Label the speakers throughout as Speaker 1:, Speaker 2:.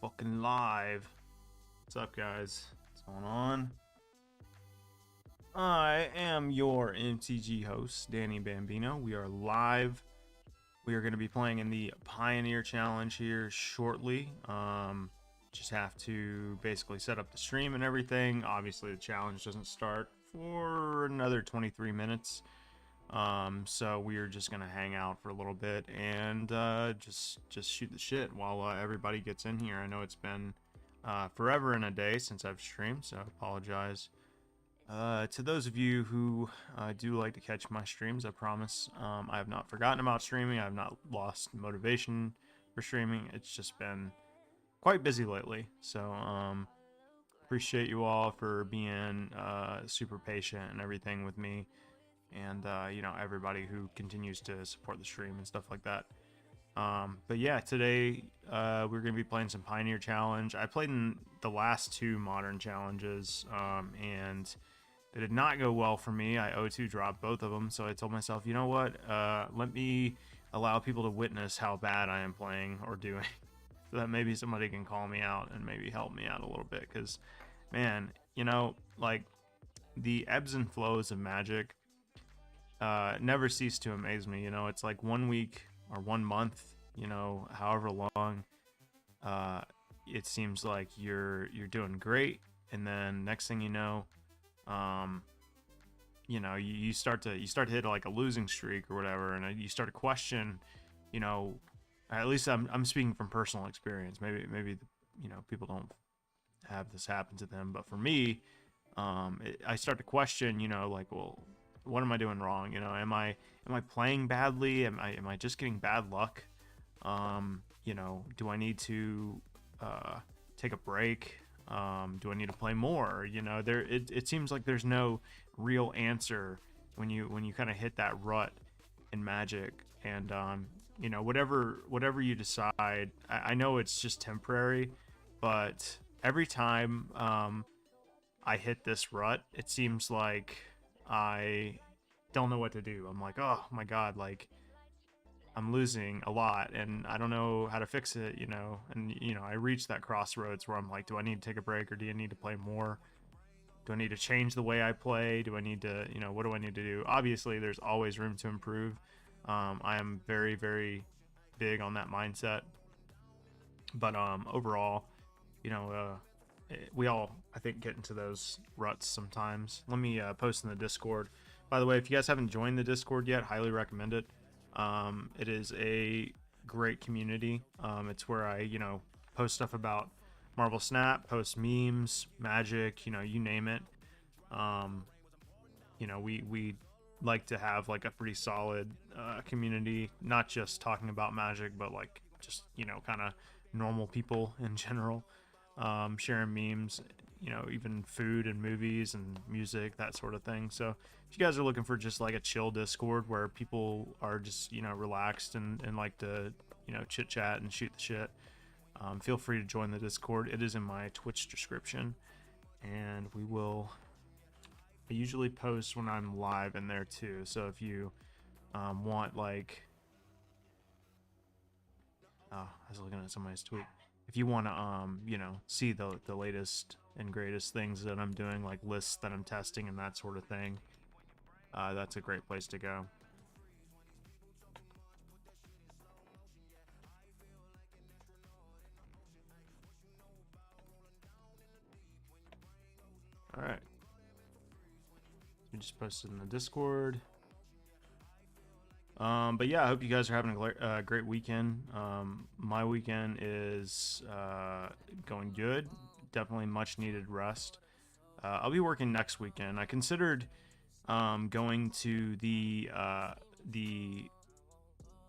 Speaker 1: fucking live. What's up, guys? What's going on? I am your MTG host, Danny Bambino. We are live. We are going to be playing in the Pioneer Challenge here shortly. Just have to basically set up the stream and everything. Obviously, the challenge doesn't start for another 23 minutes. So we are just gonna hang out for a little bit and just shoot the shit while everybody gets in here. I know it's been forever and a day since I've streamed, so I apologize to those of you who do like to catch my streams. I promise I have not forgotten about streaming. I have not lost motivation for streaming. It's just been quite busy lately, so appreciate you all for being super patient and everything with me. And you know, everybody who continues to support the stream and stuff like that. But yeah, today we're gonna be playing some Pioneer Challenge. I played in the last two Modern Challenges, and they did not go well for me. I O2 dropped both of them, so I told myself, you know what, let me allow people to witness how bad I am playing or doing, so that maybe somebody can call me out and maybe help me out a little bit. Because, man, you know, like, the ebbs and flows of Magic never cease to amaze me. You know, it's like 1 week or 1 month, you know, however long, it seems like you're doing great, and then next thing you know, you start to hit like a losing streak or whatever, and you start to question, you know, at least I'm speaking from personal experience. Maybe you know, people don't have this happen to them, but for me, I start to question, you know, like, well, what am I doing wrong? You know, am I playing badly? Am I just getting bad luck? You know, do I need to take a break? Do I need to play more? You know, it seems like there's no real answer when you kind of hit that rut in Magic. And you know, whatever you decide, I know it's just temporary, but every time I hit this rut, it seems like I don't know what to do. I'm like, oh my god, like, I'm losing a lot and I don't know how to fix it, you know. And you know, I reach that crossroads where I'm like, do I need to take a break, or do I need to play more? Do I need to change the way I play? Do I need to, you know, what do I need to do? Obviously, there's always room to improve. I am very, very big on that mindset. But overall, you know, we all, I think, get into those ruts sometimes. Let me post in the Discord. By the way, if you guys haven't joined the Discord yet, highly recommend it. It is a great community. It's where I, you know, post stuff about Marvel Snap, post memes, Magic, you know, you name it. You know, we like to have like a pretty solid community, not just talking about Magic, but like just, you know, kind of normal people in general. Sharing memes, you know, even food and movies and music, that sort of thing. So if you guys are looking for just like a chill Discord where people are just, you know, relaxed and like to, you know, chit chat and shoot the shit, feel free to join the Discord. It is in my Twitch description, and I usually post when I'm live in there too. So if you want, like, I was looking at somebody's tweet. If you want to, you know, see the latest and greatest things that I'm doing, like lists that I'm testing and that sort of thing, that's a great place to go. All right. We just posted in the Discord. But yeah, I hope you guys are having a great weekend. My weekend is going good. Definitely much needed rest. I'll be working next weekend. I considered going to the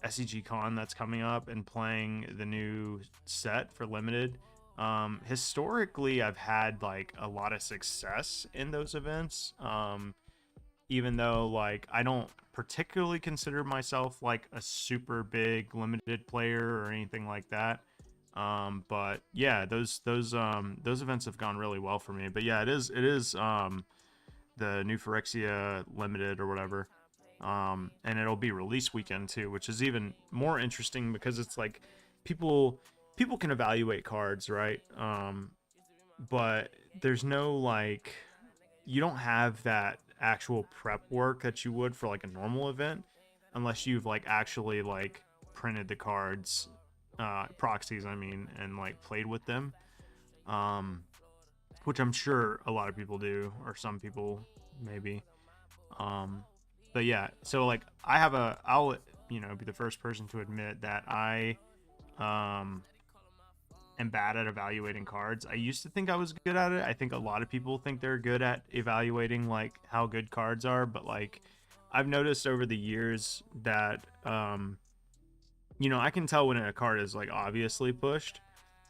Speaker 1: SEG Con that's coming up and playing the new set for limited. Historically, I've had like a lot of success in those events. Even though, like, I don't particularly consider myself like a super big limited player or anything like that. But yeah, those events have gone really well for me. But yeah, it is the new Phyrexia limited or whatever. And it'll be release weekend too, which is even more interesting because it's like people people can evaluate cards, right? But there's no like, you don't have that actual prep work that you would for like a normal event unless you've like actually like printed the cards, proxies I mean, and like played with them, um which I'm sure a lot of people do, or some people maybe. um but yeah, so like I'll be the first person to admit that I um am bad at evaluating cards. I used to think I was good at it. I think a lot of people think they're good at evaluating like how good cards are, but like I've noticed over the years that I can tell when a card is like obviously pushed,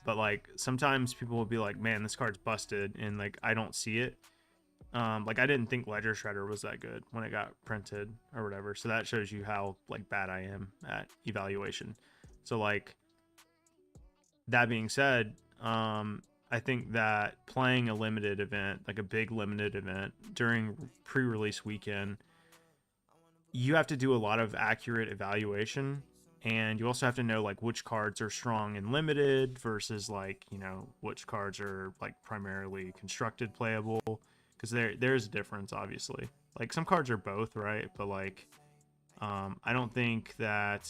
Speaker 1: but like sometimes people will be like, "Man, this card's busted," and like I don't see it. Like I didn't think Ledger Shredder was that good when it got printed or whatever. So that shows you how like bad I am at evaluation. So like that being said, I think that playing a limited event, like a big limited event during pre-release weekend, you have to do a lot of accurate evaluation, and you also have to know like which cards are strong and limited versus like which cards are like primarily constructed playable, because there's a difference obviously. Like some cards are both, right? But like I don't think that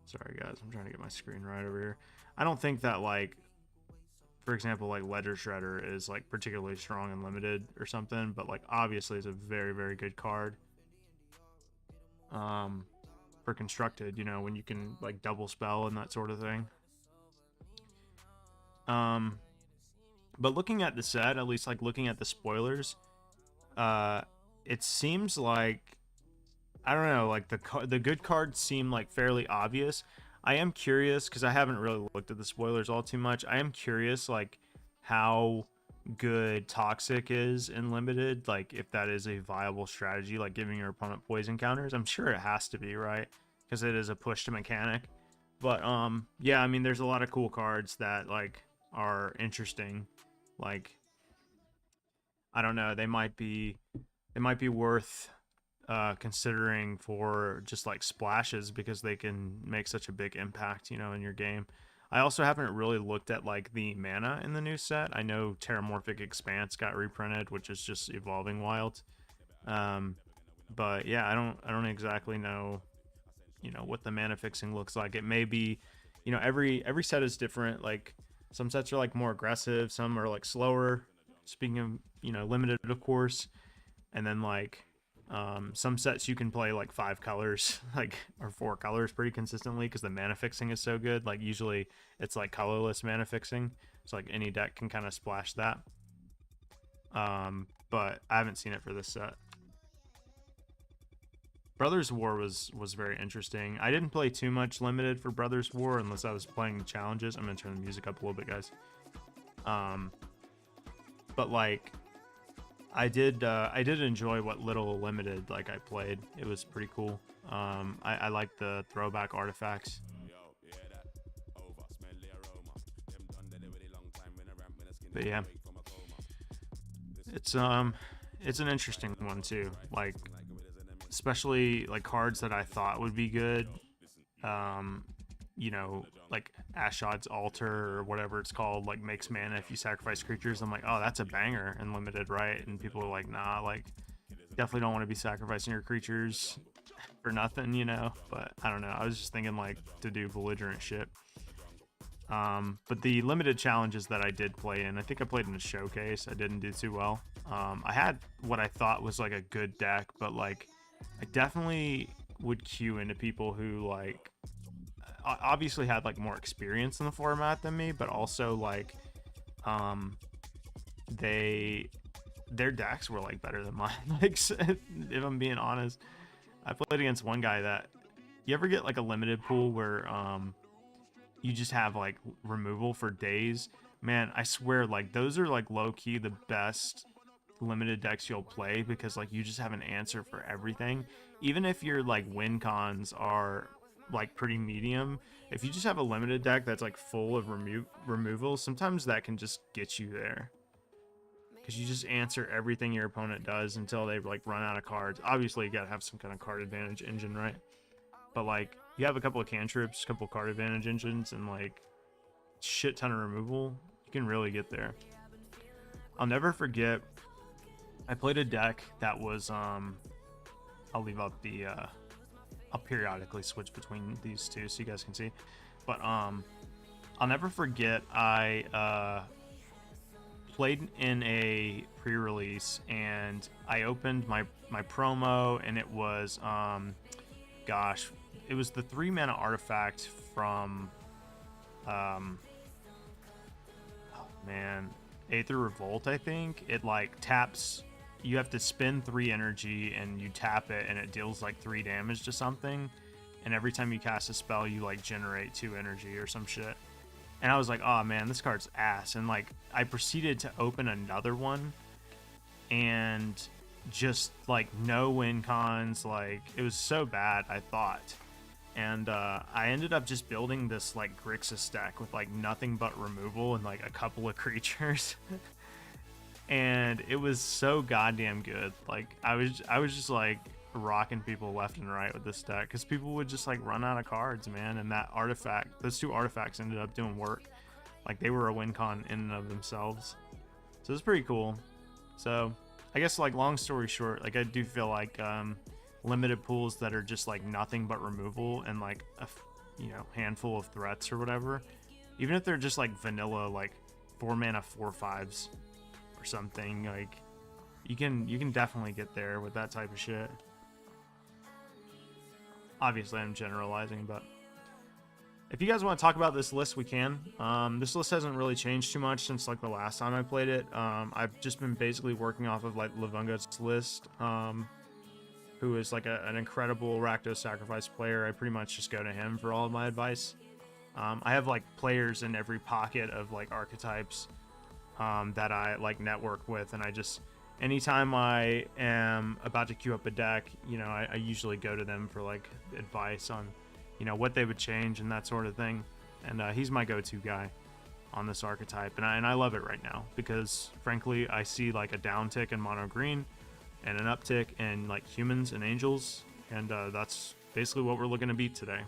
Speaker 1: sorry guys, I'm trying to get my screen right over here. I don't think that like, for example, like Ledger Shredder is like particularly strong and limited or something, but like obviously it's a very, very good card for constructed, when you can like double spell and that sort of thing. But looking at the set, at least like looking at the spoilers, it seems like, I don't know, like the good cards seem like fairly obvious. I am curious because I haven't really looked at the spoilers all too much. I am curious like how good Toxic is in limited, like if that is a viable strategy, like giving your opponent poison counters. I'm sure it has to be, right? Because it is a push to mechanic. But yeah, I mean there's a lot of cool cards that like are interesting. Like I don't know, they might be worth considering for just like splashes, because they can make such a big impact, in your game. I also haven't really looked at like the mana in the new set. I know Terramorphic Expanse got reprinted, which is just evolving wild. But yeah, I don't exactly know, what the mana fixing looks like. It may be, every set is different. Like some sets are like more aggressive, some are like slower. Speaking of, limited, of course, and then like some sets you can play like 5 colors, like, or 4 colors pretty consistently because the mana fixing is so good. Like usually it's like colorless mana fixing, so like any deck can kind of splash that. But I haven't seen it for this set. Brothers War was very interesting. I didn't play too much limited for Brothers War unless I was playing the challenges. I'm gonna turn the music up a little bit, guys. But like I did enjoy what little limited like I played. It was pretty cool. I like the throwback artifacts. But yeah, it's an interesting one too. Like especially like cards that I thought would be good. Like Ashod's Altar or whatever it's called, like makes mana if you sacrifice creatures. I'm like, oh, that's a banger and limited, right? And people are like, nah, like definitely don't want to be sacrificing your creatures for nothing, But I don't know. I was just thinking like to do belligerent shit. But the limited challenges that I did play in, I think I played in a showcase. I didn't do too well. I had what I thought was like a good deck, but like I definitely would queue into people who like obviously had like more experience in the format than me, but also like their decks were like better than mine. Like if I'm being honest, I played against one guy that, you ever get like a limited pool where you just have like removal for days? Man, I swear like those are like low-key the best limited decks you'll play, because like you just have an answer for everything. Even if your like win cons are like pretty medium, if you just have a limited deck that's like full of removals, sometimes that can just get you there, because you just answer everything your opponent does until they like run out of cards. Obviously you gotta have some kind of card advantage engine, right? But like you have a couple of cantrips, a couple of card advantage engines, and like shit ton of removal, you can really get there. I'll never forget, I played a deck that was I'll leave up the I'll periodically switch between these two so you guys can see, but I'll never forget, I played in a pre-release and I opened my promo, and it was gosh, it was the 3-mana artifact from oh man, Aether Revolt, I think. It like taps, you have to spend 3 energy and you tap it and it deals like 3 damage to something, and every time you cast a spell you like generate 2 energy or some shit. And I was like, oh man, this card's ass. And like I proceeded to open another one and just like no win cons, like it was so bad, I thought. And I ended up just building this like Grixis deck with like nothing but removal and like a couple of creatures. And it was so goddamn good. Like I was just like rocking people left and right with this deck, because people would just like run out of cards, man. And that artifact, those 2 artifacts ended up doing work. Like they were a win con in and of themselves. So it's pretty cool. So I guess like long story short, like I do feel like limited pools that are just like nothing but removal and like a handful of threats or whatever, even if they're just like vanilla like 4-mana 4/5s or something, like you can definitely get there with that type of shit. Obviously I'm generalizing, but if you guys want to talk about this list, we can. This list hasn't really changed too much since like the last time I played it. I've just been basically working off of like Levunga's list, who is like an incredible Rakdos Sacrifice player. I pretty much just go to him for all of my advice. I have like players in every pocket of like archetypes that I like network with, and I just, anytime I am about to queue up a deck, I usually go to them for like advice on what they would change and that sort of thing. And he's my go-to guy on this archetype, and I love it right now because frankly I see like a downtick in mono green and an uptick in like humans and angels, and that's basically what we're looking to beat today.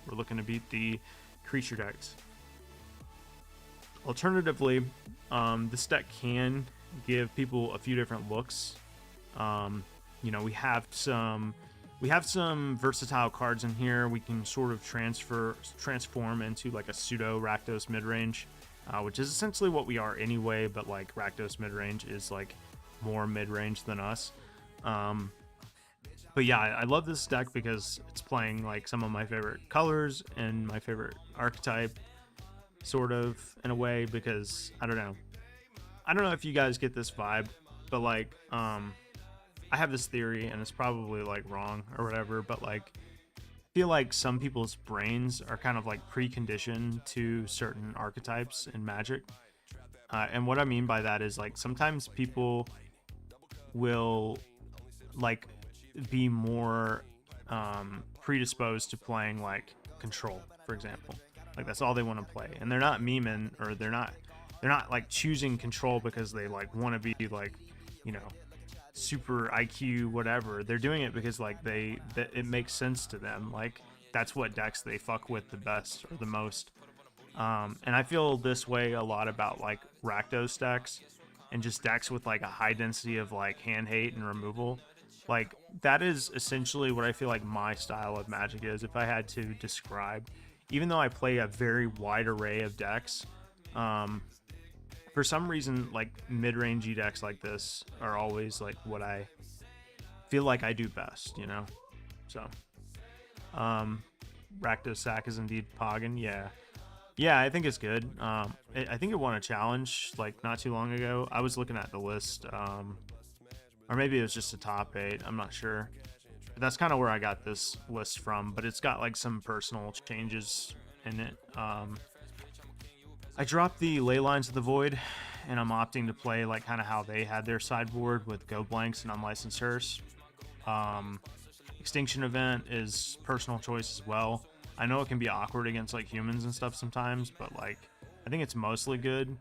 Speaker 1: We're looking to beat the creature decks. Alternatively, this deck can give people a few different looks. We have some versatile cards in here. We can sort of transform into like a pseudo Rakdos midrange, which is essentially what we are anyway, but like Rakdos midrange is like more mid-range than us. But yeah, I love this deck because it's playing like some of my favorite colors and my favorite archetype, sort of, in a way, because I don't know if you guys get this vibe, but like I have this theory, and it's probably like wrong or whatever, but like I feel like some people's brains are kind of like preconditioned to certain archetypes in Magic. And what I mean by that is like sometimes people will like be more predisposed to playing like control, for example. Like that's all they want to play, and they're not memeing, or they're not like choosing control because they like want to be like super IQ whatever. They're doing it because like it makes sense to them. Like that's what decks they fuck with the best or the most. And I feel this way a lot about like Rakdos decks and just decks with like a high density of like hand hate and removal. Like that is essentially what I feel like my style of Magic is, if I had to describe. Even though I play a very wide array of decks, for some reason like mid-rangey decks like this are always like what I feel like I do best, So Rakdos Sac is indeed Poggin. Yeah, I think it's good. I think it won a challenge like not too long ago. I was looking at the list, or maybe it was just a top 8, I'm not sure. But that's kind of where I got this list from, but it's got like some personal changes in it. I dropped the Ley Lines of the Void, and I'm opting to play like kind of how they had their sideboard with Go Blanks and Unlicensed Hearse. Extinction Event is personal choice as well. I know it can be awkward against like humans and stuff sometimes, but like I think it's mostly good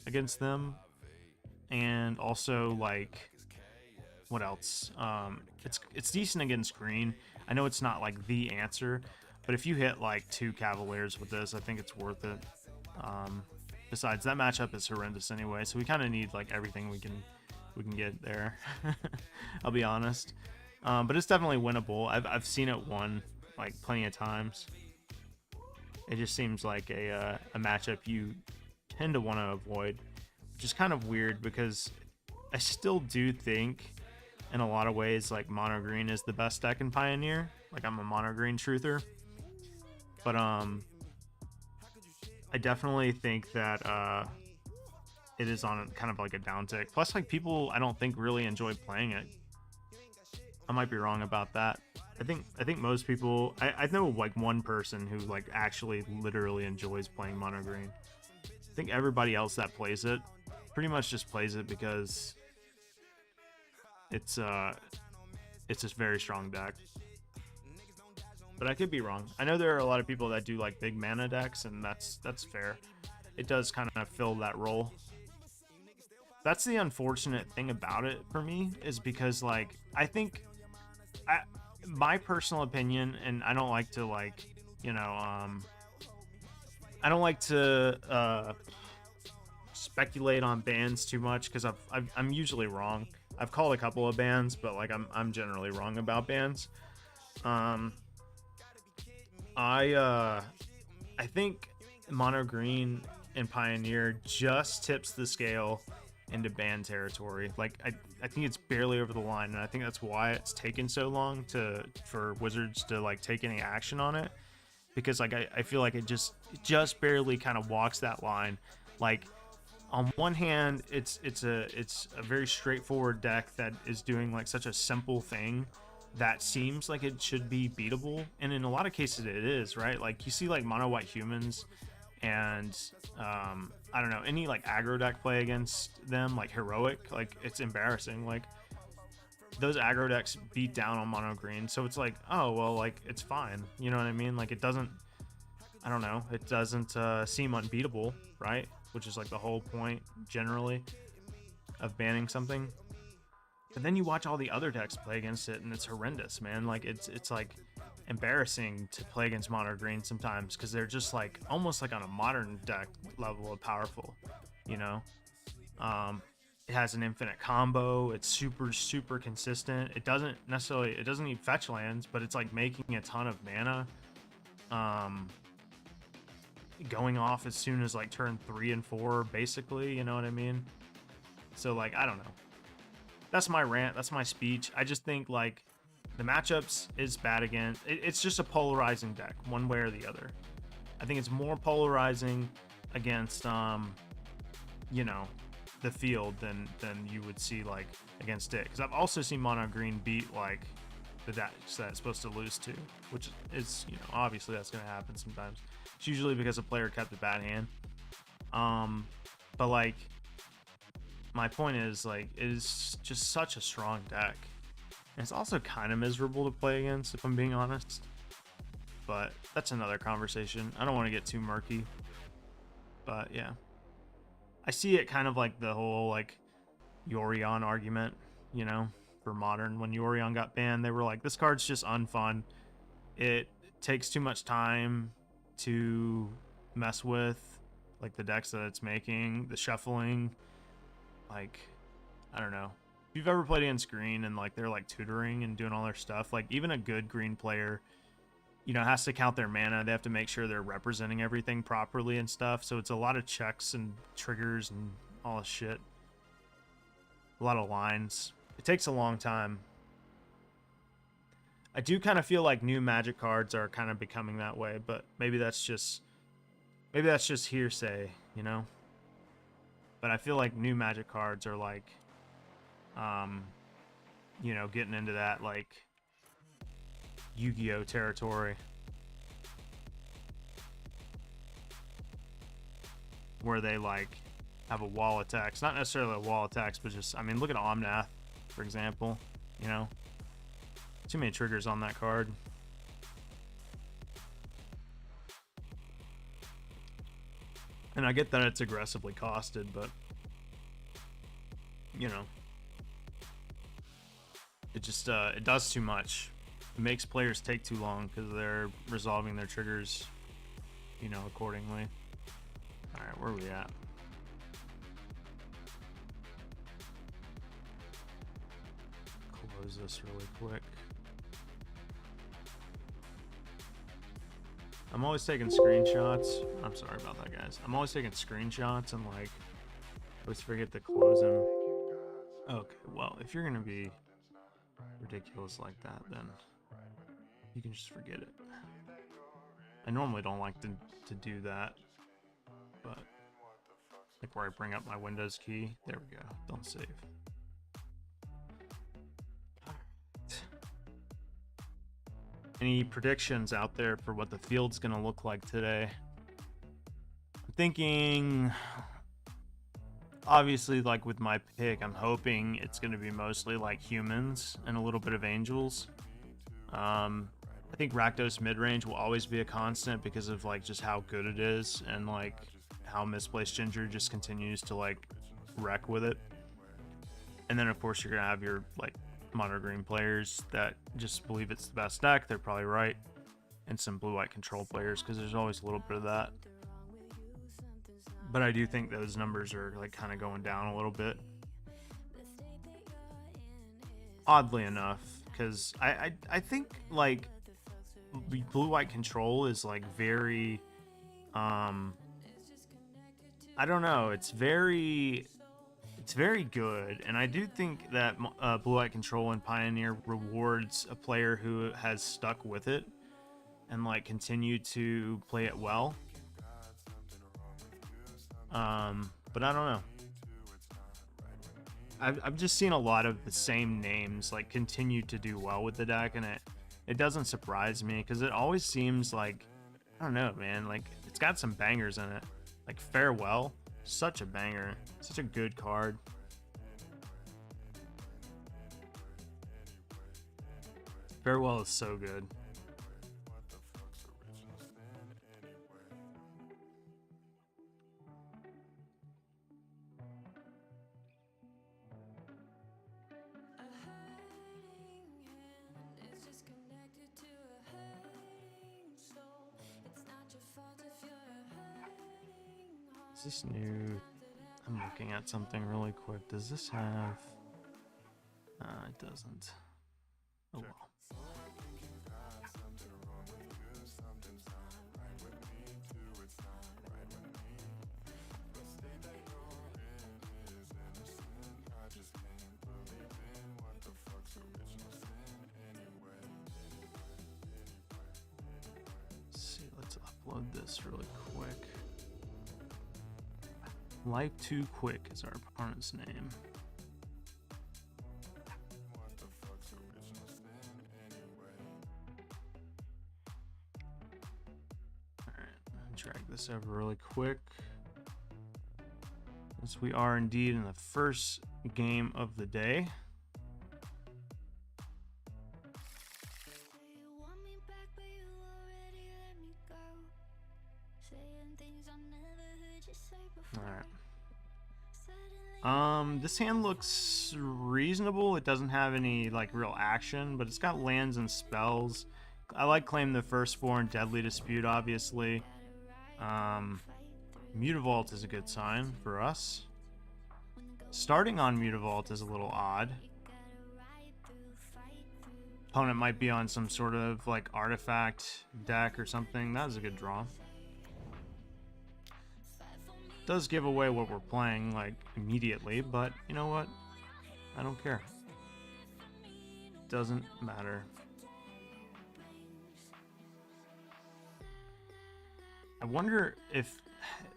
Speaker 1: against them. And also like, what else? It's decent against green. I know it's not like the answer, But if you hit like 2 Cavaliers with this, I think it's worth it. Besides, that matchup is horrendous anyway, so we kind of need like everything we can get there. I'll be honest. But it's definitely winnable. I've seen it won like plenty of times. It just seems like a matchup you tend to want to avoid, which is kind of weird because I still do think in a lot of ways like mono green is the best deck in Pioneer. Like, I'm a mono green truther, but I definitely think that it is on kind of like a down tick. Plus, like, people I don't think really enjoy playing it. I might be wrong about that. I think most people, I know like one person who like actually literally enjoys playing mono green. I think everybody else that plays it pretty much just plays it because it's a very strong deck. But I could be wrong. I know there are a lot of people that do like big mana decks, and that's fair. It does kind of fill that role. That's the unfortunate thing about it for me, is because like I think my personal opinion, and I don't like to like, you know, I don't like to speculate on bans too much because I'm usually wrong. I've called a couple of bans, but like I'm generally wrong about bans. I think mono green and Pioneer just tips the scale into ban territory. Like I think it's barely over the line, and I think that's why it's taken so long for Wizards to like take any action on it, because like I feel like it just barely kind of walks that line. Like, on one hand, it's a very straightforward deck that is doing like such a simple thing that seems like it should be beatable, and in a lot of cases it is, right? Like, you see like mono white humans and I don't know, any like aggro deck play against them, like heroic, like it's embarrassing. Like, those aggro decks beat down on mono green, so it's like, oh well, like it's fine, you know what I mean? Like, it doesn't, I don't know, it doesn't seem unbeatable, right? Which is like the whole point generally of banning something. But then you watch all the other decks play against it, and it's horrendous, man. Like, it's like embarrassing to play against mono green sometimes, because they're just like almost like on a modern deck level of powerful, you know. It has an infinite combo. It's super consistent. It doesn't need fetch lands, but it's like making a ton of mana, going off as soon as like turn 3 and 4, basically, you know what I mean? So like, I don't know, that's my rant, that's my speech. I just think like the matchups is bad again. It's just a polarizing deck, one way or the other. I think it's more polarizing against you know, the field than you would see like against it, because I've also seen mono green beat like the decks that it's supposed to lose to, which is, you know, obviously that's going to happen sometimes. It's usually because a player kept a bad hand. But like, my point is, like, it is just such a strong deck. And it's also kind of miserable to play against, if I'm being honest. But that's another conversation. I don't want to get too murky. But yeah, I see it kind of like the whole like Yorion argument, you know, for Modern. When Yorion got banned, they were like, this card's just unfun. It takes too much time to mess with, like the decks that it's making, the shuffling. Like, I don't know. If you've ever played against green and like they're like tutoring and doing all their stuff, like even a good green player, you know, has to count their mana. They have to make sure they're representing everything properly and stuff. So it's a lot of checks and triggers and all this shit. A lot of lines. It takes a long time. I do kind of feel like new Magic cards are kind of becoming that way, but maybe that's just hearsay, you know? But I feel like new Magic cards are like, you know, getting into that like Yu-Gi-Oh territory, where they like have a wall attacks, not necessarily a wall attacks, but just, I mean, look at Omnath, for example, you know, too many triggers on that card. And I get that it's aggressively costed, but, you know, it just, it does too much. It makes players take too long because they're resolving their triggers, you know, accordingly. All right, where are we at? Close this really quick. I'm always taking screenshots. I'm sorry about that, guys. I'm always taking screenshots and like always forget to close them. Okay, well, if you're gonna be ridiculous like that, then you can just forget it. I normally don't like to do that, but like where I bring up my Windows key. There we go. Don't save. Any predictions out there for what the field's gonna look like today? I'm thinking, obviously, like with my pick, I'm hoping it's gonna be mostly like humans and a little bit of angels. I think Rakdos mid-range will always be a constant because of like just how good it is and like how Misplaced Ginger just continues to like wreck with it. And then of course you're gonna have your like mono green players that just believe it's the best deck. They're probably right. And some blue-white control players, because there's always a little bit of that. But I do think those numbers are like kind of going down a little bit, oddly enough, because I think like blue-white control is like very I don't know, it's very good, and I do think that blue-white control and Pioneer rewards a player who has stuck with it and like continue to play it well. But I don't know. I've just seen a lot of the same names like continue to do well with the deck, and it doesn't surprise me because it always seems like, I don't know, man, like it's got some bangers in it. Like Farewell, such a banger, such a good card. Farewell is so good. Is this new? I'm looking at something really quick. Does this have... it doesn't. Oh well. Let's see, let's upload this really quick. Life Too Quick is our opponent's name. Alright, drag this over really quick. As we are indeed in the first game of the day. Alright. This hand looks reasonable. It doesn't have any like real action, but it's got lands and spells. I like Claim the Firstborn, Deadly Dispute, obviously. Mutavault is a good sign for us. Starting on Mutavault is a little odd. Opponent might be on some sort of like artifact deck or something. That was a good draw. Does give away what we're playing like immediately, but you know what? I don't care. Doesn't matter. I wonder if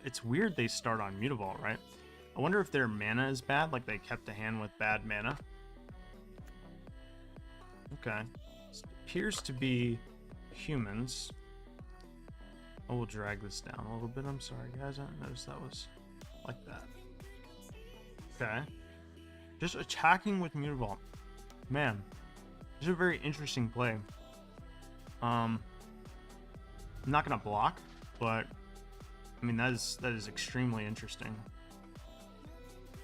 Speaker 1: it's weird they start on Mutavault, right? I wonder if their mana is bad, like they kept a hand with bad mana. Okay. This appears to be humans. I will drag this down a little bit. I'm sorry, guys. I didn't notice that was like that. Okay. Just attacking with Mutavault. Man, this is a very interesting play. I'm not gonna block, but I mean that is extremely interesting.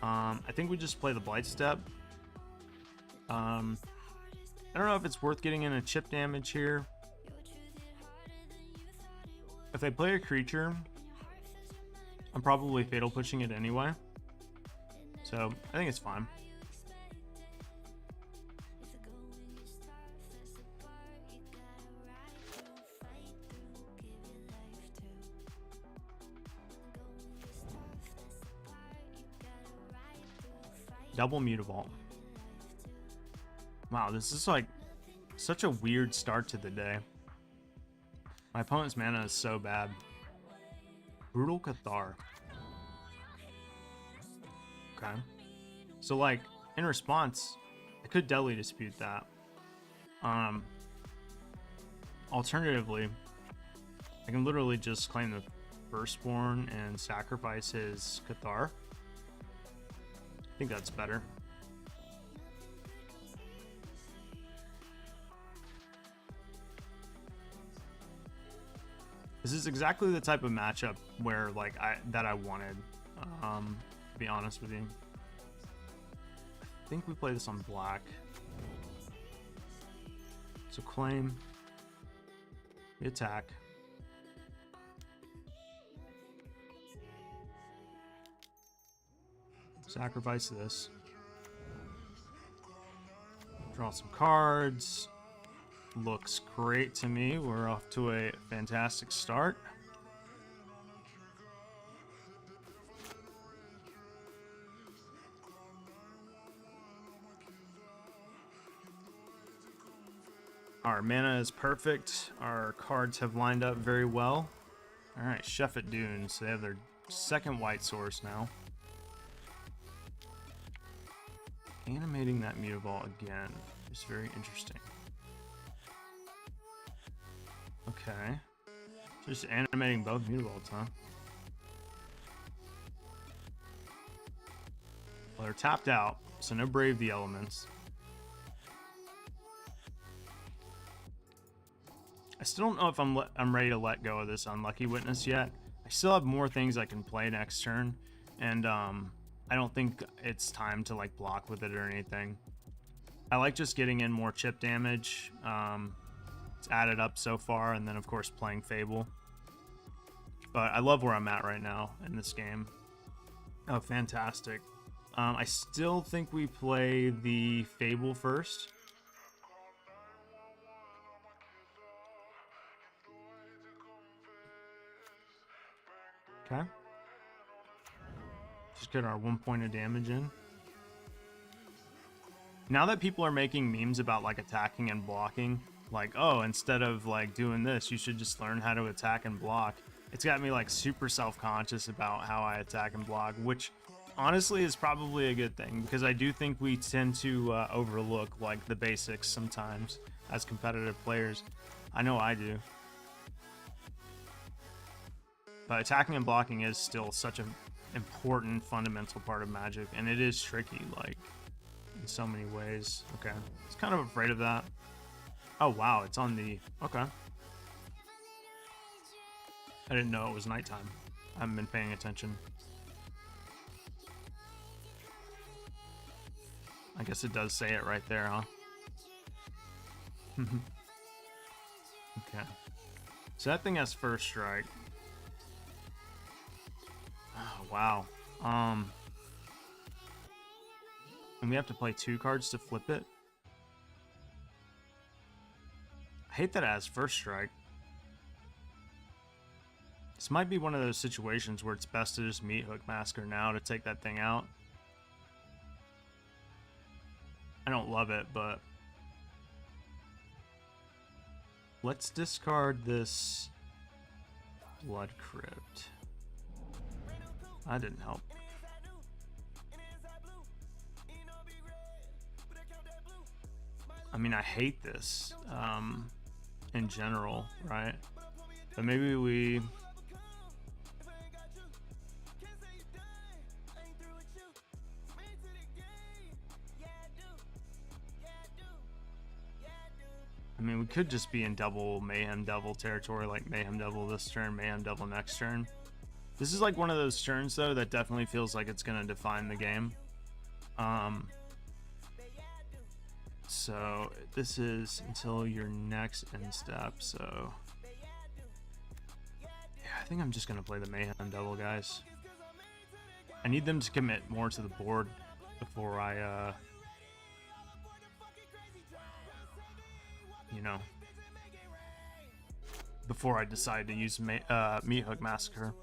Speaker 1: I think we just play the Blight Step. I I don't know if it's worth getting in a chip damage here. If I play a creature, I'm probably fatal pushing it anyway. So I think it's fine. Double Mutavault. Wow, this is like such a weird start to the day. My opponent's mana is so bad. Brutal Cathar. Okay. So like in response, I could Deadly Dispute that. Alternatively, I can literally just claim the Firstborn and sacrifice his Cathar. I think that's better. This is exactly the type of matchup where like I wanted, to be honest with you. I think we play this on black. So claim, we attack. Sacrifice this. Draw some cards. Looks great to me. We're off to a fantastic start. Our mana is perfect. Our cards have lined up very well. Alright, Chef at Dunes. They have their second white source now. Animating that Mutavault again is very interesting. Okay. Just animating both Mutavaults, huh? Well, they're tapped out, so no Brave the Elements. I still don't know if I'm ready to let go of this Unlucky Witness yet. I still have more things I can play next turn, and I don't think it's time to like block with it or anything. I like just getting in more chip damage. It's added up so far, and then of course playing Fable. But I love where I'm at right now in this game. Oh, fantastic. I still think we play the Fable first. Okay. Just get our 1 point of damage in. Now that people are making memes about like attacking and blocking, like, oh, instead of like doing this, you should just learn how to attack and block. It's got me like super self-conscious about how I attack and block, which honestly is probably a good thing, because I do think we tend to overlook like the basics sometimes as competitive players. I know I do. But attacking and blocking is still such an important fundamental part of Magic, and it is tricky, like, in so many ways. Okay, I was kind of afraid of that. Oh wow, it's on the... Okay. I didn't know it was nighttime. I haven't been paying attention. I guess it does say it right there, huh? Okay. So that thing has first strike. Oh, wow. And we have to play 2 cards to flip it. I hate that it has first strike. This might be one of those situations where it's best to just meet Hookmasker now to take that thing out. I don't love it, but let's discard this Blood Crypt. That didn't help. I mean, I hate this in general, right? But maybe we... I mean, we could just be in double Mayhem Devil territory, like Mayhem Devil this turn, Mayhem Devil next turn. This is like one of those turns, though, that definitely feels like it's going to define the game. So this is until your next end step. So yeah, I think I'm just gonna play the Mayhem double, guys. I need them to commit more to the board before I, you know, before I decide to use Meat Hook Massacre.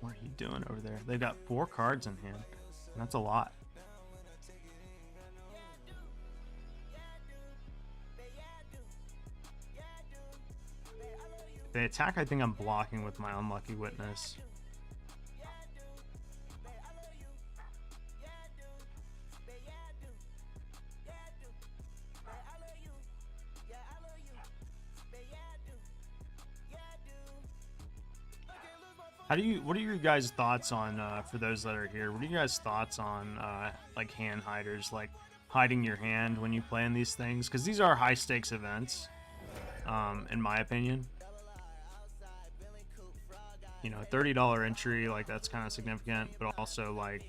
Speaker 1: What are you doing over there? They've got 4 cards in hand. That's a lot. If they attack, I think I'm blocking with my Unlucky Witness. What are your guys' thoughts on, for those that are here, what are you guys' thoughts on, like, hand hiders, like, hiding your hand when you play in these things? Because these are high-stakes events, in my opinion. You know, $30 entry, like, that's kind of significant, but also, like,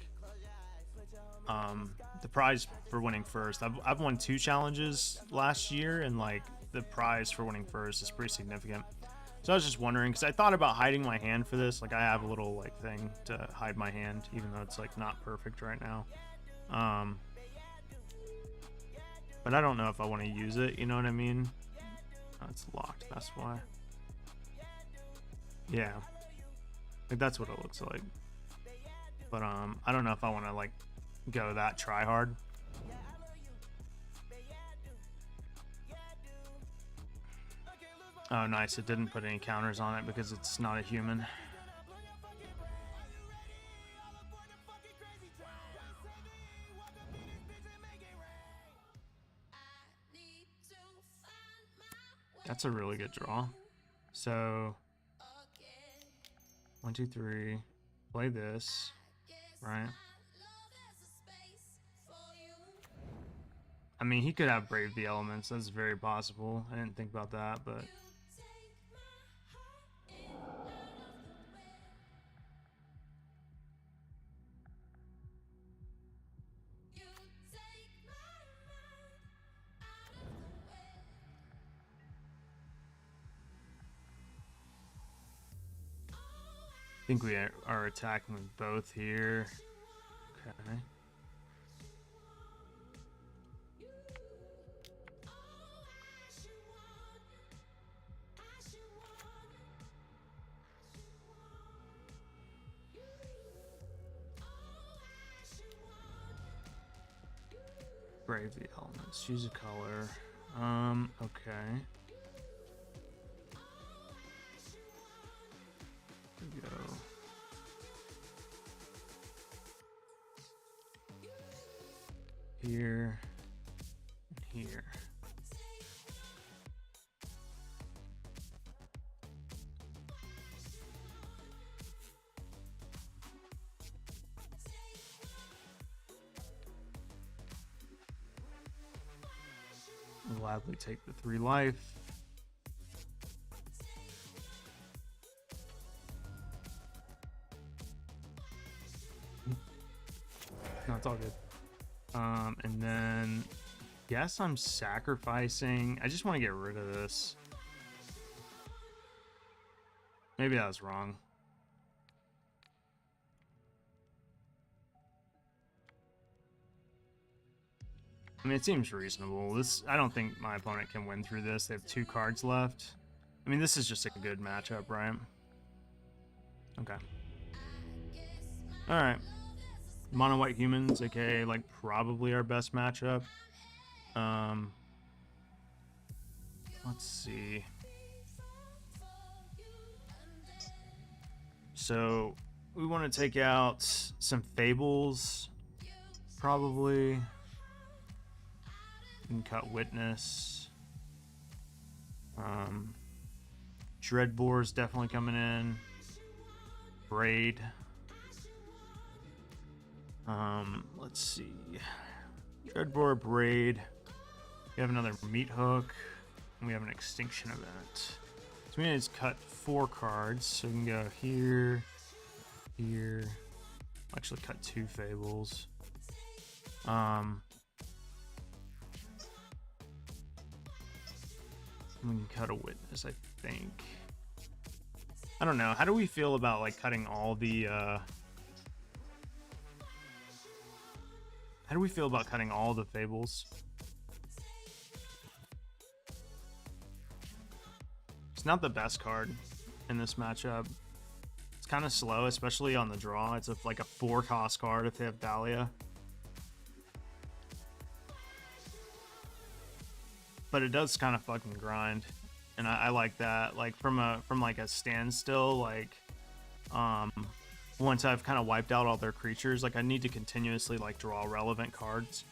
Speaker 1: the prize for winning first. I've won 2 challenges last year, and, like, the prize for winning first is pretty significant. So I was just wondering, because I thought about hiding my hand for this. Like, I have a little, like, thing to hide my hand, even though it's, like, not perfect right now. But I don't know if I want to use it, you know what I mean? Oh, it's locked, that's why. Yeah. Like, that's what it looks like. But, I don't know if I want to, like, go that try hard. Oh, nice. It didn't put any counters on it because it's not a human. That's a really good draw. So, 1, 2, 3. Play this, right? I mean, he could have Brave the Elements. That's very possible. I didn't think about that, but... I think we are attacking with both here. Okay. Brave the Elements. Choose a color. Okay. Here we go. Here. Here. I'll gladly take the 3 life. No, it's all good. And then guess I'm sacrificing. I just want to get rid of this. Maybe I was wrong. I mean, it seems reasonable. This, I don't think my opponent can win through this. They have 2 cards left. I mean, this is just a good matchup, right? Okay. All right. Mono white humans, aka like probably our best matchup. Let's see. So we want to take out some fables, probably. We can cut witness. Dreadbore is definitely coming in. Braid. Let's see. Dreadbore, Braid. We have another Meat Hook. And we have an Extinction Event. So we need to cut 4 cards. So we can go here, here. Actually cut 2 Fables. We can cut a Witness, I think. I don't know. How do we feel about like cutting all the how do we feel about cutting all the Fables? It's not the best card in this matchup. It's kind of slow, especially on the draw. It's like a 4-cost card if they have Dahlia. But it does kind of fucking grind, and I like that. Like from like a standstill, like once I've kind of wiped out all their creatures, like I need to continuously like draw relevant cards.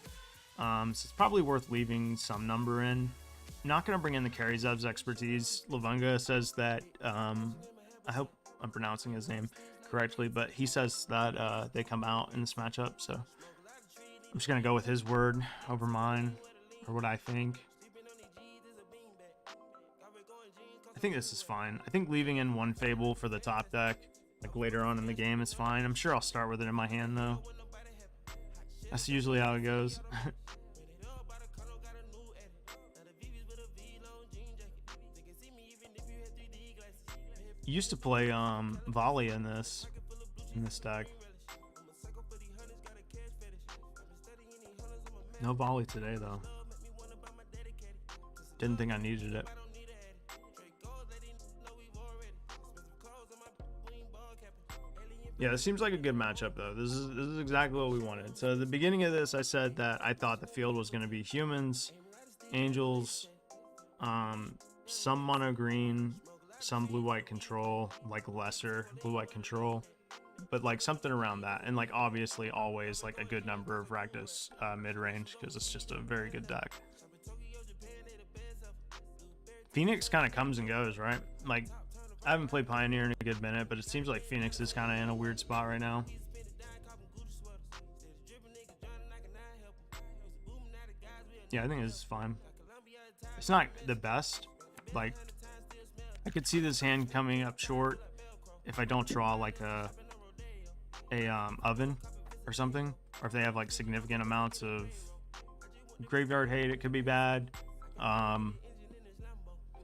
Speaker 1: So it's probably worth leaving some number in. Not going to bring in the Karizev's expertise. Lavunga says that, I hope I'm pronouncing his name correctly, but he says that they come out in this matchup, so I'm just going to go with his word over mine, or what I think. I think this is fine. I think leaving in 1 Fable for the top deck, like later on in the game, is fine. I'm sure I'll start with it in my hand, though. That's usually how it goes. Used to play volley in this deck. No volley today though. Didn't think I needed it. Yeah, this seems like a good matchup though. This is exactly what we wanted. So at the beginning of this, I said that I thought the field was going to be humans, angels, some mono green, some blue-white control, like lesser blue-white control, but like something around that, and like obviously always like a good number of Rakdos mid-range, because it's just a very good deck. Phoenix kind of comes and goes, right? Like I haven't played Pioneer in a good minute, but it seems like Phoenix is kind of in a weird spot right now. Yeah, I think this is fine. It's not the best. Like I could see this hand coming up short if I don't draw like a oven or something, or if they have like significant amounts of graveyard hate, it could be bad.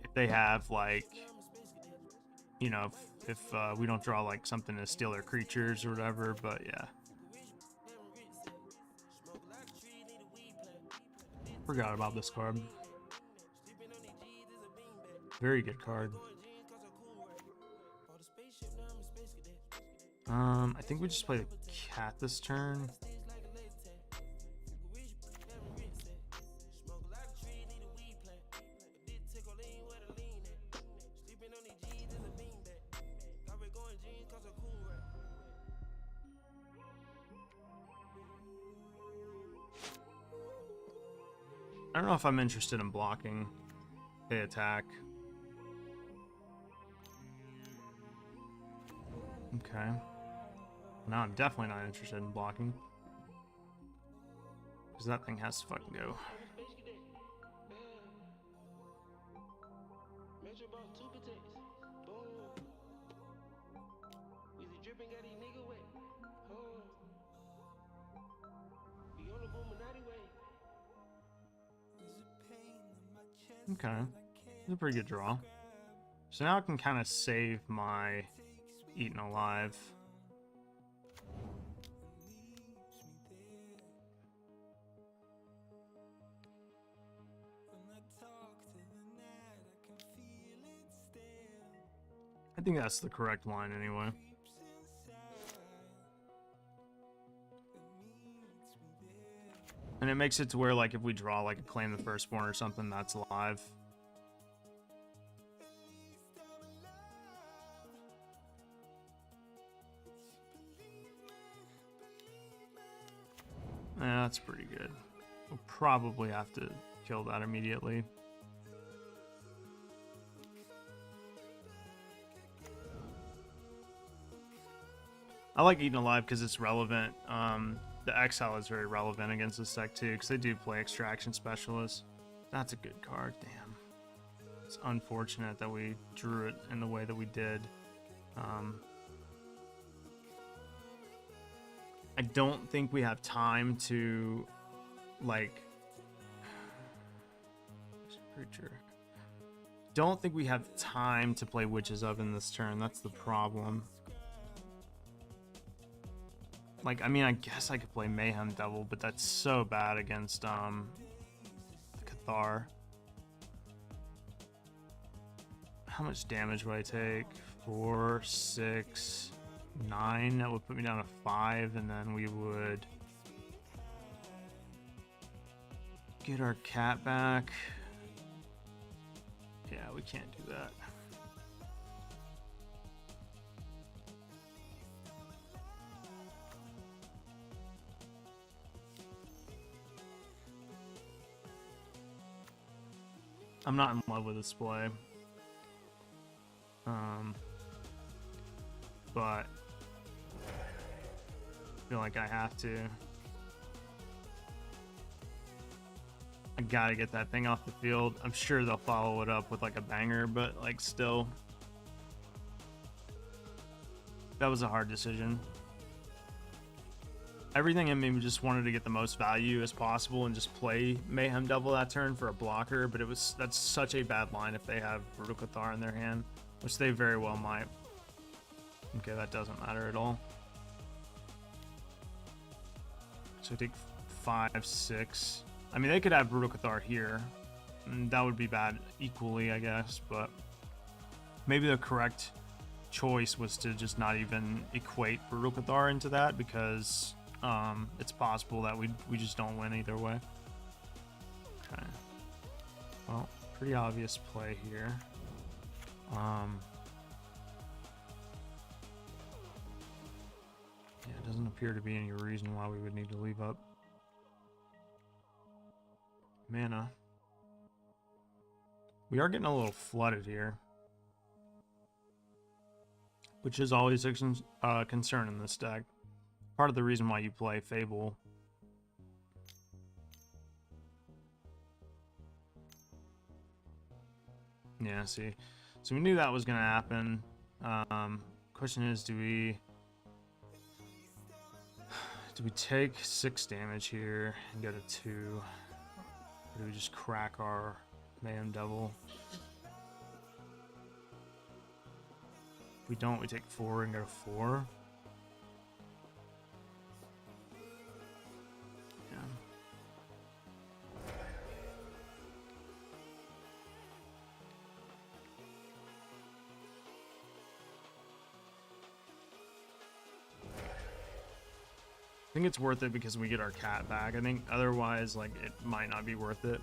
Speaker 1: If they have like, you know, if we don't draw like something to steal their creatures or whatever, but yeah. Forgot about this card. Very good card. I think we just play the cat this turn. I don't know if I'm interested in blocking. They attack. Okay. No, I'm definitely not interested in blocking. Because that thing has to fucking go. Okay. It's a pretty good draw. So now I can kind of save my Eaten Alive. I think that's the correct line anyway. And it makes it to where, like, if we draw, like, a Claim the Firstborn or something, that's live. Yeah, that's pretty good. We'll probably have to kill that immediately. I like Eaten Alive because it's relevant. The Exile is very relevant against this deck too, because they do play Extraction Specialist. That's a good card, damn. It's unfortunate that we drew it in the way that we did. I don't think we have time to, like... Creature. Don't think we have time to play Witch's Oven this turn. That's the problem. Like, I mean, I guess I could play Mayhem Devil, but that's so bad against Cathar. How much damage would I take? 4, 6, 9. That would put me down to 5, and then we would get our cat back. Yeah, we can't do that. I'm not in love with this play. But I feel like I have to. I gotta get that thing off the field. I'm sure they'll follow it up with like a banger, but like still. That was a hard decision. Everything in me just wanted to get the most value as possible and just play Mayhem Devil that turn for a blocker, but that's such a bad line if they have Brutal Cathar in their hand, which they very well might. Okay, that doesn't matter at all. So I take 5, 6. I mean, they could have Brutal Cathar here, and that would be bad equally, I guess, but maybe the correct choice was to just not even equate Brutal Cathar into that, because it's possible that we just don't win either way. Okay. Well, pretty obvious play here. Yeah, it doesn't appear to be any reason why we would need to leave up mana. We are getting a little flooded here, which is always a concern in this deck. Part of the reason why you play Fable. Yeah, see. So we knew that was going to happen. Question is, do we take 6 damage here and go to 2? Or do we just crack our Mayhem Devil? If we don't, we take 4 and go to 4. Yeah. I think it's worth it because we get our cat back. I think otherwise, like, it might not be worth it.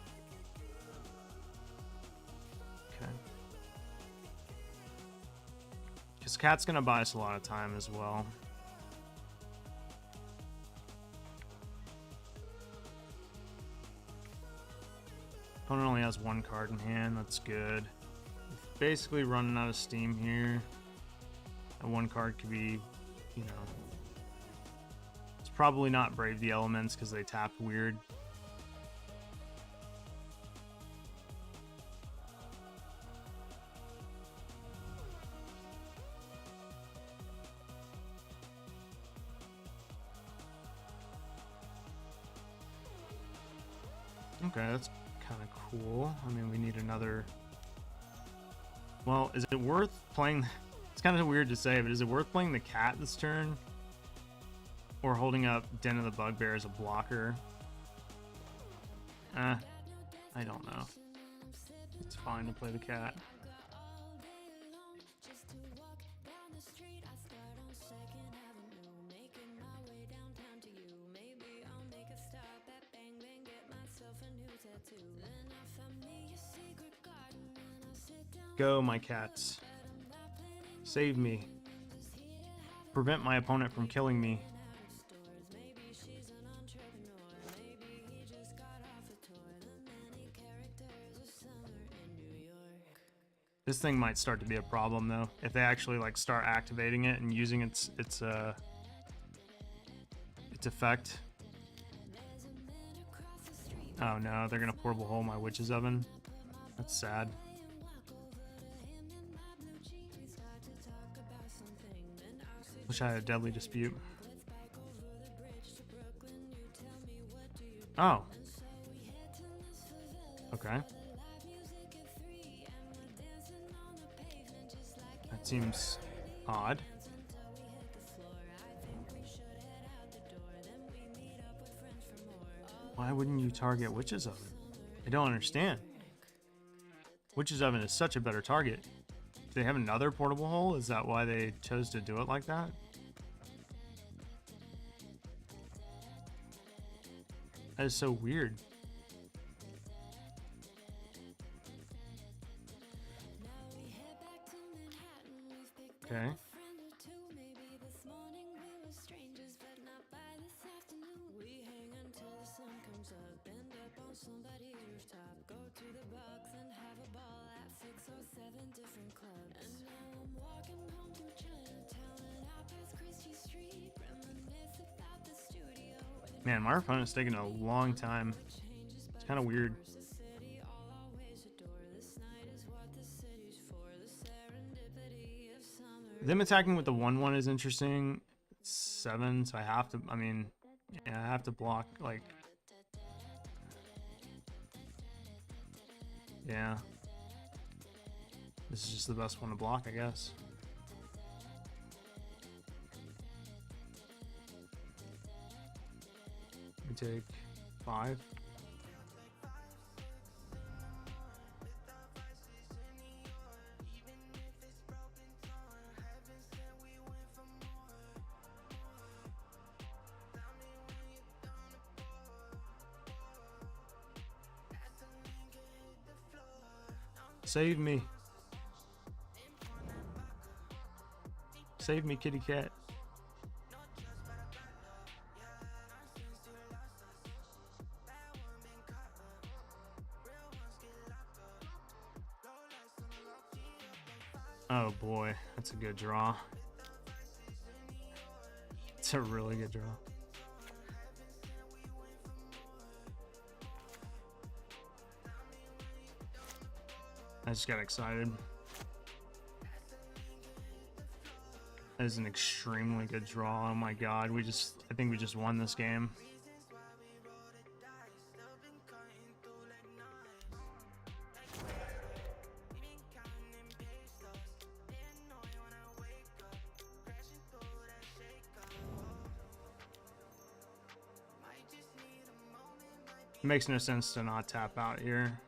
Speaker 1: Okay. Because cat's gonna buy us a lot of time as well. Opponent only has 1 card in hand. That's good. Basically running out of steam here. And 1 card could be, you know... Probably not Brave the Elements because they tap weird. Okay, that's kind of cool. I mean, we need another... Well, is it worth playing... It's kind of weird to say, but is it worth playing the cat this turn? Or holding up Den of the Bugbear as a blocker. I don't know. It's fine to play the cat. Go, my cats. Save me. Prevent my opponent from killing me. This thing might start to be a problem though, if they actually like start activating it and using its effect. Oh no, they're gonna portable hole my witch's oven. That's sad. Wish I had a deadly dispute. Oh. Okay. That seems odd. Why wouldn't you target Witch's Oven? I don't understand. Witch's Oven is such a better target. Do they have another portable hole? Is that why they chose to do it like that? That is so weird. Okay. Man, my opponent's taking a long time. It's kind of weird. Them attacking with the 1/1 is interesting. It's 7, so I have to, I mean, yeah, I have to block, like, yeah. This is just the best one to block, I guess. We take 5. Save me. Save me, kitty cat. Oh boy, that's a good draw. It's a really good draw. I just got excited. That is an extremely good draw. Oh my god, I think we just won this game. It makes no sense to not tap out here.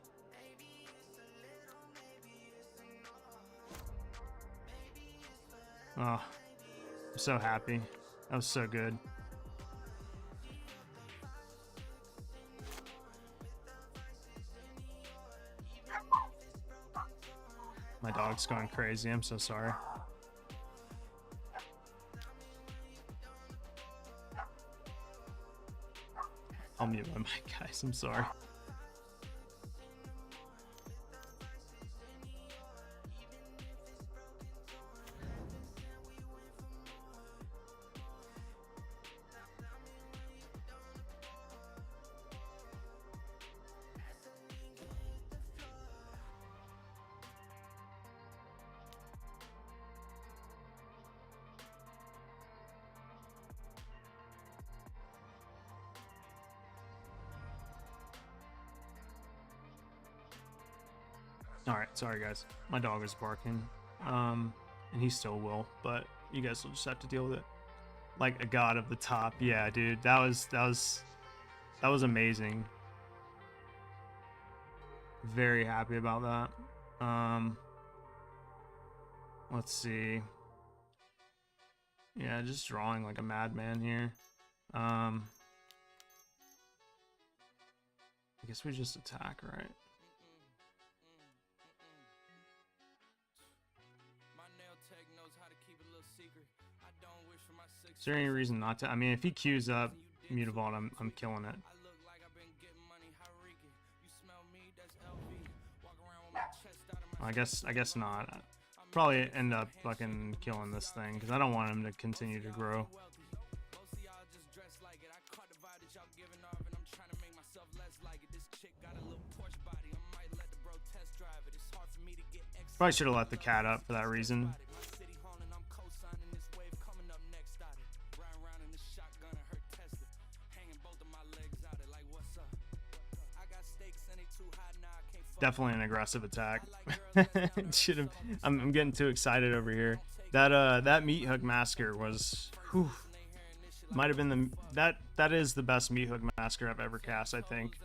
Speaker 1: Oh, I'm so happy. That was so good. My dog's going crazy. I'm so sorry. I'll mute my mic, guys. I'm sorry. Alright, sorry guys. My dog is barking. And he still will, but you guys will just have to deal with it. Like a god of the top. Yeah, dude. That was amazing. Very happy about that. Let's see. Yeah, just drawing like a madman here. I guess we just attack, right? Is there any reason not to? I mean, if he queues up Mutavault, I'm killing it. I guess not. I'll probably end up fucking killing this thing because I don't want him to continue to grow. Probably should have let the cat up for that reason. Definitely an aggressive attack. Should have. I'm getting too excited over here. That meat hook massacre was. Whew, might have been that is the best meat hook massacre I've ever cast, I think.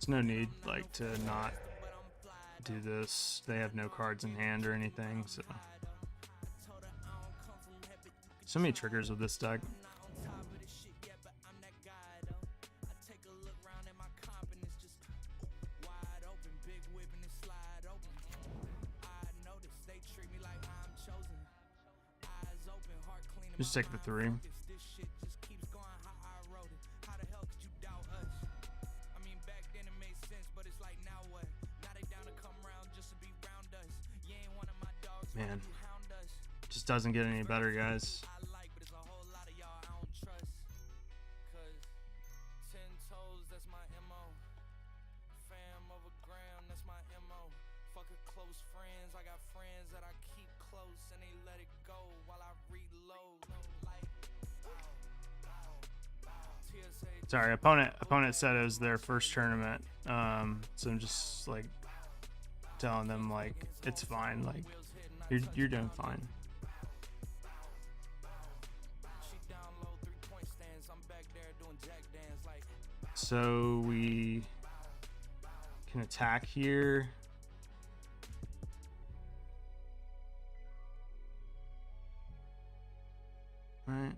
Speaker 1: There's no need like to not do this. They have no cards in hand or anything, so many triggers with this deck. Just take the 3. Man, just doesn't get any better, guys. Sorry, opponent said it was their first tournament, so I'm just like telling them like it's fine, like you're doing fine. So we can attack here. Right.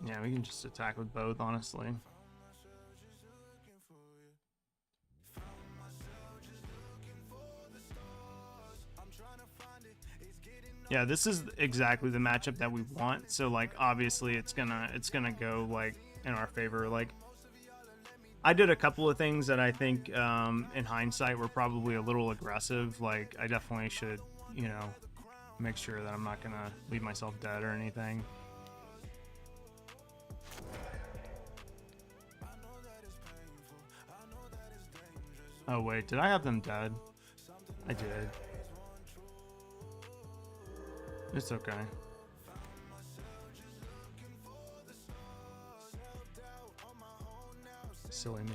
Speaker 1: Yeah, we can just attack with both, honestly. Yeah, this is exactly the matchup that we want. So like obviously it's gonna go like in our favor. Like I did a couple of things that I think in hindsight were probably a little aggressive. Like I definitely should, you know, make sure that I'm not gonna leave myself dead or anything. Oh wait, did I have them dead? I did. It's okay. Silly me.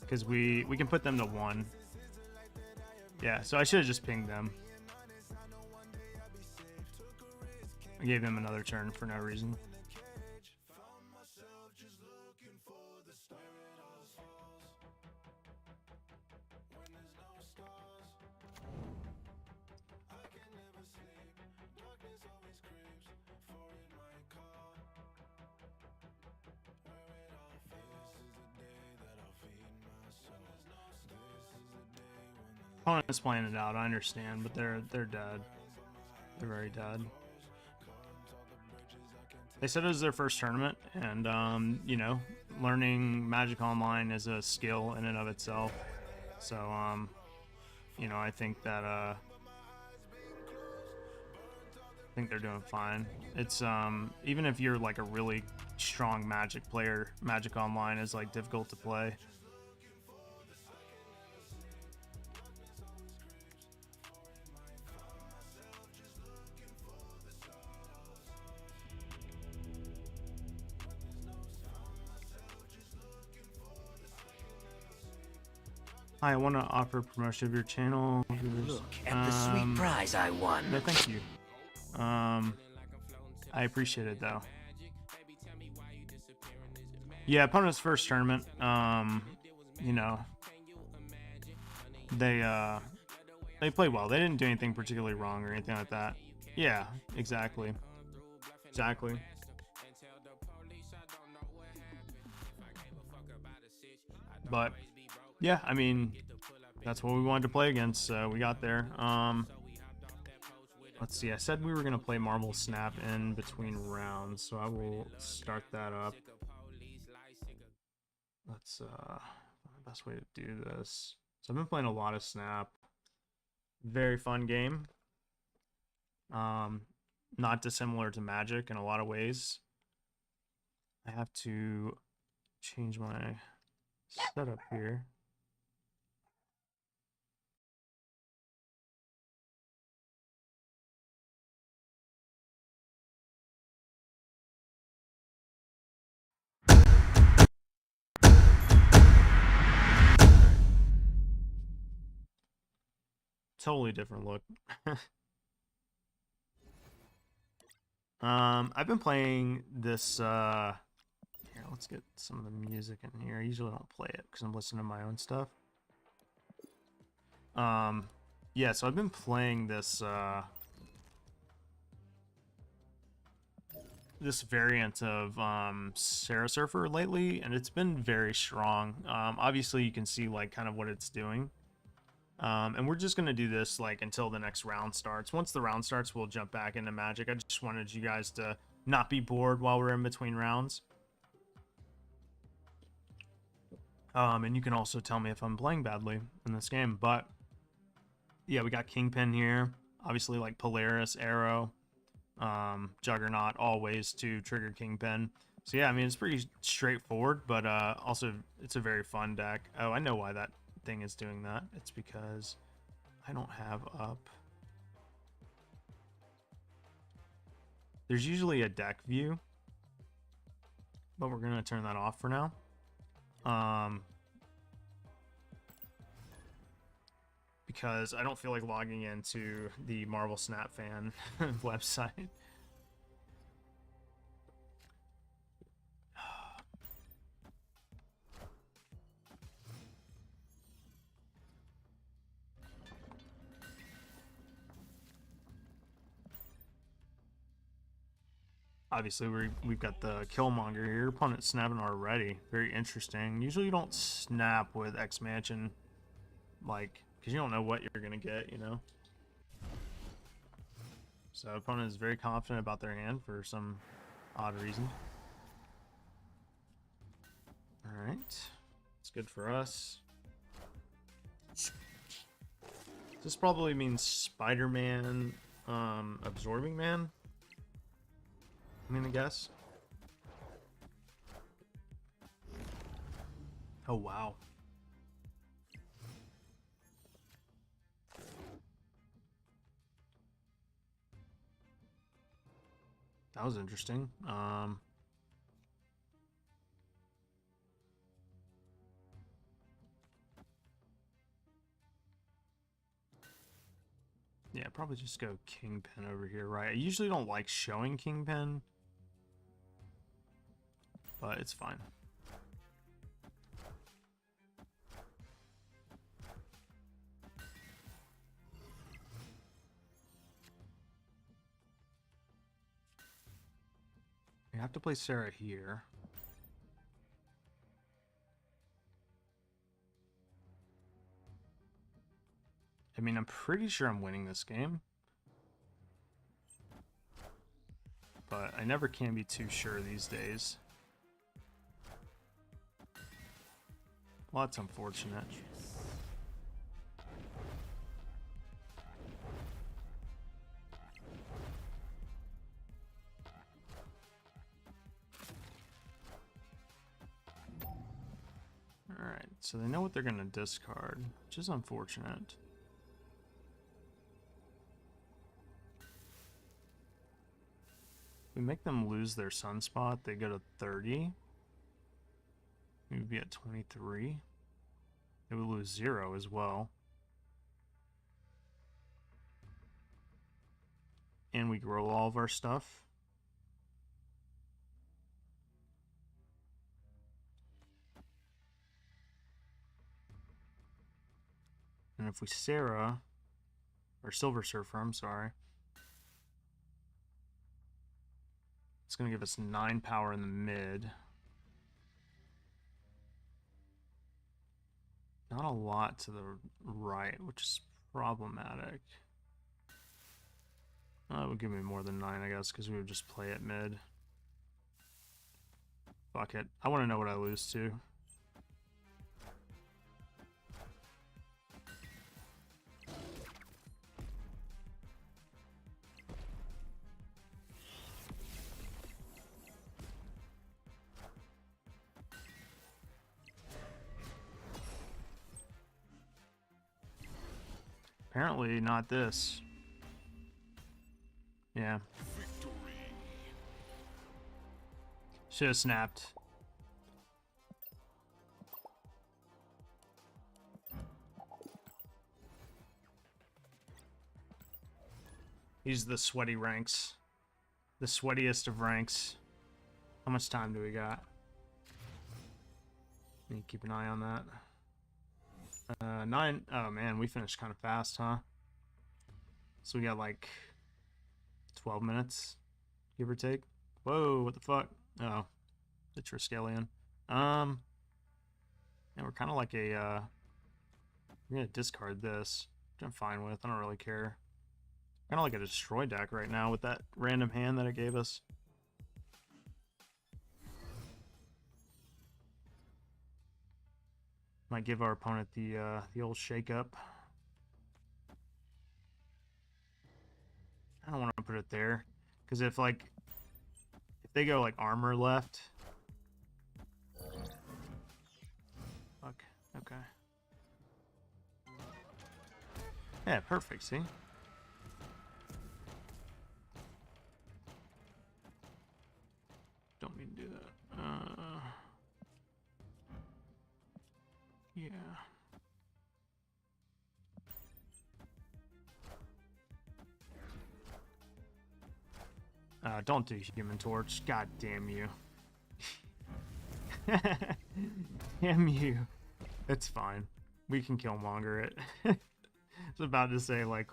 Speaker 1: Because we can put them to 1. Yeah, so I should have just pinged them. I gave him another turn for no reason. Opponent's playing it out, I understand, but they're dead. They're very dead. They said it was their first tournament, and you know, learning Magic Online is a skill in and of itself. So you know, I think that I think they're doing fine. It's even if you're like a really strong Magic player, Magic Online is like difficult to play. Hi, I want to offer promotion of your channel.
Speaker 2: Look at the sweet prize I won.
Speaker 1: No, thank you. I appreciate it though. Yeah, opponent's first tournament. You know, they played well. They didn't do anything particularly wrong or anything like that. Yeah, exactly. Exactly. But yeah, I mean, that's what we wanted to play against, so we got there. Let's see, I said we were gonna play Marble Snap in between rounds, so I will start that up. Let's the best way to do this. So I've been playing a lot of Snap. Very fun game. Not dissimilar to Magic in a lot of ways. I have to change my setup here. Totally different look. I've been playing this here, let's get some of the music in here. I usually don't play it because I'm listening to my own stuff. Yeah, so I've been playing this this variant of Sarah Surfer lately, and it's been very strong. Obviously you can see like kind of what it's doing. And we're just gonna do this like until the next round starts. Once the round starts, we'll jump back into Magic. I just wanted you guys to not be bored while we're in between rounds. And you can also tell me if I'm playing badly in this game. But yeah, we got Kingpin here. Obviously, like Polaris, Arrow, Juggernaut, all ways to trigger Kingpin. So yeah, I mean, it's pretty straightforward, but also it's a very fun deck. Oh, I know why that thing is doing that. It's because I don't have up. There's usually a deck view, but we're gonna turn that off for now. Because I don't feel like logging into the Marvel Snap fan website. Obviously, we've got the Killmonger here. Opponent snapping already. Very interesting. Usually you don't snap with X-Mansion, like, because you don't know what you're going to get, you know? So opponent is very confident about their hand for some odd reason. Alright. It's good for us. This probably means Spider-Man, Absorbing Man. I'm gonna guess. Oh, wow. That was interesting. Yeah, probably just go Kingpin over here, right? I usually don't like showing Kingpin, but it's fine. We have to play Sarah here. I mean, I'm pretty sure I'm winning this game, but I never can be too sure these days. Well, that's unfortunate. Alright, so they know what they're going to discard, which is unfortunate. If we make them lose their sunspot, they go to 30. We would be at 23. They would lose 0 as well. And we grow all of our stuff. And if we Sarah, or Silver Surfer, I'm sorry, it's going to give us 9 power in the mid. Not a lot to the right, which is problematic. It would give me more than 9, I guess, because we would just play it mid. Fuck it. I want to know what I lose to. Apparently not this. Yeah. Should have snapped. He's the sweaty ranks. The sweatiest of ranks. How much time do we got? Need to keep an eye on that. 9. Oh man, we finished kind of fast, huh? So we got like 12 minutes, give or take. Whoa, what the fuck? Oh, the Triskelion. And we're kind of like a, we're gonna discard this, which I'm fine with. I don't really care. Kind of like a destroy deck right now with that random hand that it gave us. Might give our opponent the old shake up. I don't want to put it there, because if they go like armor left. Fuck. Okay. Yeah, perfect. See. Don't mean to do that. Yeah. Don't do Human Torch. God damn you. Damn you. It's fine. We can Killmonger it. I was about to say, like,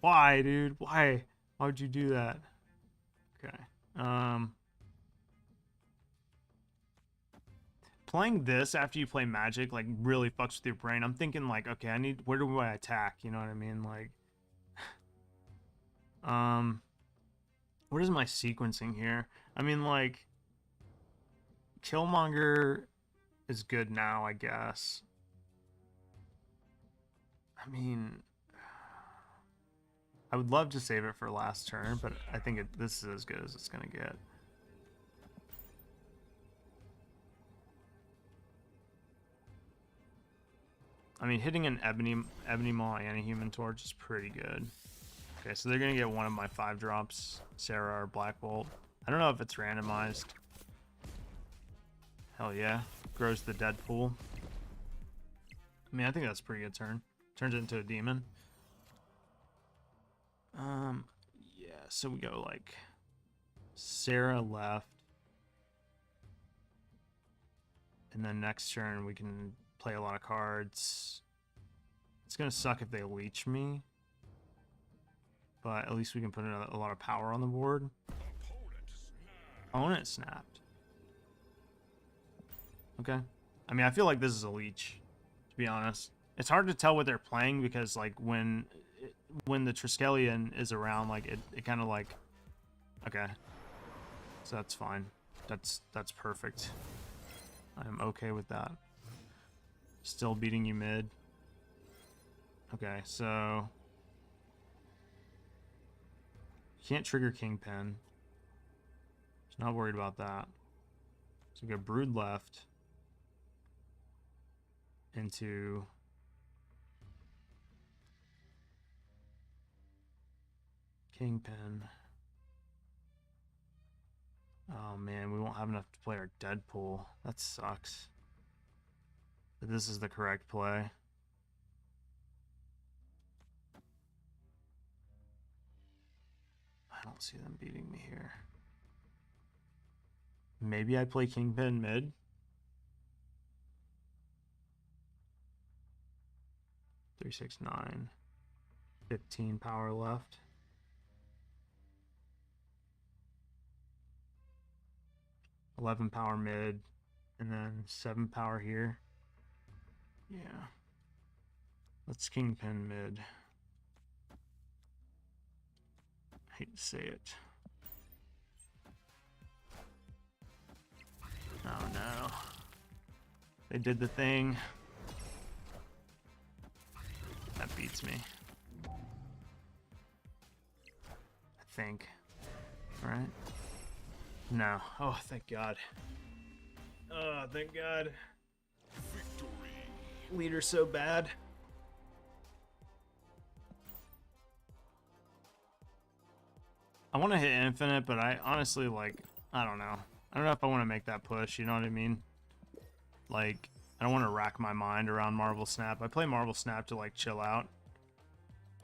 Speaker 1: why, dude? Why? Why would you do that? Okay. Playing this after you play Magic, like, really fucks with your brain. I'm thinking, like, okay, where do I attack? You know what I mean? Like, what is my sequencing here? I mean, like, Killmonger is good now, I guess. I mean, I would love to save it for last turn, but I think this is as good as it's gonna get. I mean, hitting an Ebony Maw and a Human Torch is pretty good. Okay, so they're gonna get one of my 5 drops, Sarah or Black Bolt. I don't know if it's randomized. Hell yeah, grows the Deadpool. I mean, I think that's a pretty good turn. Turns it into a demon. Yeah, so we go like Sarah left. And then next turn we can play a lot of cards. It's gonna suck if they leech me, but at least we can put a lot of power on the board. Opponent snapped. Okay. I mean, I feel like this is a leech, to be honest. It's hard to tell what they're playing because, like, when the Triskelion is around, like, it kind of like, okay. So that's fine. That's perfect. I'm okay with that. Still beating you mid. Okay, so can't trigger Kingpin. Just not worried about that. So we got Brood left into Kingpin. Oh man, we won't have enough to play our Deadpool. That sucks. But this is the correct play. I don't see them beating me here. Maybe I play Kingpin mid. 3, 6, 9. 15 power left. $11 power mid, and then 7 power here. Yeah. Let's kingpin mid. I hate to say it. Oh no. They did the thing. That beats me. I think. Right? No. Oh, thank God. Oh, thank God. Victory. Leader's so bad. I want to hit infinite, but I honestly, like, I don't know. I don't know if I want to make that push, you know what I mean? Like, I don't want to rack my mind around Marvel Snap. I play Marvel Snap to, like, chill out.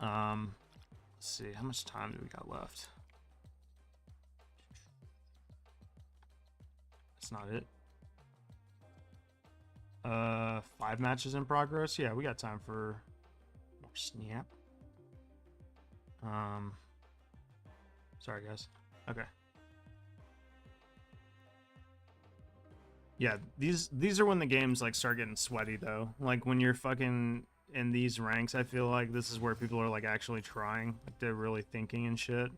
Speaker 1: Let's see. How much time do we got left? That's not it. 5 matches in progress. Yeah, we got time for more Snap. Sorry, guys. Okay. Yeah, these are when the games like start getting sweaty though. Like when you're fucking in these ranks, I feel like this is where people are like actually trying, like they're really thinking and shit.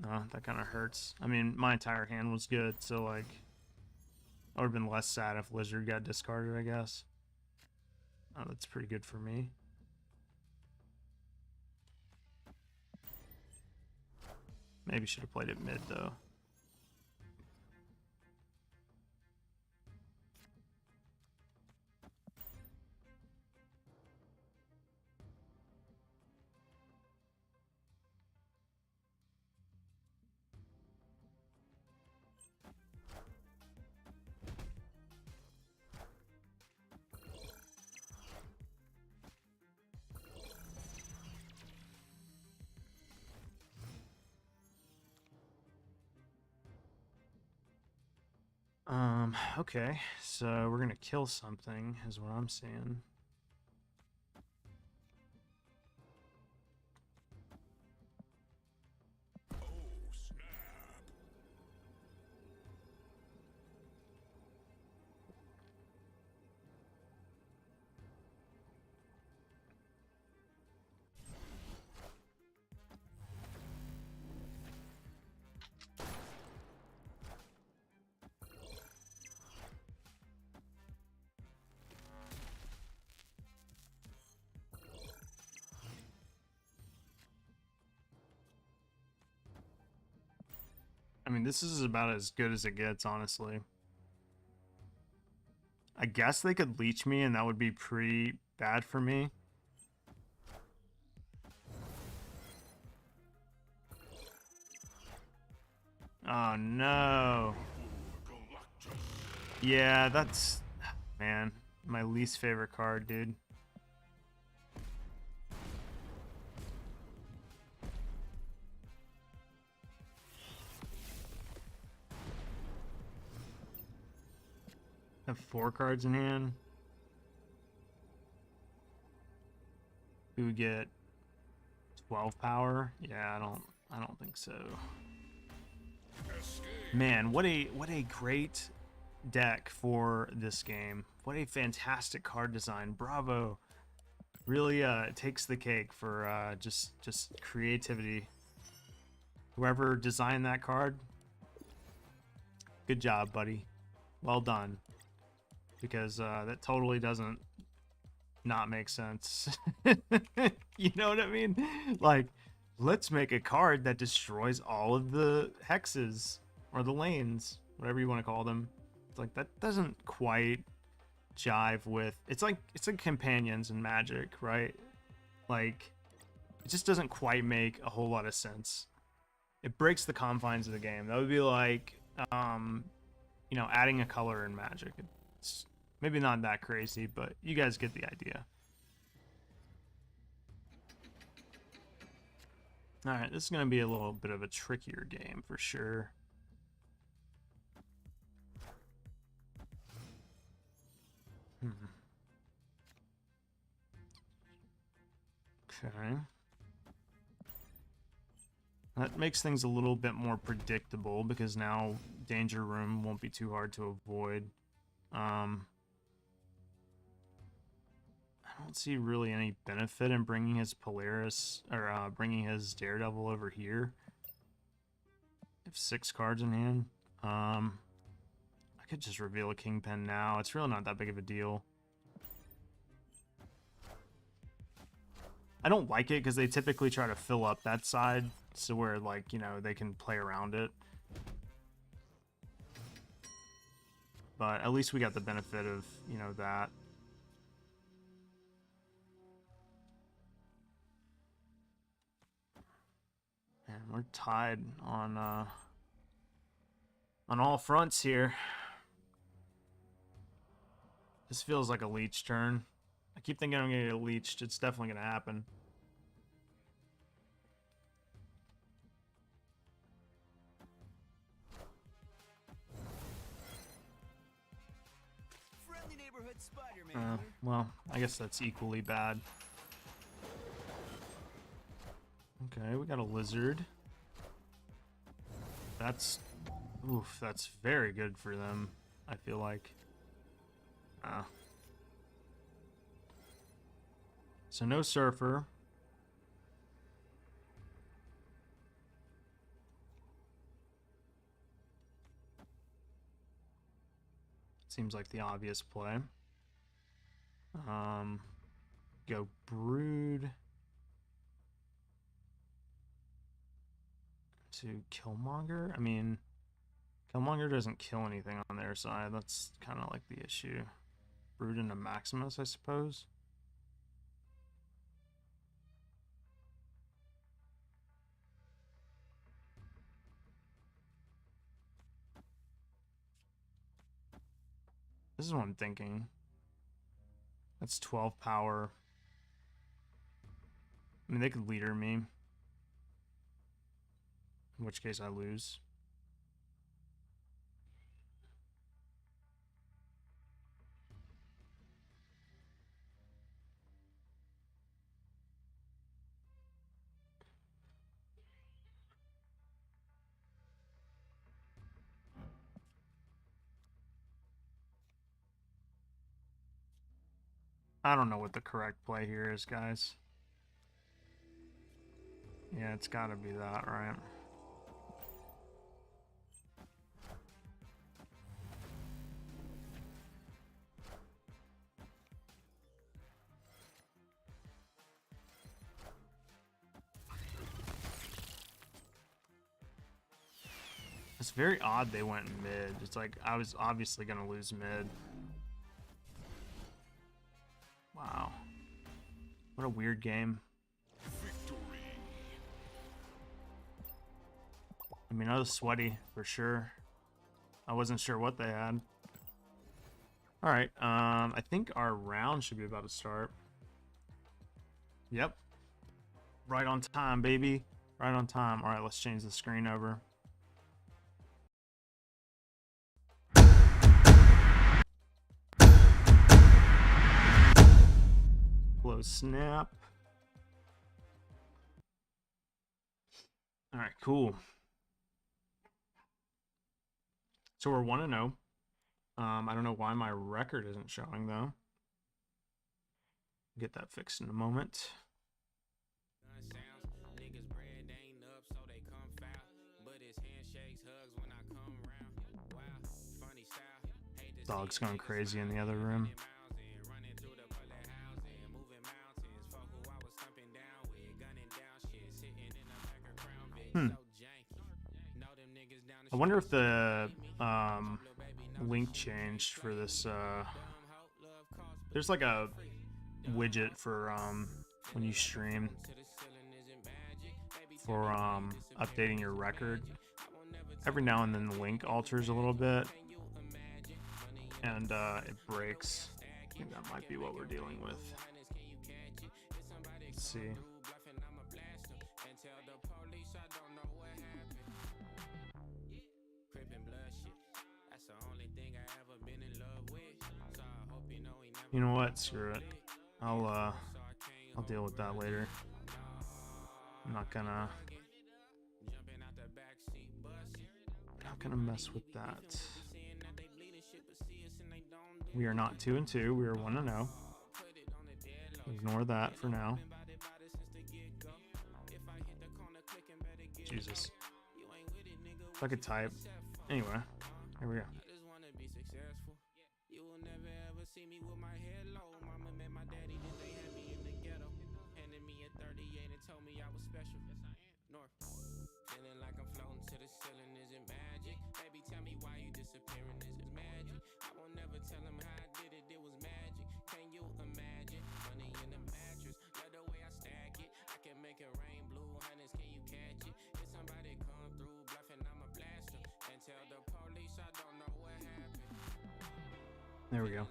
Speaker 1: Oh, that kind of hurts. I mean, my entire hand was good, so like I would have been less sad if Lizard got discarded, I guess. Oh, that's pretty good for me. Maybe should have played it mid though. Okay, so we're gonna kill something, is what I'm saying. I mean, this is about as good as it gets, honestly. I guess they could leech me, and that would be pretty bad for me. Oh, no. Yeah, that's... Man, my least favorite card, dude. Have 4 cards in hand. We would get 12 power. Yeah, I don't think so. Man, what a great deck for this game. What a fantastic card design. Bravo. Really takes the cake for just creativity. Whoever designed that card, good job, buddy. Well done. Because that totally doesn't not make sense. You know what I mean? Like, let's make a card that destroys all of the hexes or the lanes, whatever you want to call them. It's like that doesn't quite jive with it's like companions in Magic, right? Like it just doesn't quite make a whole lot of sense. It breaks the confines of the game. That would be like you know, adding a color in Magic. It's maybe not that crazy, but you guys get the idea. All right, this is going to be a little bit of a trickier game for sure. Okay. That makes things a little bit more predictable because now Danger Room won't be too hard to avoid. I don't see really any benefit in bringing his Polaris, or bringing his Daredevil over here. I have 6 cards in hand. I could just reveal a Kingpin now. It's really not that big of a deal. I don't like it because they typically try to fill up that side so where, like, you know, they can play around it. But at least we got the benefit of, you know, that. And we're tied on all fronts here. This feels like a leech turn. I keep thinking I'm gonna get leeched. It's definitely gonna happen.
Speaker 2: Friendly neighborhood Spider-Man.
Speaker 1: Well, I guess that's equally bad. Okay, we got a lizard. That's, oof, that's very good for them, I feel like. So no surfer. Seems like the obvious play. Go Brood to Killmonger. I mean, Killmonger doesn't kill anything on their side. That's kind of like the issue. Brood into Maximus, I suppose. This is what I'm thinking. That's 12 power. I mean, they could leader me. In which case I lose. I don't know what the correct play here is, guys. Yeah, it's gotta be that, right? It's very odd they went mid. It's like I was obviously gonna lose mid. Wow. What a weird game. I mean, I was sweaty for sure. I wasn't sure what they had. Alright, I think our round should be about to start. Yep. Right on time, baby. Right on time. Alright, let's change the screen over. Close snap. Alright, cool. So we're 1-0. I don't know why my record isn't showing, though. Get that fixed in a moment. Dog's going crazy in the other room. I wonder if the link changed for this. There's like a widget for when you stream for updating your record. Every now and then the link alters a little bit and it breaks. I think that might be what we're dealing with. Let's see. You know what? Screw it. I'll deal with that later. I'm not gonna mess with that. We are not 2-2. We are 1-0. Ignore that for now. Jesus. If I could type. Anyway, here we go. There we go.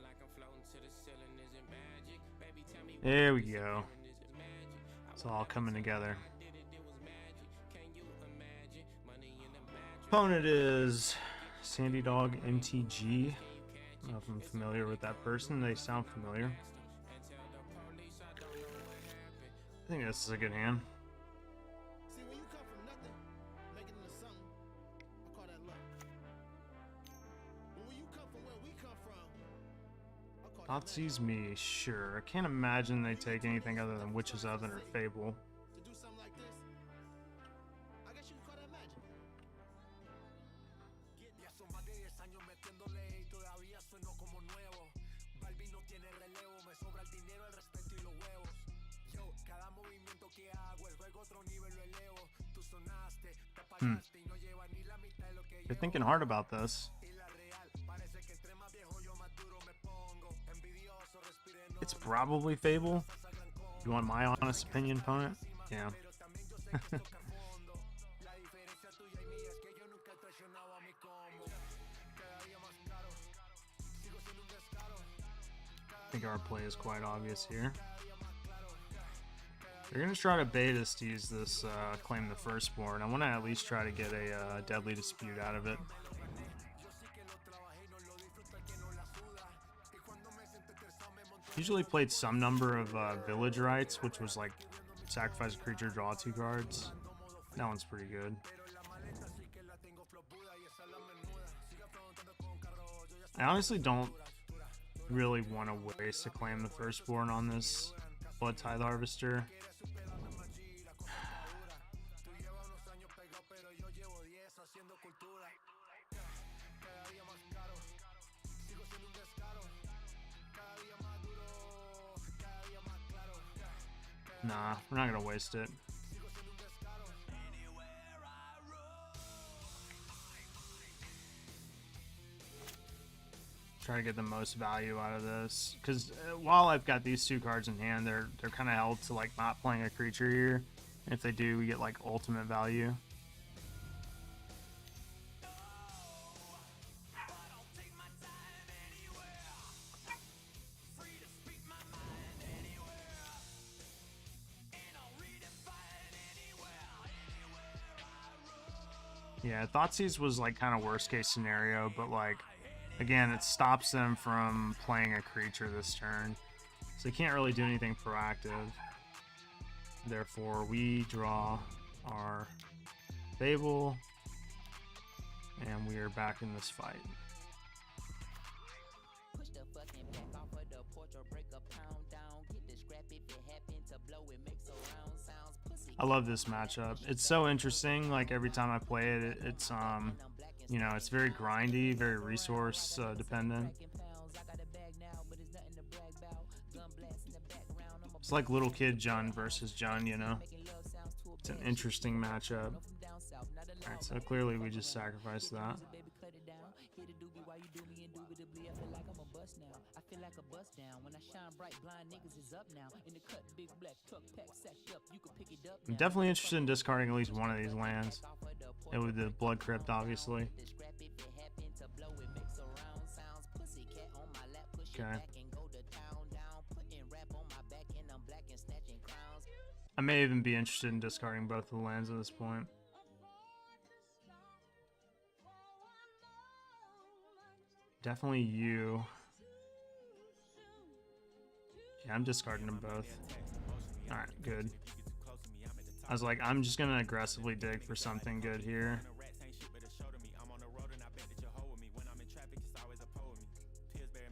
Speaker 1: There we go. It's all coming together. Opponent is Sandy Dog MTG. I don't know if I'm familiar with that person. They sound familiar. I think this is a good hand. Thoughtseize me, sure. I can't imagine they take anything other than Witch's Oven or Fable. You're thinking hard about this. It's probably Fable. You want my honest opinion, opponent? Yeah. I think our play is quite obvious here. They're going to try to bait us to use this Claim the Firstborn. I want to at least try to get a Deadly Dispute out of it. Usually played some number of Village Rites, which was like sacrifice a creature, draw 2 cards. That one's pretty good. I honestly don't really want to waste a Claim the Firstborn on this Blood Tithe Harvester. Nah, we're not gonna waste it. Try to get the most value out of this, because while I've got these 2 cards in hand, they're kind of held to like not playing a creature here. And if they do, we get like ultimate value. Yeah, Thoughtseize was like kind of worst case scenario, but like again, it stops them from playing a creature this turn, so they can't really do anything proactive. Therefore, we draw our Fable, and we are back in this fight. I love this matchup. It's so interesting. Like every time I play it, it's you know, it's very grindy, very resource dependent. It's like little kid Jund versus Jund, you know. It's an interesting matchup. Alright, so clearly we just sacrificed that. I'm definitely interested in discarding at least one of these lands. And with the Blood Crypt, obviously. Okay. I may even be interested in discarding both of the lands at this point. Definitely you. Yeah, I'm discarding them both. Alright, good. I was like, I'm just gonna aggressively dig for something good here.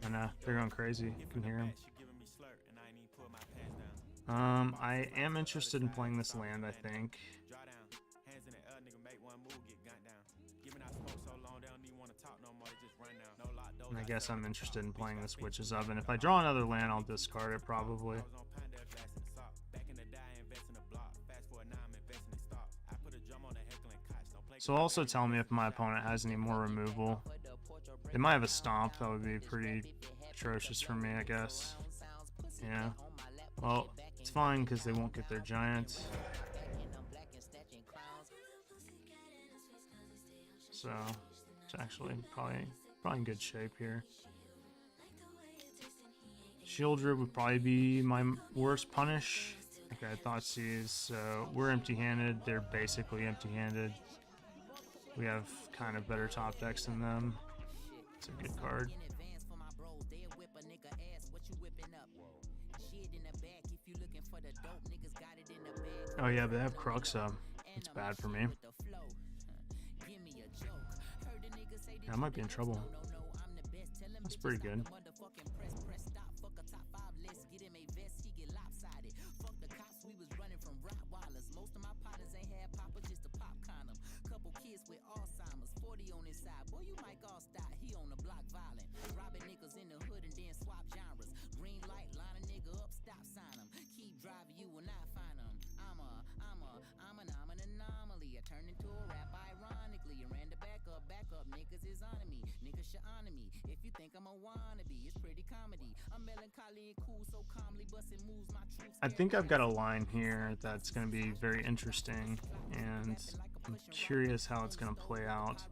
Speaker 1: And they're going crazy. You can hear them. I am interested in playing this land, I think. And I guess I'm interested in playing this Witch's Oven. If I draw another land, I'll discard it probably. So also tell me if my opponent has any more removal. They might have a Stomp. That would be pretty atrocious for me, I guess. Yeah. Well, it's fine because they won't get their Giant. So it's actually probably in good shape here. Shieldred would probably be my worst punish. Okay, Thoughtseize. So we're empty-handed. They're basically empty-handed. We have kind of better top decks than them. It's a good card. Oh yeah, but they have Cruxa. It's bad for me. Yeah, I might be in trouble. That's pretty good. I think I've got a line here that's going to be very interesting, and I'm curious how it's going to play out.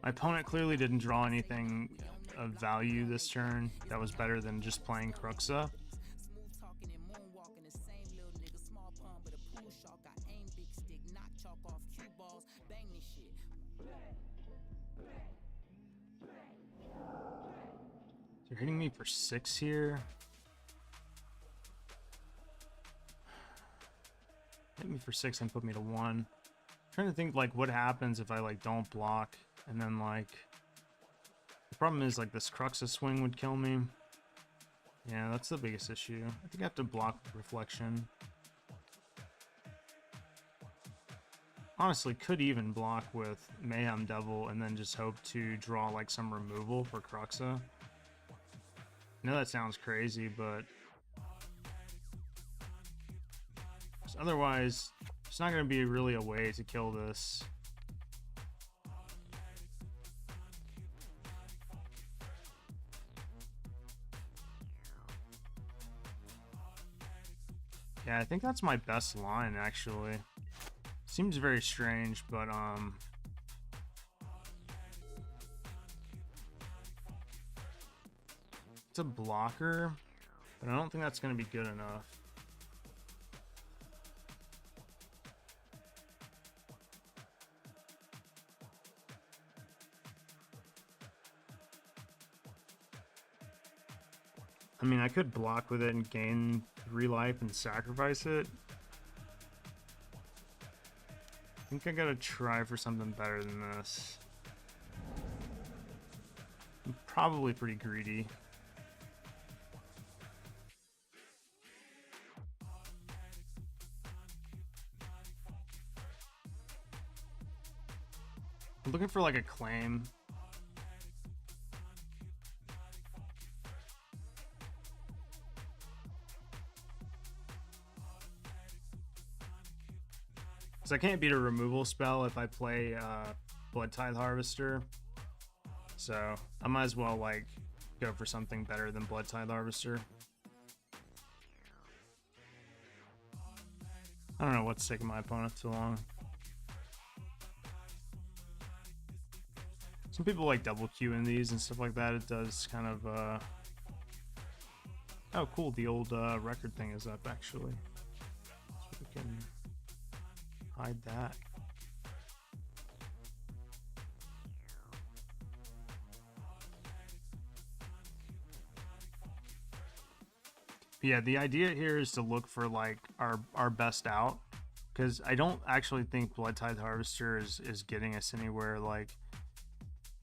Speaker 1: My opponent clearly didn't draw anything of value this turn that was better than just playing Cruxa. They're hitting me for 6 here. Hit me for 6 and put me to 1. I'm trying to think like what happens if I like don't block, and then like the problem is like this Cruxa swing would kill me. Yeah, that's the biggest issue. I think I have to block Reflection. Honestly, could even block with Mayhem Devil and then just hope to draw like some removal for Cruxa. I know that sounds crazy, but otherwise, it's not going to be really a way to kill this. Yeah, I think that's my best line, actually. Seems very strange, but it's a blocker, but I don't think that's going to be good enough. I mean, I could block with it and gain 3 life and sacrifice it. I think I gotta try for something better than this. I'm probably pretty greedy. I'm looking for like a claim. So I can't beat a removal spell if I play Blood Tithe Harvester. So I might as well like go for something better than Blood Tithe Harvester. I don't know what's taking my opponent too long. Some people like double Q in these and stuff like that. It does kind of oh cool, the old record thing is up actually. So we can hide that. But yeah, the idea here is to look for like our best out, because I don't actually think Blood Tithe Harvester is getting us anywhere. Like,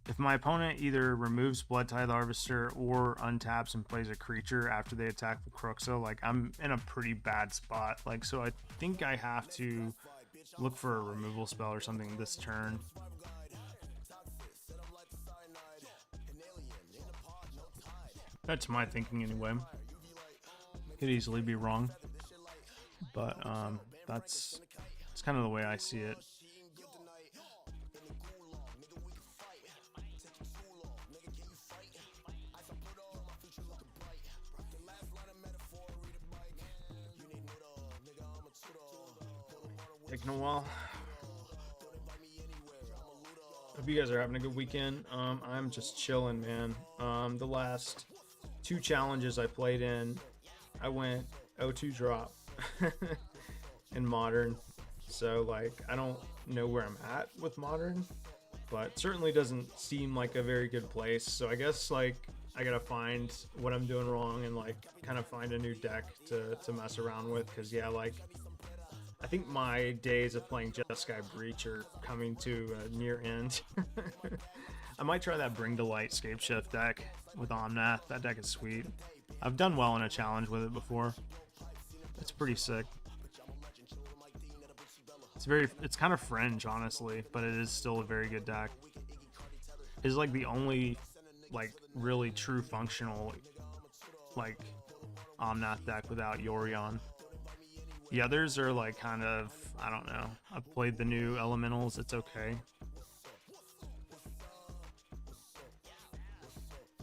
Speaker 1: if my opponent either removes Blood Tithe Harvester or untaps and plays a creature after they attack the Cruxo, like, I'm in a pretty bad spot. Like, so I think I have to look for a removal spell or something this turn. That's my thinking anyway. Could easily be wrong, but that's kind of the way I see it. Taking a while. Hope you guys are having a good weekend. I'm just chilling, man. The last 2 challenges I played in, I went 0-2 drop in Modern. So, like, I don't know where I'm at with Modern, but certainly doesn't seem like a very good place. So I guess, like, I gotta find what I'm doing wrong and, like, kind of find a new deck to mess around with. Because, yeah, like, I think my days of playing Jeskai Breach are coming to a near end. I might try that Bring to Light Scape Shift deck with Omnath. That deck is sweet. I've done well in a challenge with it before. It's pretty sick. It's kind of fringe, honestly, but it is still a very good deck. It's like the only, like, really true functional, like, Omnath deck without Yorion. The others are, like, kind of, I don't know. I've played the new Elementals. It's okay.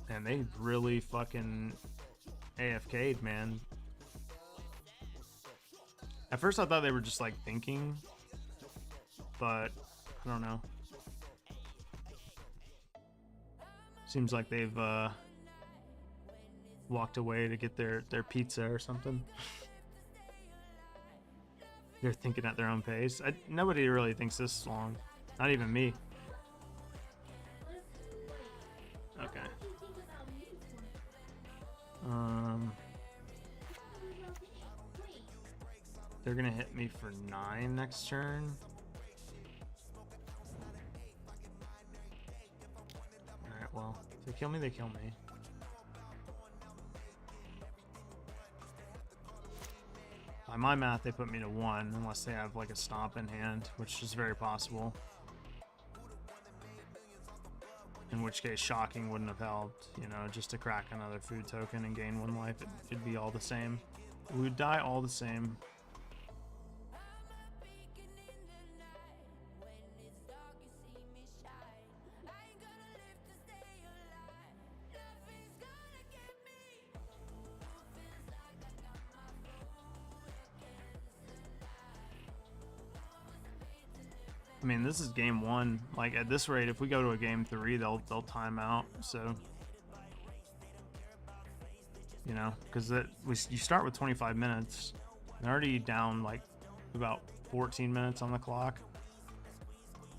Speaker 1: And they really fucking AFK'd, man. At first I thought they were just, like, thinking, but I don't know. Seems like they've walked away to get their pizza or something. They're thinking at their own pace. Nobody really thinks this long. Not even me. Okay. They're gonna hit me for 9 next turn. Alright, well, if they kill me, they kill me. By my math, they put me to 1, unless they have, like, a stomp in hand, which is very possible. In which case, shocking wouldn't have helped, you know, just to crack another food token and gain 1 life. It'd be all the same. We would die all the same. I mean, this is game 1. Like, at this rate, if we go to a game 3, they'll time out. So, you know, because you start with 25 minutes. They're already down like about 14 minutes on the clock.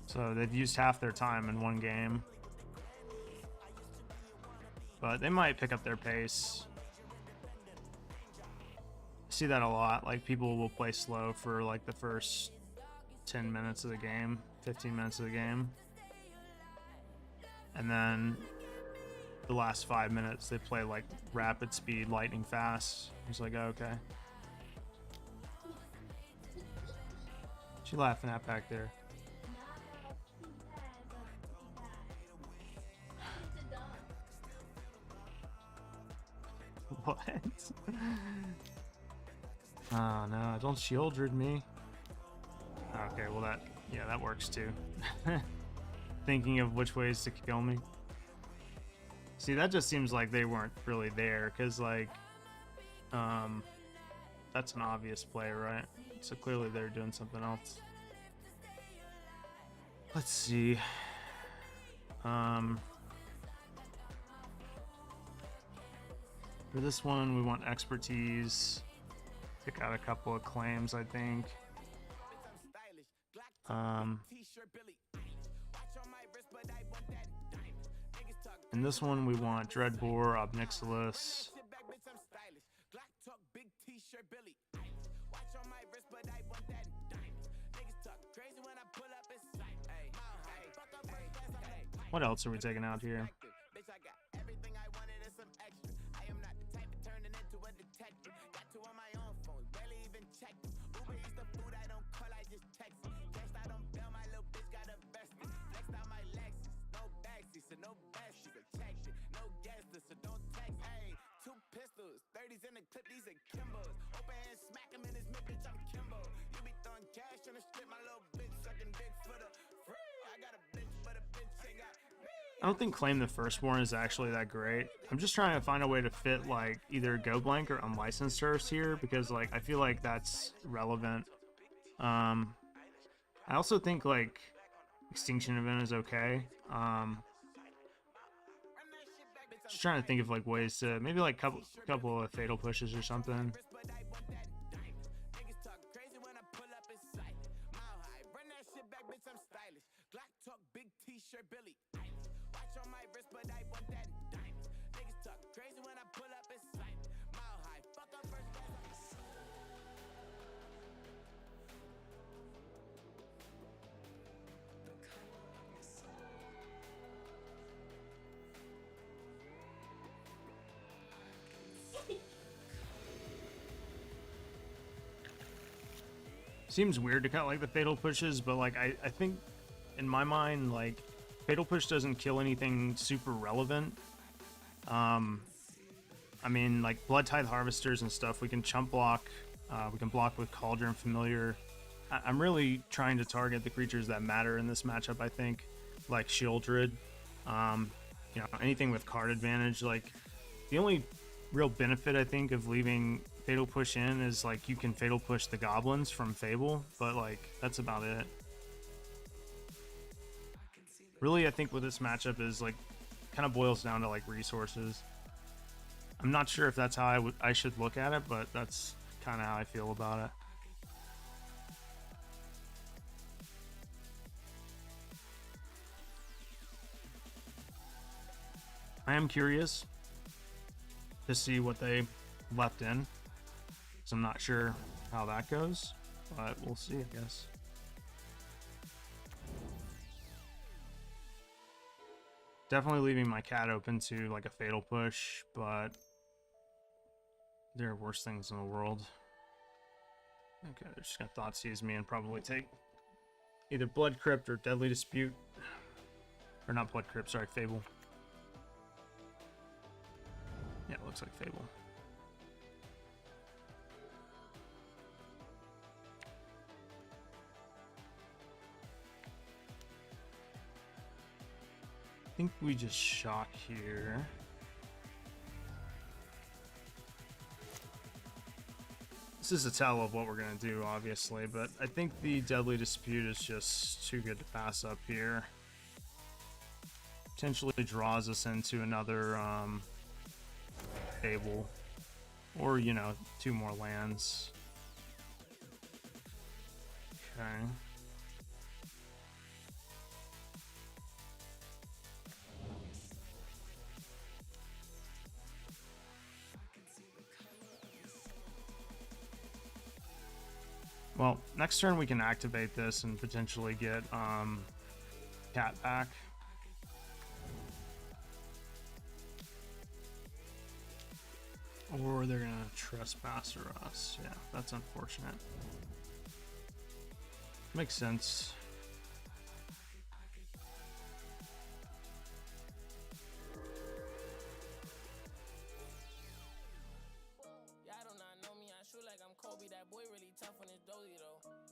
Speaker 1: So they've used half their time in 1 game. But they might pick up their pace. I see that a lot. Like, people will play slow for like the first 10 minutes of the game, 15 minutes of the game, and then the last 5 minutes they play like rapid speed, lightning fast. It's like, oh, okay. What you laughing at back there? What? Oh no, don't shieldred me. Okay, well that works too. Thinking of which ways to kill me. See, that just seems like they weren't really there, because like that's an obvious play, right? So clearly they're doing something else. Let's see. For this one we want expertise. Pick out a couple of claims, I think. In this one we want Dreadbore, Obnixilis. What else are we taking out here? I don't think Claim the Firstborn is actually that great. I'm just trying to find a way to fit like either Go Blank or Unlicensed Turfs here because like I feel like that's relevant. I also think like Extinction Event is okay. Just trying to think of like ways to maybe like couple of Fatal Pushes or something. Seems weird to cut like the Fatal Pushes, but like I think in my mind like Fatal Push doesn't kill anything super relevant. I mean like Blood Tithe Harvesters and stuff we can chump block, we can block with Cauldron Familiar. I'm really trying to target the creatures that matter in this matchup, I think, like Shieldred, you know, anything with card advantage. Like the only real benefit I think of leaving Fatal Push in is like you can Fatal Push the goblins from Fable, but like that's about it. Really, I think with this matchup is like kind of boils down to like resources. I'm not sure if that's how I should look at it, but that's kind of how I feel about it. I am curious to see what they left in, so I'm not sure how that goes, but we'll see, I guess. Definitely leaving my cat open to like a Fatal Push, but there are worse things in the world. Okay, they're just gonna Thoughtseize me and probably take either Blood Crypt or Deadly Dispute. Or not Blood Crypt, sorry, Fable. Yeah, it looks like Fable. I think we just shock here. This is a tell of what we're going to do, obviously, but I think the Deadly Dispute is just too good to pass up here. Potentially draws us into another Fable, or, you know, 2 more lands. Okay. Well, next turn we can activate this and potentially get Cat back. Or they're gonna Trespasser us. Yeah, that's unfortunate. Makes sense.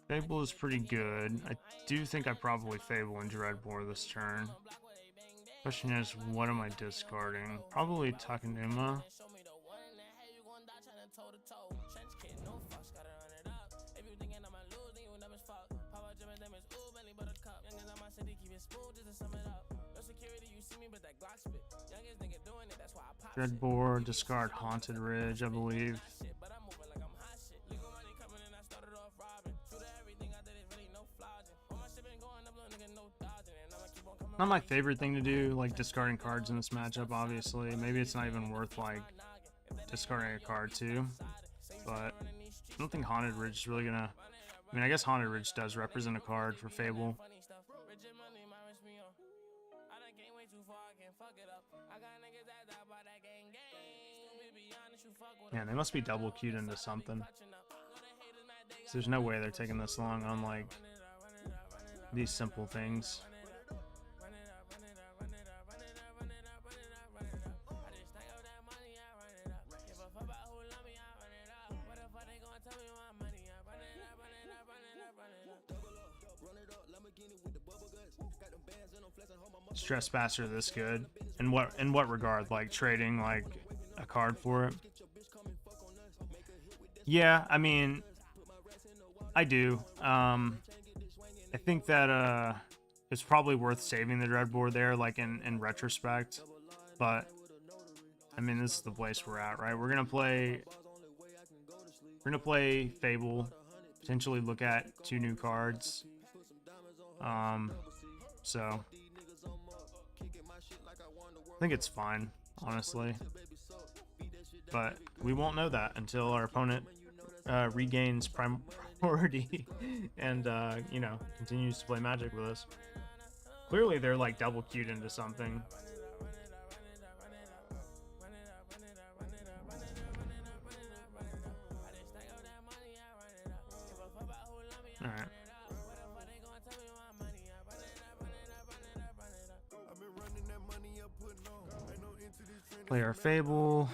Speaker 1: Fable is pretty good. I do think I probably Fable and Dreadbore this turn. Question is, what am I discarding? Probably Takenuma. Dreadbore, discard Haunted Ridge, I believe. Not my favorite thing to do, like discarding cards in this matchup, obviously. Maybe it's not even worth like discarding a card too. But I don't think Haunted Ridge is really gonna... I mean, I guess Haunted Ridge does represent a card for Fable. Man, they must be double queued into something. So there's no way they're taking this long on like these simple things. Stress Bastard this good. In what regard? Like trading like a card for it? Yeah, I mean, I do. I think that it's probably worth saving the Dreadboard there, like in retrospect. But I mean, this is the place we're at, right? We're gonna play Fable, potentially look at 2 new cards. So I think it's fine, honestly. But we won't know that until our opponent regains priority and you know, continues to play Magic with us. Clearly they're like double queued into something. All right. Play our Fable.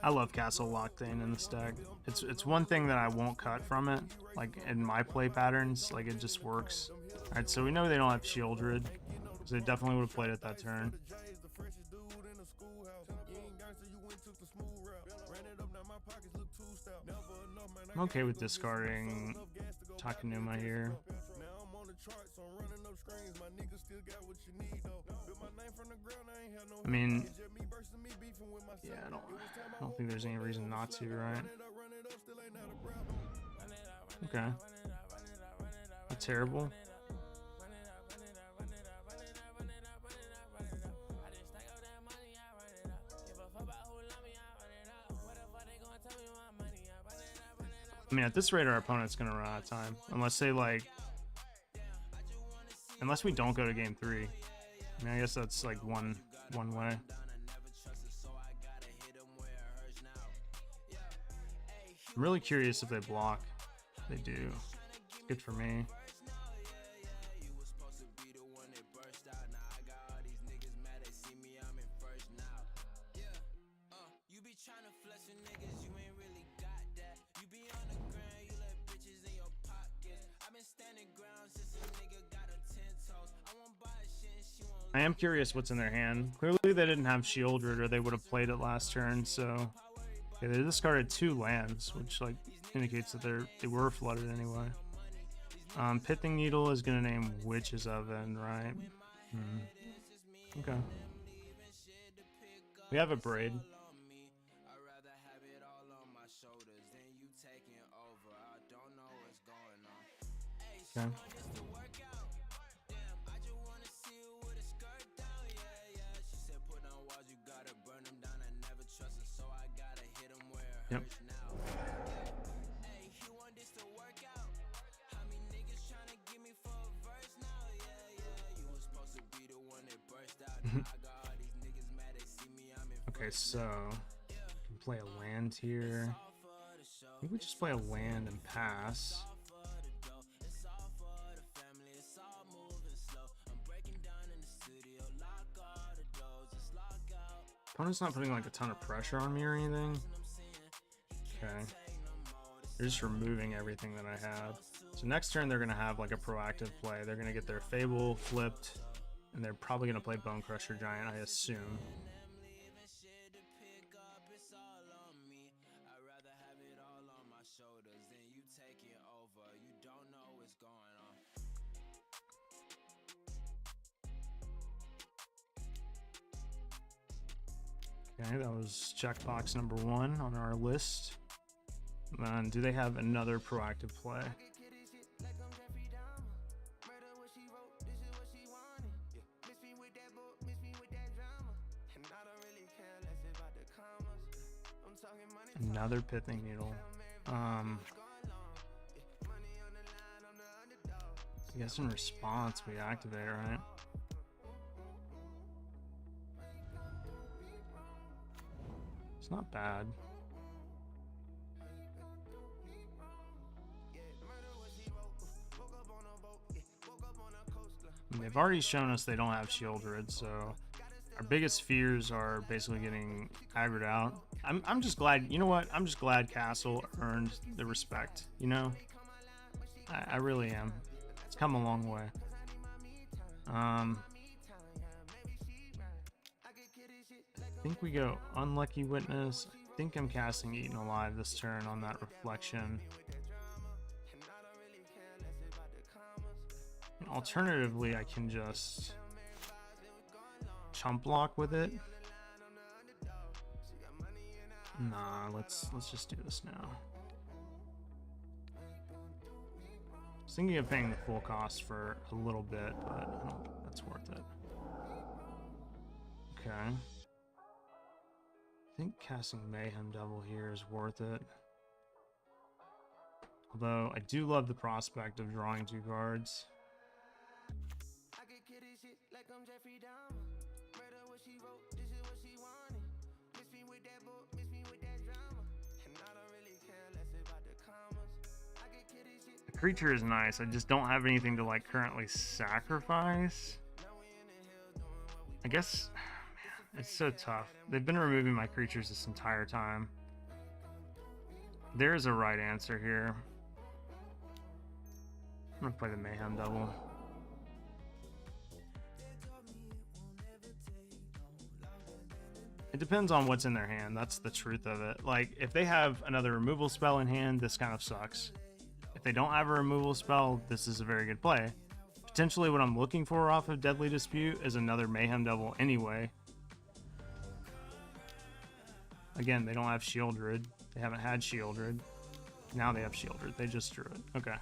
Speaker 1: I love Castle Lockthane in this deck. It's one thing that I won't cut from it. Like in my play patterns, like it just works. Alright, so we know they don't have Shieldred, because they definitely would have played it that turn. I'm okay with discarding Takenuma here. I mean, yeah, I don't think there's any reason not to, right? Okay. Not terrible. I mean, at this rate, our opponent's gonna run out of time. Unless they, like... Unless we don't go to game 3. I mean, I guess that's, like, one way. I'm really curious if they block. They do. It's good for me. I am curious what's in their hand. Clearly they didn't have Shieldred or they would have played it last turn, so... Okay, they discarded 2 lands, which like indicates that they were flooded anyway. Pithing Needle is gonna name Witch's Oven, right? Okay. We have a Braid. Okay. Yep. Okay, so play a land here. I think we just play a land and pass. Opponent's not putting like a ton of pressure on me or anything. Okay. They're just removing everything that I have. So next turn they're gonna have like a proactive play. They're gonna get their Fable flipped, and they're probably gonna play Bone Crusher Giant, I assume. Okay, that was checkbox number 1 on our list. And do they have another proactive play? Another Pithing Needle. I guess in response we activate, right? It's not bad. And they've already shown us they don't have Shieldred, so our biggest fears are basically getting aggroed out. I'm just glad, you know what? I'm just glad Castle earned the respect, you know? I really am. It's come a long way. I think we go Unlucky Witness. I think I'm casting Eaten Alive this turn on that Reflection. And alternatively, I can just chump block with it. Nah, let's just do this now. I was thinking of paying the full cost for a little bit, but I don't think that's worth it. Okay. I think casting Mayhem Devil here is worth it. Although I do love the prospect of drawing 2 cards. The creature is nice. I just don't have anything to like currently sacrifice. I guess, man, it's so tough. They've been removing my creatures this entire time. There's a right answer here. I'm gonna play the Mayhem Devil. It depends on what's in their hand. That's the truth of it. Like, if they have another removal spell in hand, this kind of sucks. If they don't have a removal spell, this is a very good play. Potentially what I'm looking for off of Deadly Dispute is another Mayhem Devil anyway. Again, they don't have Shieldred. They haven't had Shieldred. Now they have Shieldred. They just drew it. Okay.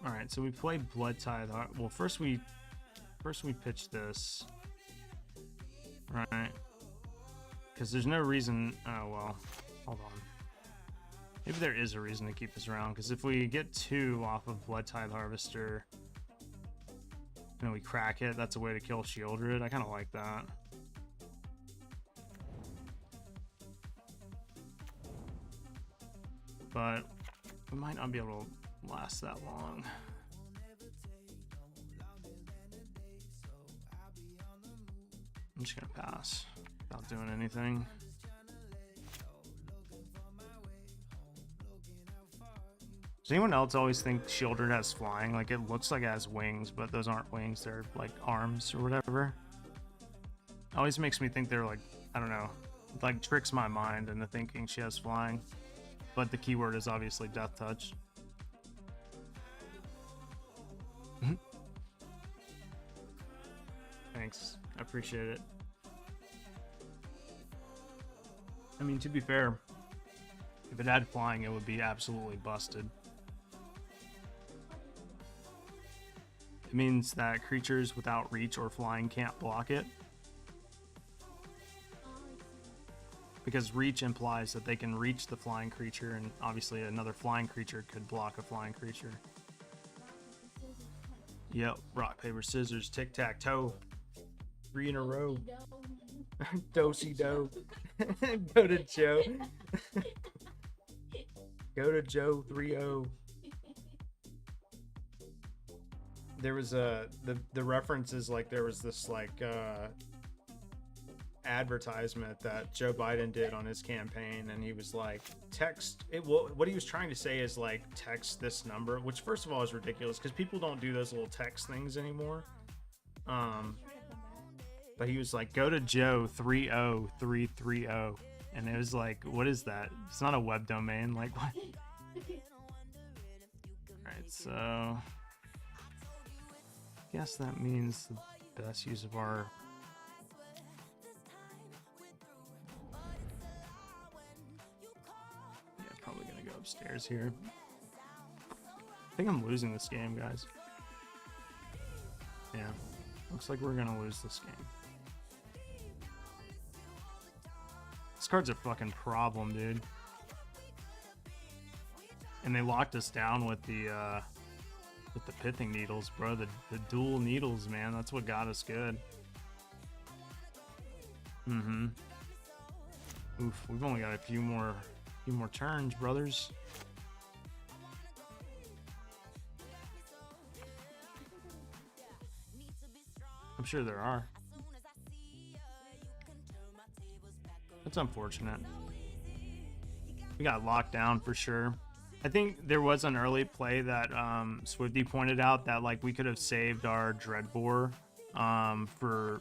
Speaker 1: Alright, so we played Blood Tithe. Well, first we pitched this. Right. Because there's no reason... Oh, well. Hold on. Maybe there is a reason to keep this around. Because if we get 2 off of Blood Tithe Harvester... and we crack it, that's a way to kill Shieldred. I kind of like that. But we might not be able to last that long. I'm just gonna pass without doing anything. Does anyone else always think Shieldred has flying? Like, it looks like it has wings, but those aren't wings, they're like arms or whatever. It always makes me think they're like, I don't know, it like tricks my mind into thinking she has flying. But the keyword is obviously Death Touch. Thanks, I appreciate it. I mean, to be fair, if it had flying, it would be absolutely busted. It means that creatures without reach or flying can't block it. Because reach implies that they can reach the flying creature, and obviously another flying creature could block a flying creature. Yep, rock, paper, scissors, tic-tac-toe. 3 in a row. Do-si-do. Go to Joe. Go to Joe 3-0. There was the reference is like there was this like advertisement that Joe Biden did on his campaign, and he was like, text it. What he was trying to say is like, text this number, which first of all is ridiculous because people don't do those little text things anymore. But he was like, go to Joe 30330, and it was like, what is that? It's not a web domain. Like, what? Alright, so I guess that means the best use of our probably gonna go upstairs here. I think I'm losing this game, guys. Yeah, looks like we're gonna lose this game. This card's a fucking problem, dude. And they locked us down with the pithing needles, bro. The dual needles, man. That's what got us good. Mm-hmm. Oof, we've only got a few more turns, brothers. I'm sure there are. That's unfortunate. We got locked down for sure. I think there was an early play that Swifty pointed out that like we could have saved our Dreadbore for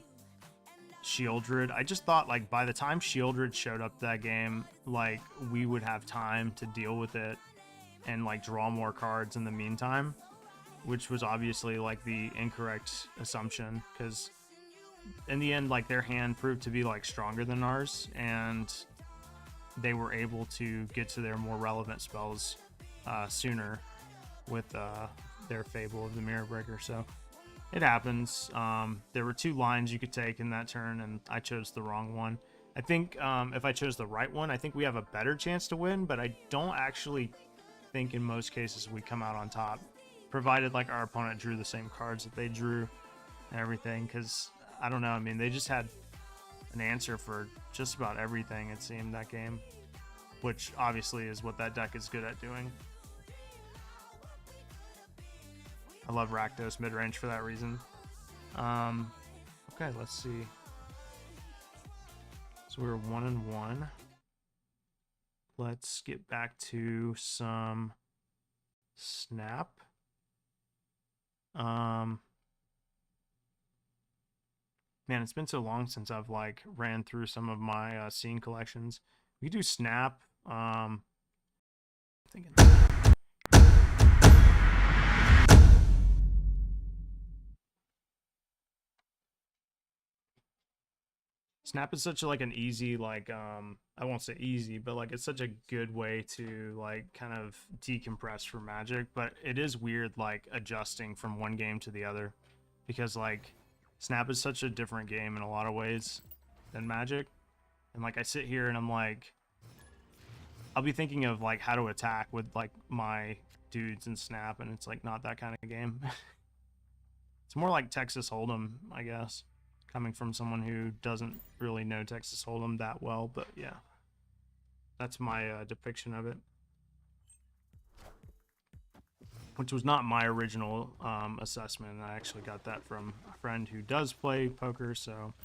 Speaker 1: Shieldred. I just thought like by the time Shieldred showed up that game, like we would have time to deal with it and like draw more cards in the meantime, which was obviously like the incorrect assumption, because in the end like their hand proved to be like stronger than ours, and they were able to get to their more relevant spells sooner with their Fable of the Mirror Breaker. So it happens. There were 2 lines you could take in that turn, and I chose the wrong one. I think if I chose the right one, I think we have a better chance to win, but I don't actually think in most cases we come out on top, provided like our opponent drew the same cards that they drew and everything, because I don't know, I mean, they just had an answer for just about everything, it seemed, that game, which obviously is what that deck is good at doing. I love Rakdos mid-range for that reason. Okay, let's see. So we're 1-1. Let's get back to some Snap. Man, it's been so long since I've like ran through some of my scene collections. We could do Snap. I'm thinking. Snap is such a, like an easy, like I won't say easy, but like it's such a good way to like kind of decompress for Magic. But it is weird like adjusting from one game to the other, because like Snap is such a different game in a lot of ways than Magic. And like I sit here and I'm like, I'll be thinking of like how to attack with like my dudes in Snap, and it's like not that kind of game. It's more like Texas Hold'em, I guess, coming from someone who doesn't really know Texas Hold'em that well. But yeah, that's my depiction of it, which was not my original assessment. I actually got that from a friend who does play poker, so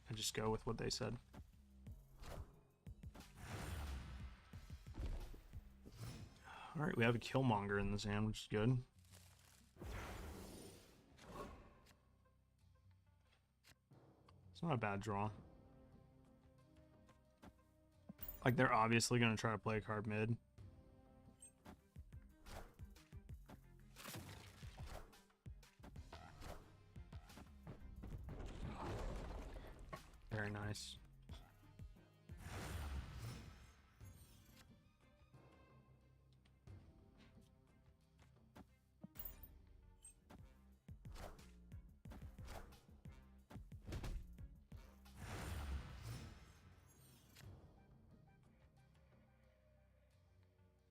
Speaker 1: I just go with what they said. All right, we have a Killmonger in this hand, which is good. It's not a bad draw. Like, they're obviously going to try to play a card mid. Very nice.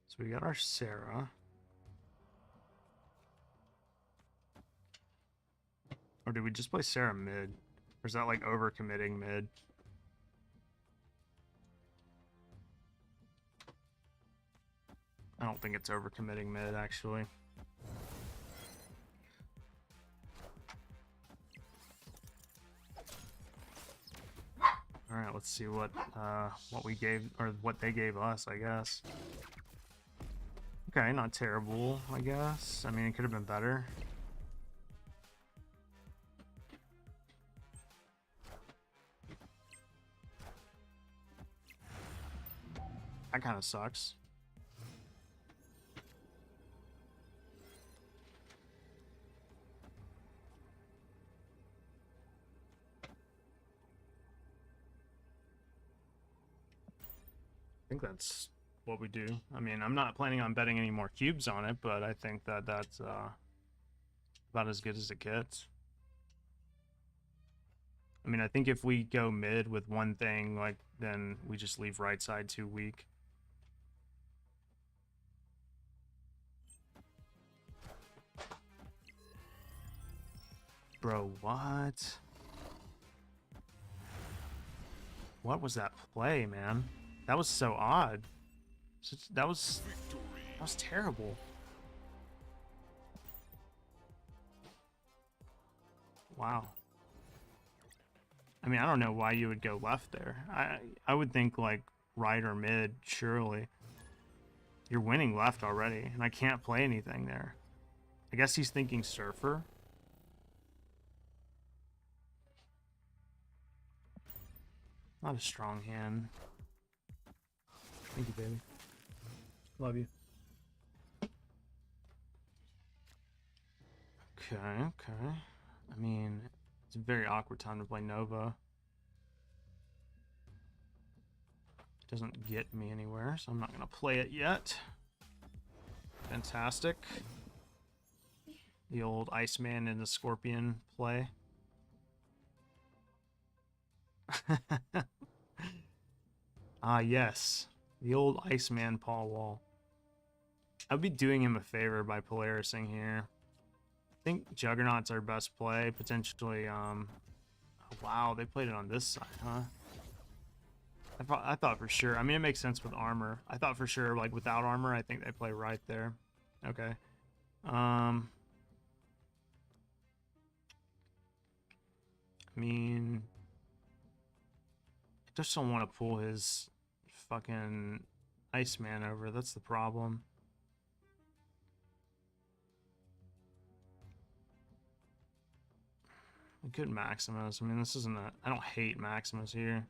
Speaker 1: So we got our Sarah. Or did we just play Sarah mid? Or is that like overcommitting mid? I don't think it's overcommitting mid, actually. All right, let's see what we gave, or what they gave us, I guess. Okay, not terrible, I guess. I mean, it could have been better. That kind of sucks. I think that's what we do. I mean, I'm not planning on betting any more cubes on it, but I think that that's about as good as it gets. I mean, I think if we go mid with one thing, like, then we just leave right side too weak. Bro, what? What was that play, man? That was so odd. That was terrible. Wow. I mean, I don't know why you would go left there. I would think like right or mid, surely. You're winning left already, and I can't play anything there. I guess he's thinking surfer. Not a strong hand. Thank you, baby. Love you. Okay, okay. I mean, it's a very awkward time to play Nova. It doesn't get me anywhere, so I'm not going to play it yet. Fantastic. The old Iceman and the Scorpion play. Ah, yes. The old Iceman Paul Wall. I'd be doing him a favor by Polarising here. I think Juggernaut's our best play. Potentially, oh, wow, they played it on this side, huh? I thought for sure. I mean, it makes sense with armor. I thought for sure, like, without armor, I think they play right there. Okay. I mean, I just don't want to pull his fucking Iceman over. That's the problem. I could Maximus. I mean, this isn't a... I don't hate Maximus here.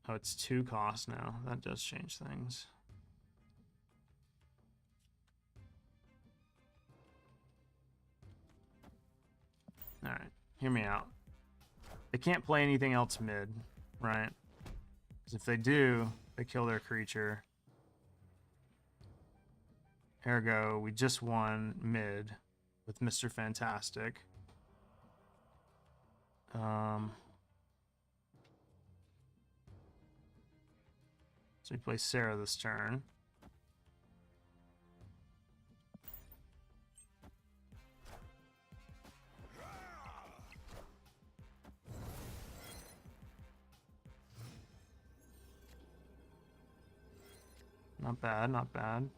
Speaker 1: Oh, it's 2 costs now. That does change things. Alright, hear me out. They can't play anything else mid, right? Because if they do, they kill their creature. Ergo, we just won mid with Mr. Fantastic. So we play Sarah this turn. Not bad, not bad.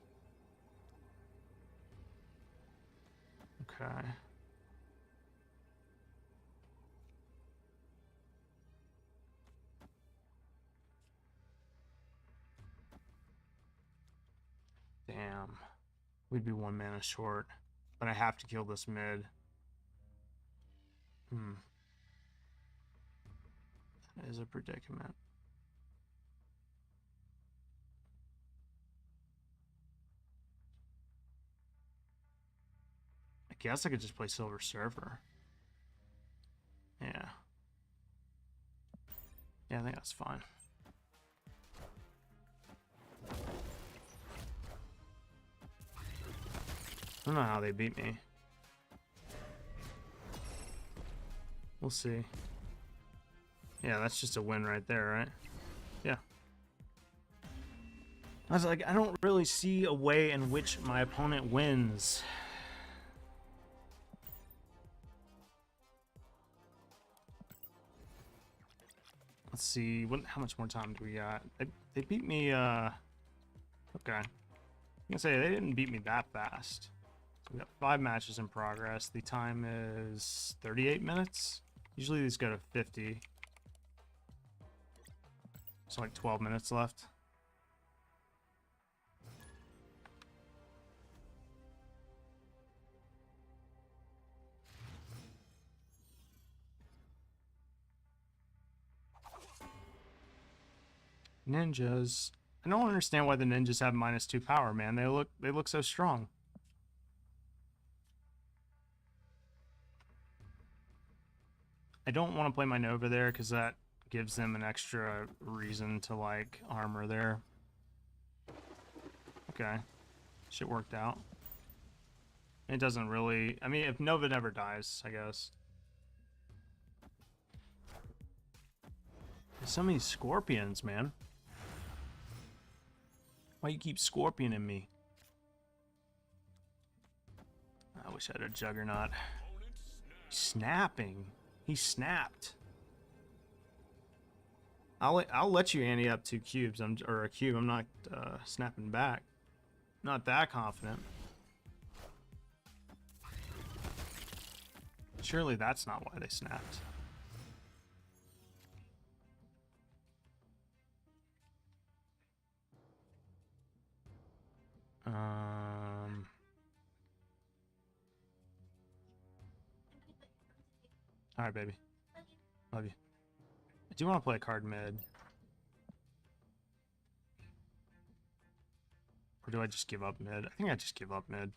Speaker 1: Okay. Damn. We'd be 1 mana short. But I have to kill this mid. That is a predicament. I guess I could just play Silver Surfer. Yeah. Yeah, I think that's fine. I don't know how they beat me. We'll see. Yeah, that's just a win right there, right? Yeah. I was like, I don't really see a way in which my opponent wins. Let's see, how much more time do we got? They beat me, okay. I'm gonna say, they didn't beat me that fast. So we got 5 matches in progress. The time is 38 minutes. Usually these go to 50. So like 12 minutes left. Ninjas. I don't understand why the ninjas have -2 power, man. They look so strong. I don't want to play my Nova there because that gives them an extra reason to like armor there. Okay. Shit worked out. It doesn't really... I mean, if Nova never dies, I guess. There's so many scorpions, man. Why you keep scorpioning me? I wish I had a Juggernaut. Snapping. He snapped. I'll let you ante up 2 cubes. Or a cube. I'm not snapping back. Not that confident. Surely that's not why they snapped. All right, baby. Love you. I do want to play a card mid. Or do I just give up mid? I think I just give up mid.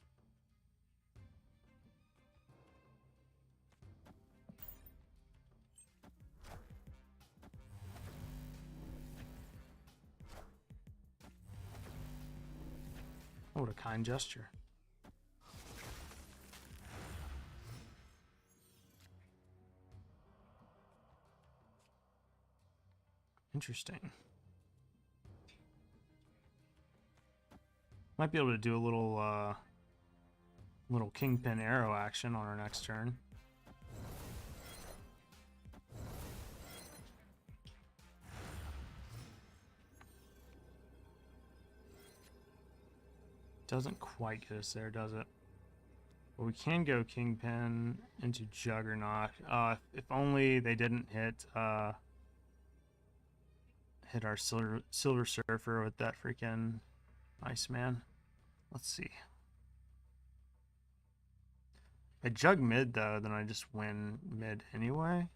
Speaker 1: Oh, what a kind gesture. Interesting. Might be able to do a little kingpin arrow action on our next turn. Doesn't quite get us there, does it? But we can go kingpin into juggernaut. If only they didn't hit our silver surfer with that freaking Iceman. Let's see. If I jug mid though, then I just win mid anyway.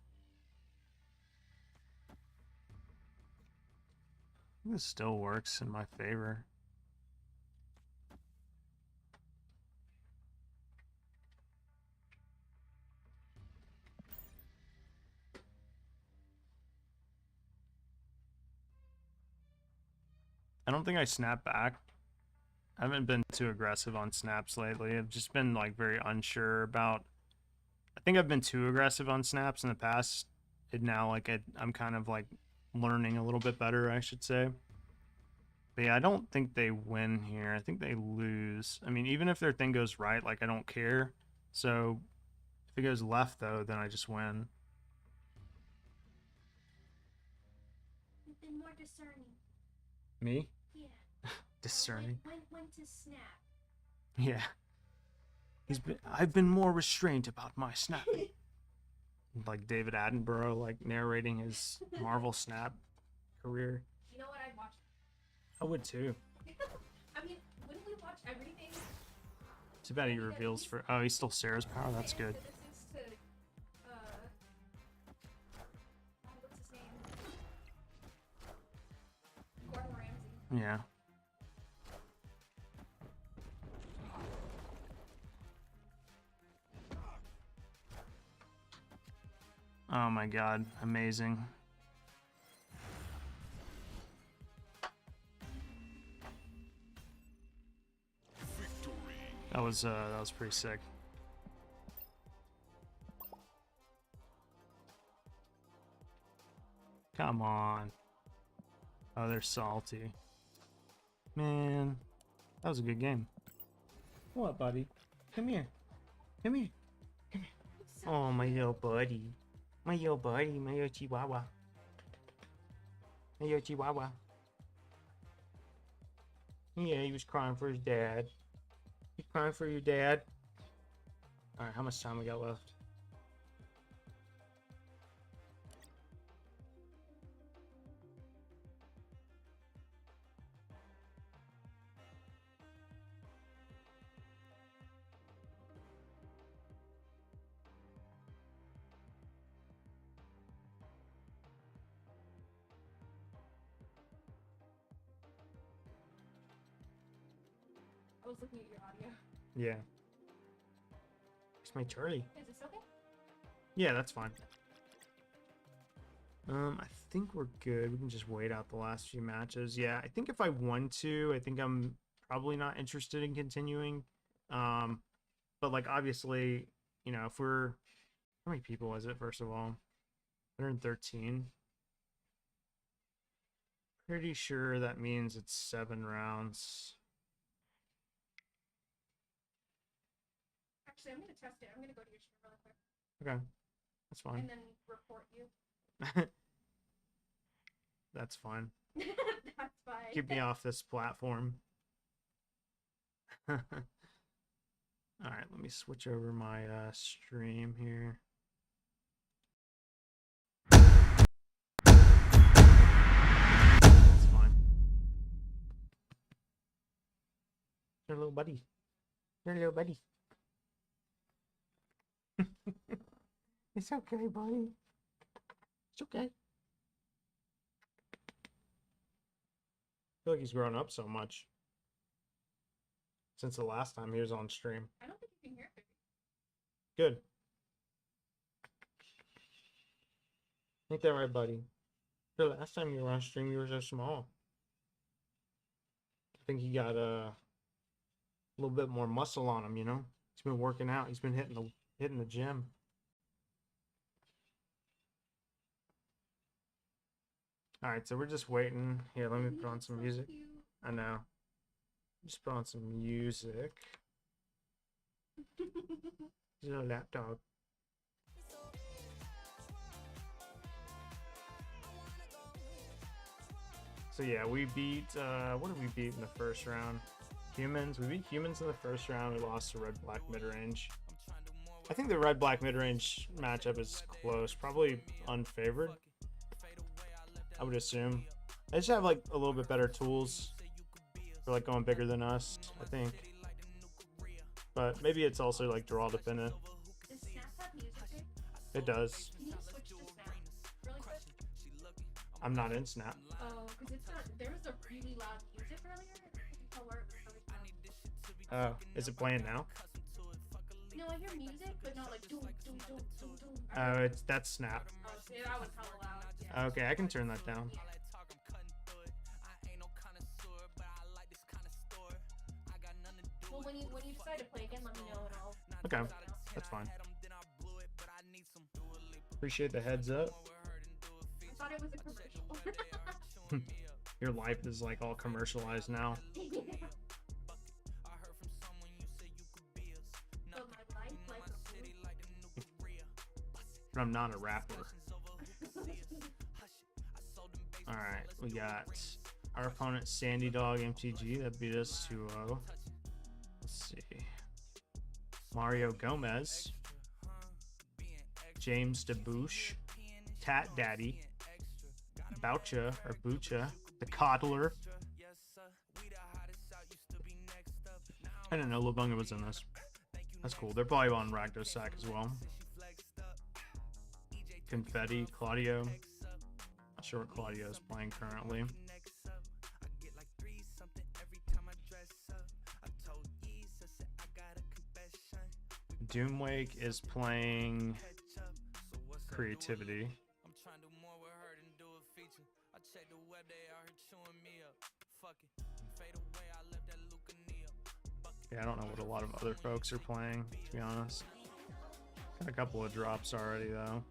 Speaker 1: This still works in my favor. I don't think I snap back. I haven't been too aggressive on snaps lately. I've just been like very unsure about. I think I've been too aggressive on snaps in the past. And now like I'm kind of like learning a little bit better, I should say. But yeah, I don't think they win here. I think they lose. I mean, even if their thing goes right, like I don't care. So if it goes left though, then I just win.
Speaker 3: You've been more discerning.
Speaker 1: Me?
Speaker 3: Yeah.
Speaker 1: Discerning.
Speaker 3: When to snap.
Speaker 1: Yeah. I've been more restrained about my snapping. Like David Attenborough, like narrating his Marvel Snap career.
Speaker 3: You know what? I'd watch.
Speaker 1: I would too.
Speaker 3: I mean, wouldn't we watch everything?
Speaker 1: Too bad he reveals for. Oh, he stole Sarah's power. That's good.
Speaker 3: To, what's his name? Gordon Ramsay.
Speaker 1: Yeah. Oh my god, amazing. That was pretty sick. Come on. Oh, they're salty. Man, that was a good game. What, buddy? Come here. Come here. Come here. Oh, my little buddy. My little buddy, my little chihuahua. My little chihuahua. Yeah, he was crying for his dad. You crying for your dad? Alright, how much time we got left?
Speaker 3: I was looking at your audio.
Speaker 1: Yeah. It's my Charlie.
Speaker 3: Is this okay?
Speaker 1: Yeah, that's fine. I think we're good. We can just wait out the last few matches. Yeah, I think if I want to, I think I'm probably not interested in continuing. But like obviously, you know, if we're how many people is it first of all? 113. Pretty sure that means it's 7 rounds.
Speaker 3: Actually, I'm gonna test it. I'm gonna go to your stream really quick.
Speaker 1: Okay, that's fine.
Speaker 3: and then report you.
Speaker 1: That's fine.
Speaker 3: That's fine.
Speaker 1: Keep me off this platform. All right, let me switch over my stream here. That's fine. Your little buddy. Your little buddy. It's okay, buddy. It's okay. I feel like he's grown up so much since the last time he was on stream.
Speaker 3: I don't think you can hear it.
Speaker 1: Good. Ain't that right, buddy? The last time you were on stream, you were so small. I think he got a little bit more muscle on him, you know? He's been working out. He's been hitting the gym. All right, so we're just waiting. Here, let me put on some music. I know. Just put on some music. He's a lapdog. So yeah, we beat, what did we beat in the first round? Humans. We beat humans in the first round. We lost to red-black mid-range. I think the red-black mid-range matchup is close. Probably unfavored, I would assume. They just have like a little bit better tools for like going bigger than us, I think. But maybe it's also like draw dependent.
Speaker 3: Does Snap have music too?
Speaker 1: It does.
Speaker 3: Can you switch to Snap really quick?
Speaker 1: I'm not in Snap.
Speaker 3: Oh, because it's not. There was a really loud music earlier. Oh, where it was really loud.
Speaker 1: Is it playing now?
Speaker 3: No, I hear music, but not like doom, doom, doom, doom, doom.
Speaker 1: Oh, that's Snap.
Speaker 3: Oh, see, that was hella loud. Yeah.
Speaker 1: Okay, I can turn that down.
Speaker 3: Well, when you decide to play again, let me know and I'll.
Speaker 1: Okay, that's fine. Appreciate the heads up.
Speaker 3: I thought it was a commercial.
Speaker 1: Your life is like all commercialized now.
Speaker 3: Yeah. But my life, like a fool.
Speaker 1: But I'm not a rapper. Alright, we got our opponent Sandy Dog MTG that beat us 2-0. Let's see. Mario Gomez, James DeBouche, Tat Daddy, Boucha or Bucha, the Coddler. I didn't know Labunga was in this. That's cool. They're probably on Rakdos Sac as well. Confetti, Claudio. Not sure what Claudio is playing currently. Doomwake is playing Creativity. Yeah, I don't know what a lot of other folks are playing, to be honest. Got a couple of drops already, though.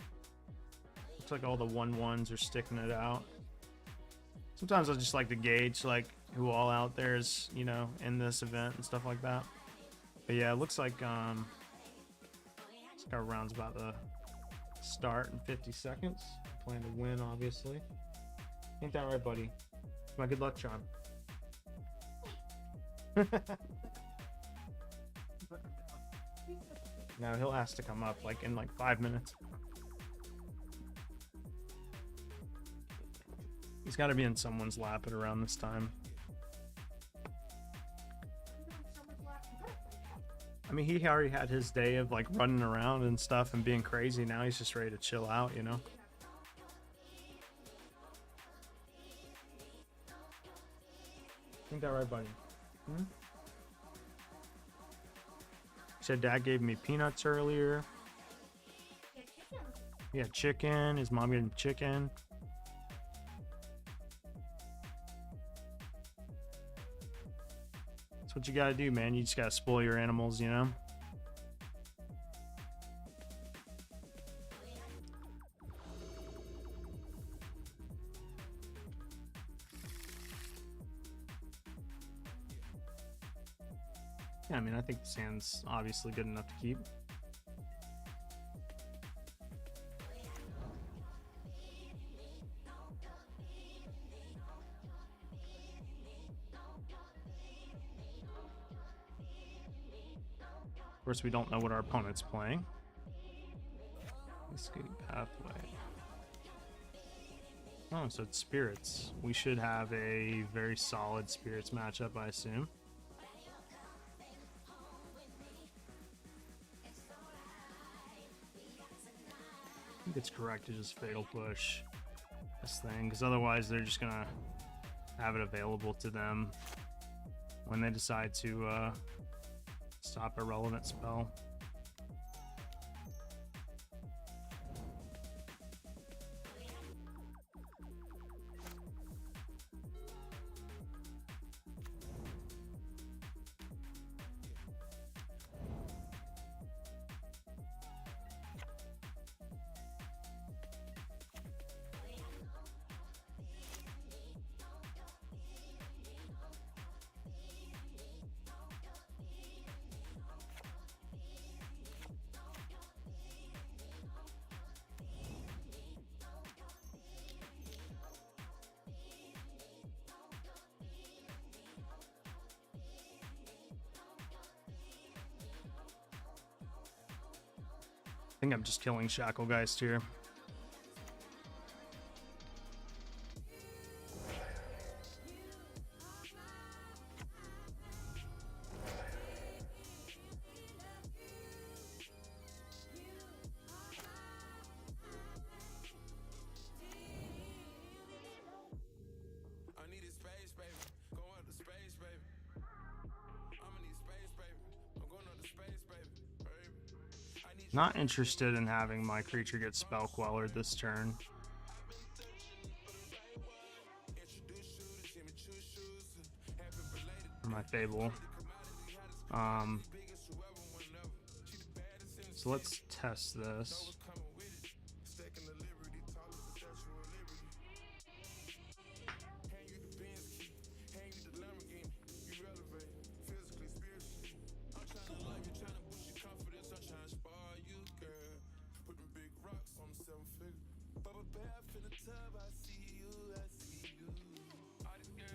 Speaker 1: Looks like all the 1-1s are sticking it out. Sometimes I just like to gauge, like, who all out there is, you know, in this event and stuff like that. But yeah, it looks like, our round's about to start in 50 seconds. Plan to win, obviously. Ain't that right, buddy? It's my good luck charm. No, he'll ask to come up like in like 5 minutes. He's got to be in someone's lap at around this time. I mean, he already had his day of like running around and stuff and being crazy. Now he's just ready to chill out, you know? Ain't that right, buddy? Hmm? Said dad gave me peanuts earlier. Yeah, chicken. His mom gave him chicken. That's what you gotta do, man. You just gotta spoil your animals, you know? Yeah, I mean, I think the sand's obviously good enough to keep. course, we don't know what our opponent's playing. Escape pathway. Oh, so it's spirits. We should have a very solid spirits matchup, I assume. I think it's correct to just fatal push this thing, because otherwise they're just gonna have it available to them when they decide to stop a relevant spell. I think I'm just killing Shacklegeist here. Not interested in having my creature get spell quellered this turn. Or my Fable. So let's test this.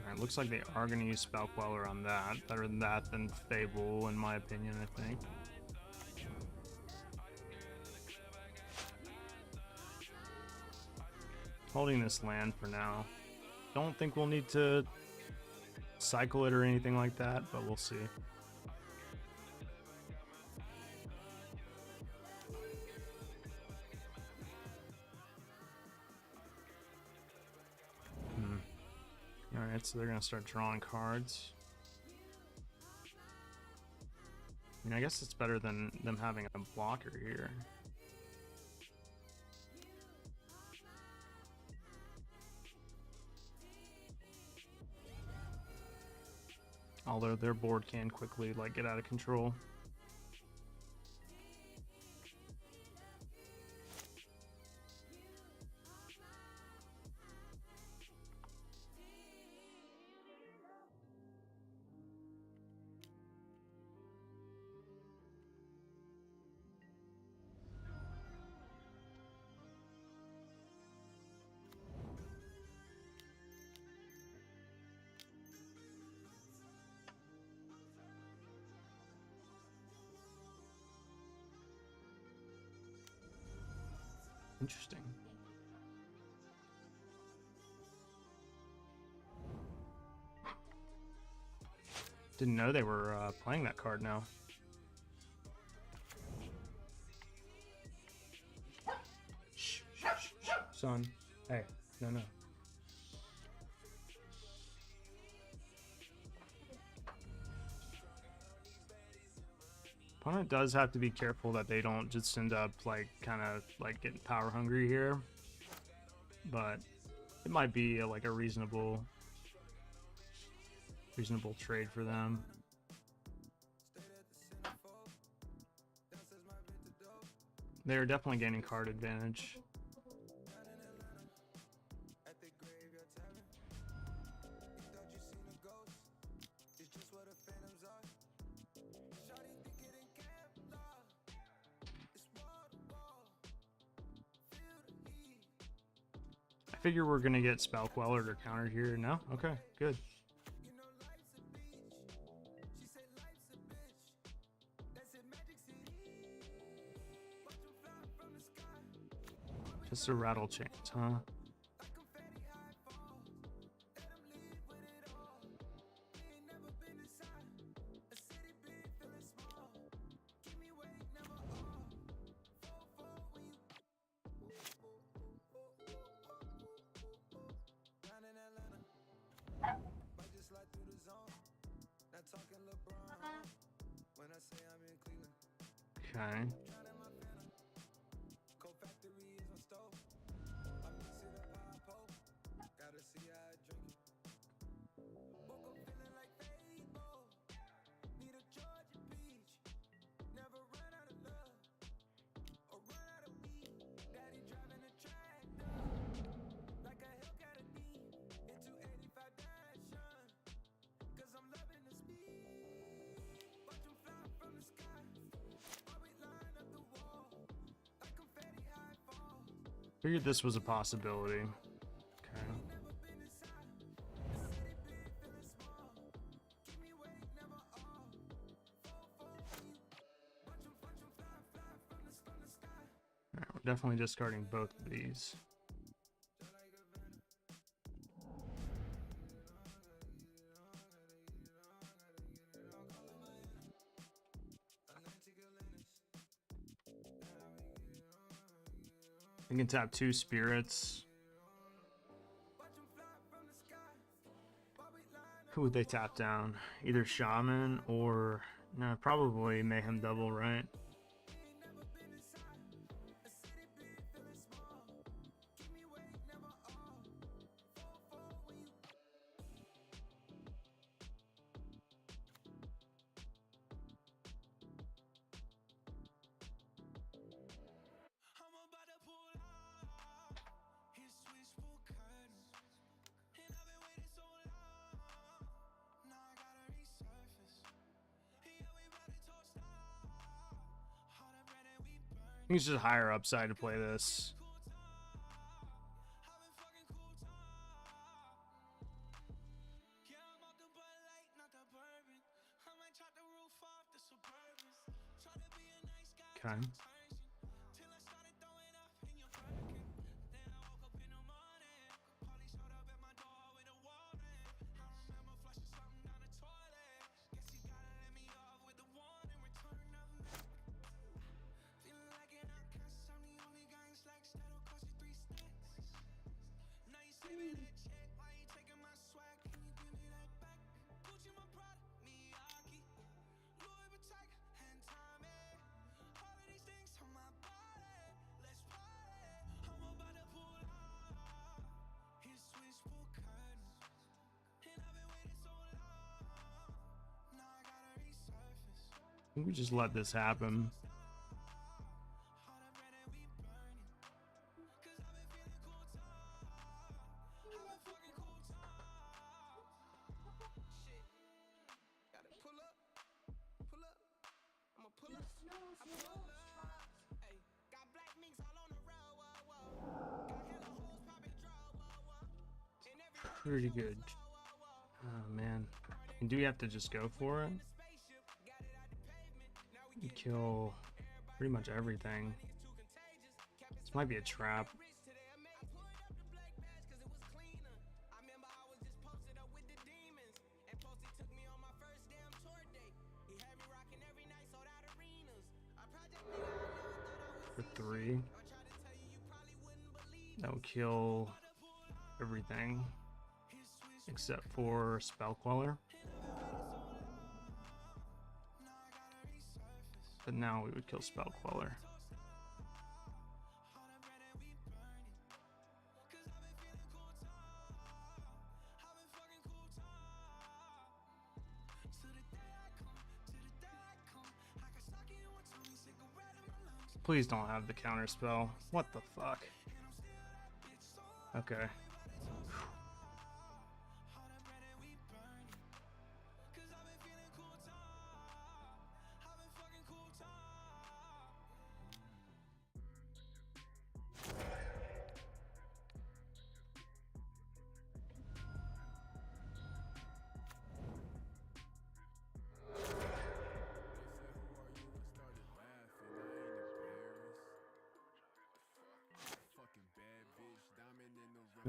Speaker 1: Alright, looks like they are going to use Spell Queller on that. Better than that than Fable, in my opinion, I think. Holding this land for now. Don't think we'll need to cycle it or anything like that, but we'll see. Alright, so they're going to start drawing cards. I mean, I guess it's better than them having a blocker here. Although their board can quickly, like, get out of control. Interesting. Didn't know they were playing that card now. Shh, shh, shh, shh. Son. Hey, no. Opponent does have to be careful that they don't just end up like kind of like getting power hungry here, but it might be like a reasonable trade for them. They're definitely gaining card advantage. I figure we're gonna get Spell Quellered or countered here. No? Okay, good. Just a rattle chains, huh? Okay. Figured this was a possibility. Okay. Alright, we're definitely discarding both of these. We can tap 2 spirits. Who would they tap down? Either Shaman or... No, probably Mayhem Double, right? I think it's just higher upside to play this. Okay. I think we just let this happen. Pretty good. Oh man. And do we have to just go for it? You kill pretty much everything. This might be a trap. For 3. That will kill everything except for Spell Queller. But now we would kill Spell Queller. Please don't have the counter spell. What the fuck? Okay.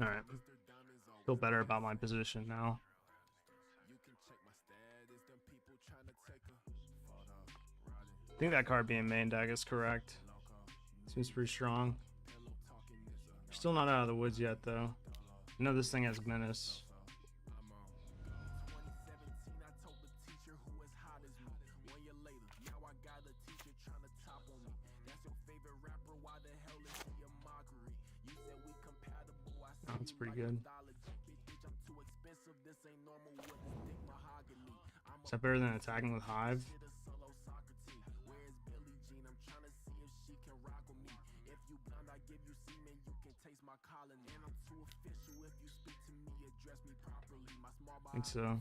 Speaker 1: All right. Feel better about my position now. I think that card being main deck is correct. Seems pretty strong. Still not out of the woods yet, though. I know this thing has menace. Oh, that's pretty good. Is that better than attacking with Hive? I think so.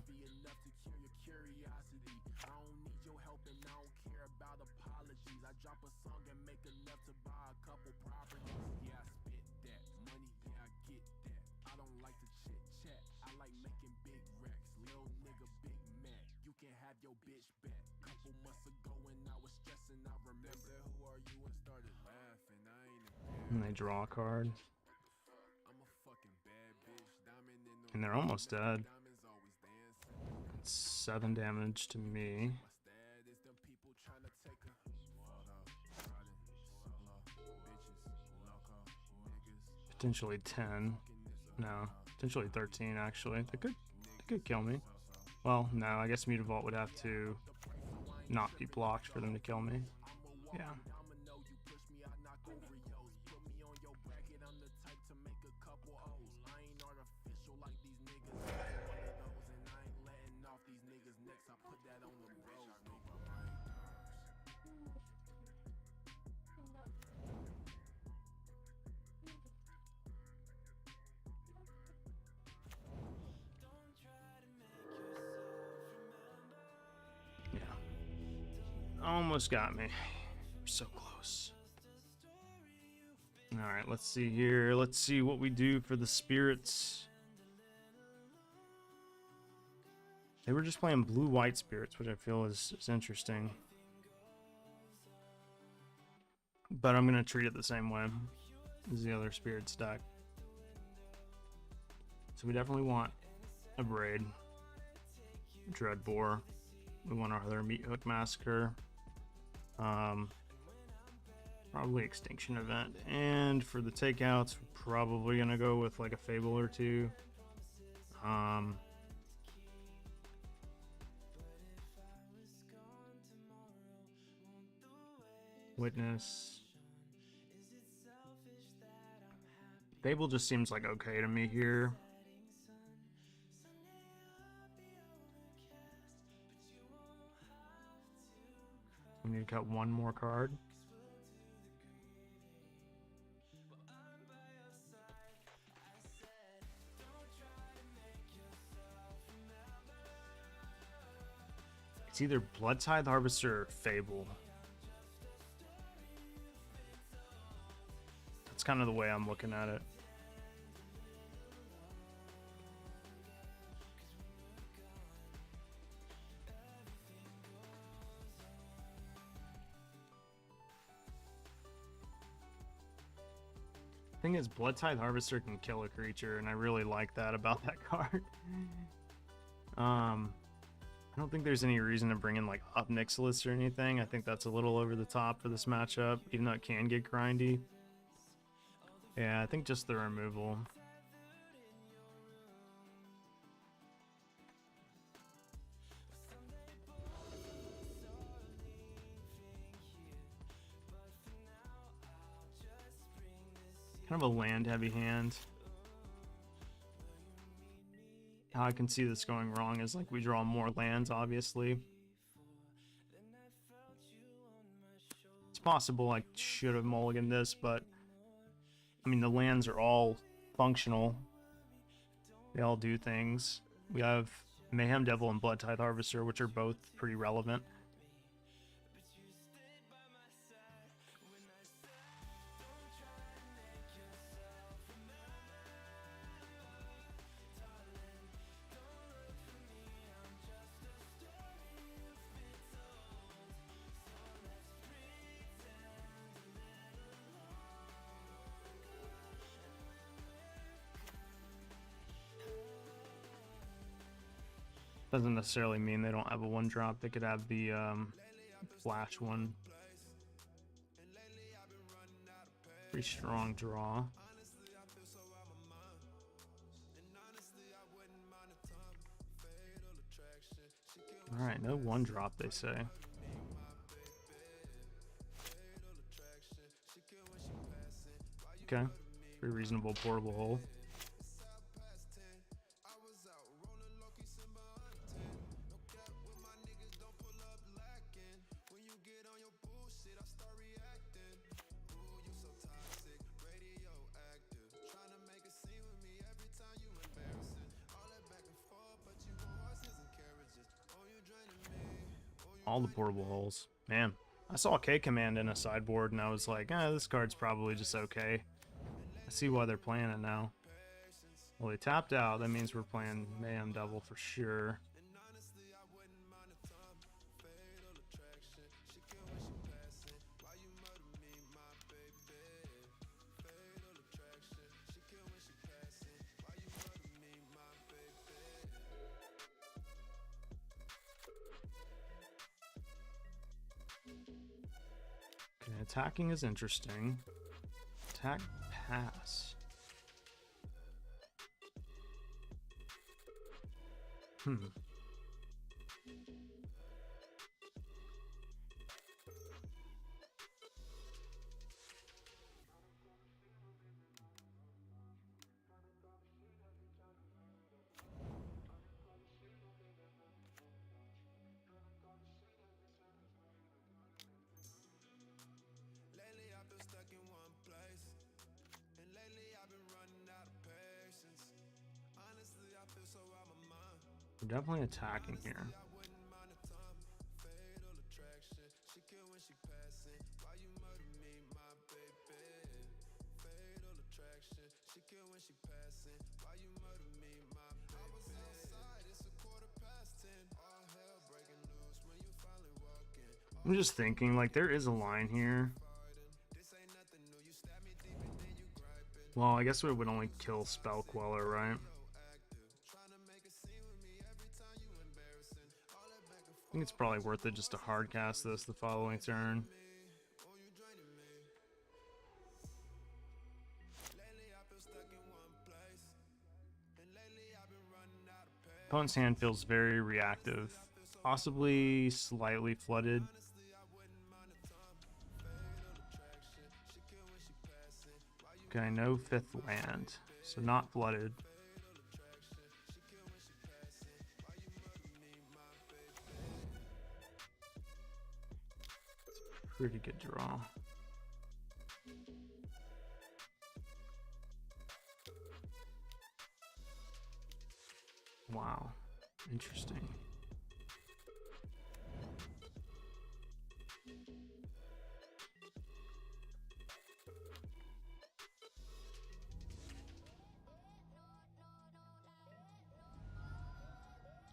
Speaker 1: And they draw a card. And they're almost dead. It's 7 damage to me. Potentially 10. No, potentially 13 actually. They could kill me. Well, no, I guess Mutavault would have to not be blocked for them to kill me. Yeah. Almost got me. So close. All right, let's see here. Let's see what we do for the spirits. They were just playing blue-white spirits, which I feel is interesting. But I'm going to treat it the same way as the other spirits deck. So we definitely want a Braid, Dreadbore. We want our other Meat Hook Massacre. Probably Extinction Event. And for the takeouts, we're probably going to go with like a Fable or two. Witness. Fable just seems like okay to me here. We need to cut one more card. It's either Blood Tithe Harvester or Fable. That's kind of the way I'm looking at it. Thing is, Blood Tithe Harvester can kill a creature, and I really like that about that card. I don't think there's any reason to bring in like Up Nixilis or anything. I think that's a little over the top for this matchup, even though it can get grindy. Yeah, I think just the removal. Kind of a land heavy hand. How I can see this going wrong is like we draw more lands, obviously. It's possible I should have mulliganed this, but I mean the lands are all functional. They all do things. We have Mayhem Devil and Blood Tithe Harvester, which are both pretty relevant. Doesn't necessarily mean they don't have a 1-drop. They could have the flash one. Pretty strong draw. All right, no 1-drop, they say. Okay, pretty reasonable portable hole. All the portable holes. Man, I saw K command in a sideboard and I was like, this card's probably just okay. I see why they're playing it now. Well, they tapped out. That means we're playing Mayhem Devil for sure. Okay, attacking is interesting. Attack, pass. We're definitely attacking here. I'm just thinking, like, there is a line here. Well, I guess it would only kill Spell Queller, right? I think it's probably worth it just to hard cast this the following turn. Opponent's hand feels very reactive, possibly slightly flooded. Okay, no 5th land, so not flooded. Pretty good draw. Wow, interesting.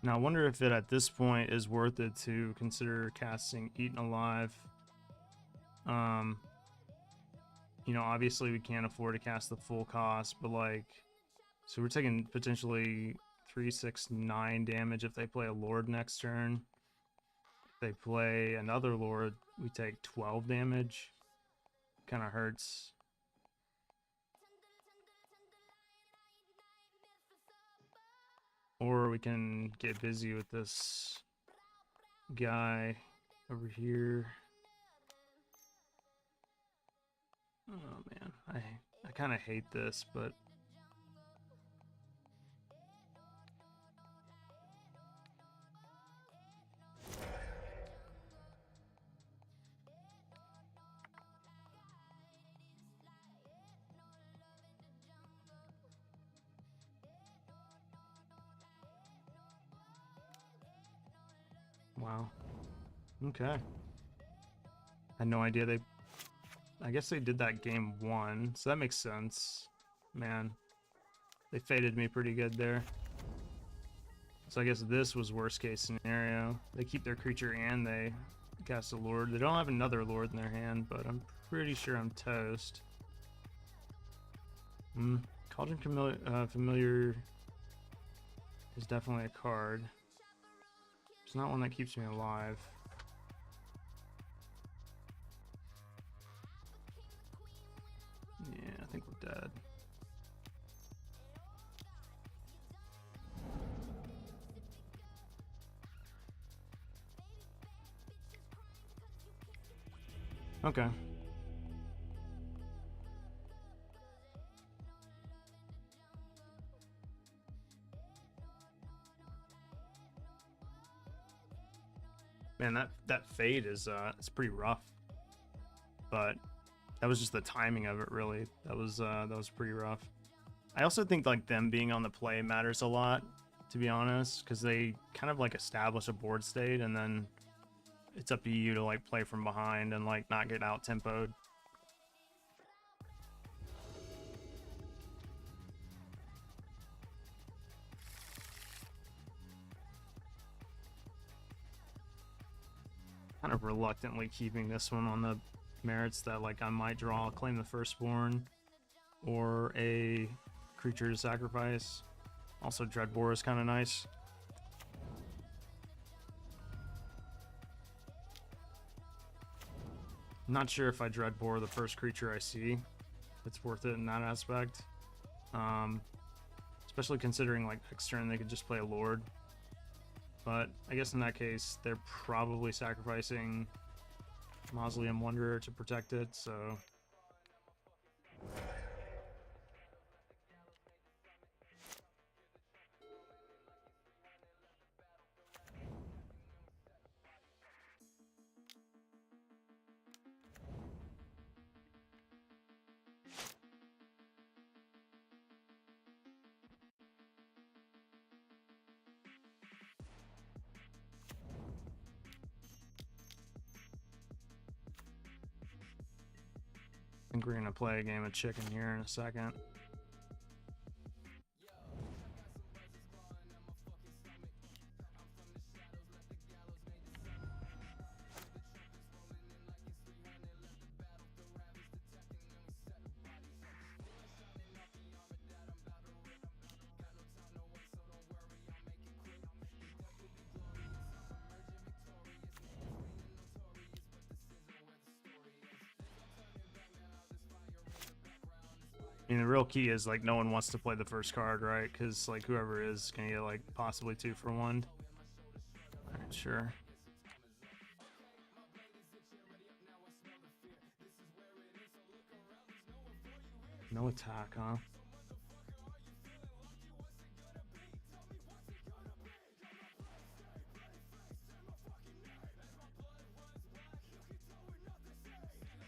Speaker 1: Now I wonder if it at this point is worth it to consider casting Eaten Alive. You know, obviously we can't afford to cast the full cost, but like, so we're taking potentially 3, 6, 9 damage if they play a Lord next turn. If they play another Lord, we take 12 damage. Kind of hurts. Or we can get busy with this guy over here. Oh man, I kind of hate this, but wow. Okay. Had no idea I guess they did that game 1, so that makes sense. Man, they faded me pretty good there. So I guess this was worst case scenario. They keep their creature and they cast a Lord. They don't have another Lord in their hand, but I'm pretty sure I'm toast. Cauldron Familiar is definitely a card. It's not one that keeps me alive. Yeah, I think we're dead. Okay. Man, that fade is it's pretty rough. But that was just the timing of it, really. That was pretty rough. I also think like them being on the play matters a lot, to be honest, because they kind of like establish a board state, and then it's up to you to like play from behind and like not get out tempoed. Kind of reluctantly keeping this one on the merits that like I might draw Claim the Firstborn or a creature to sacrifice. Also Dreadbore is kind of nice. Not sure if I Dreadbore the first creature I see. It's worth it in that aspect. Especially considering like next turn they could just play a Lord. But I guess in that case, they're probably sacrificing Mausoleum Wanderer to protect it, so... I think we're gonna play a game of chicken here in a second. I mean, the real key is like no one wants to play the first card, right? Because like whoever is gonna get like possibly 2 for 1. All right, sure. No attack, huh?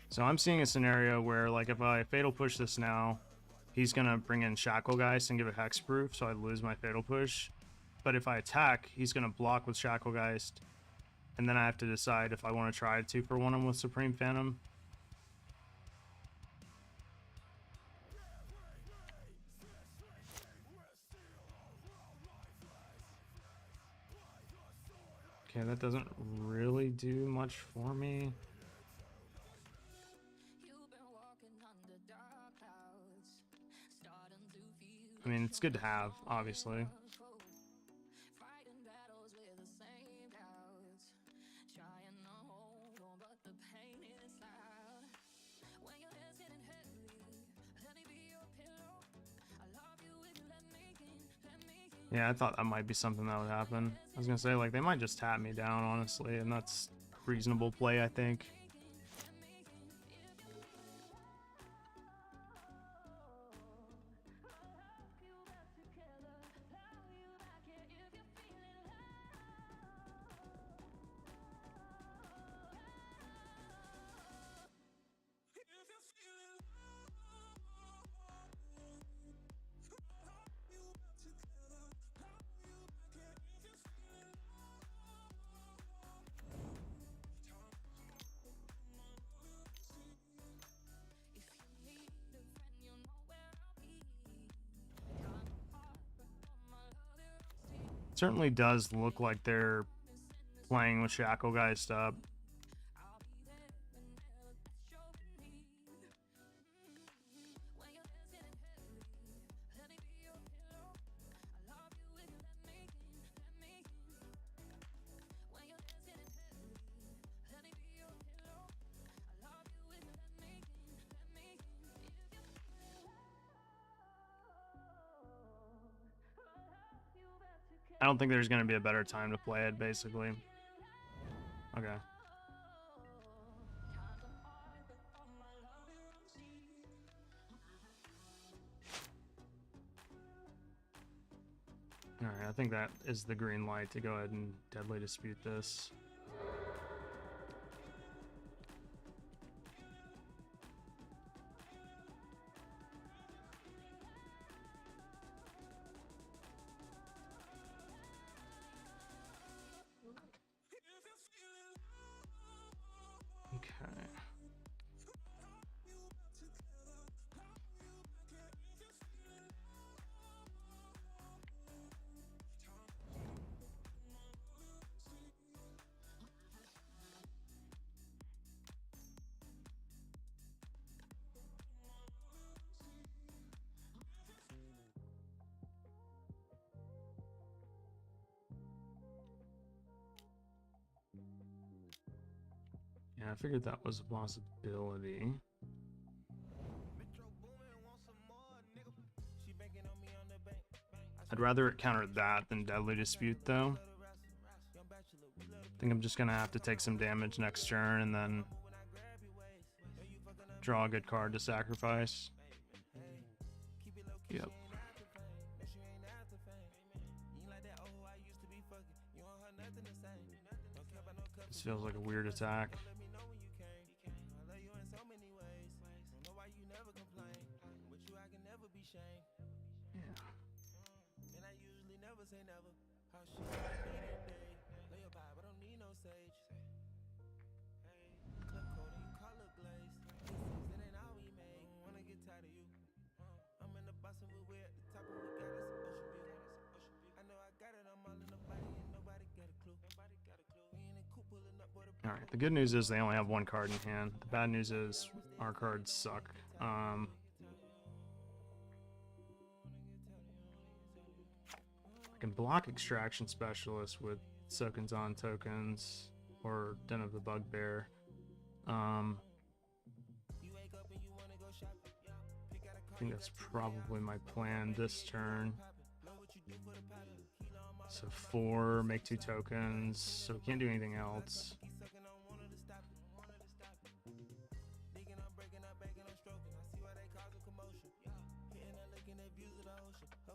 Speaker 1: So I'm seeing a scenario where like if I Fatal Push this now, he's gonna bring in Shacklegeist and give it Hexproof, so I lose my Fatal Push. But if I attack, he's gonna block with Shacklegeist, and then I have to decide if I want to try 2 for 1 him with Supreme Phantom. Okay, that doesn't really do much for me. I mean, it's good to have, obviously. Yeah, I thought that might be something that would happen. I was gonna say, like, they might just tap me down, honestly, and that's reasonable play, I think. Certainly does look like they're playing with Shacklegeist up. I don't think there's going to be a better time to play it, basically. Okay. Alright, I think that is the green light to go ahead and deadly dispute this. Okay. Yeah, I figured that was a possibility. I'd rather it counter that than Deadly Dispute, though. I think I'm just gonna have to take some damage next turn and then draw a good card to sacrifice. Yep. This feels like a weird attack. Alright, the good news is they only have one card in hand. The bad news is our cards suck. I can block Extraction Specialist with Tokens on Tokens or Den of the Bugbear. I think that's probably my plan this turn. So 4, make 2 tokens, so we can't do anything else.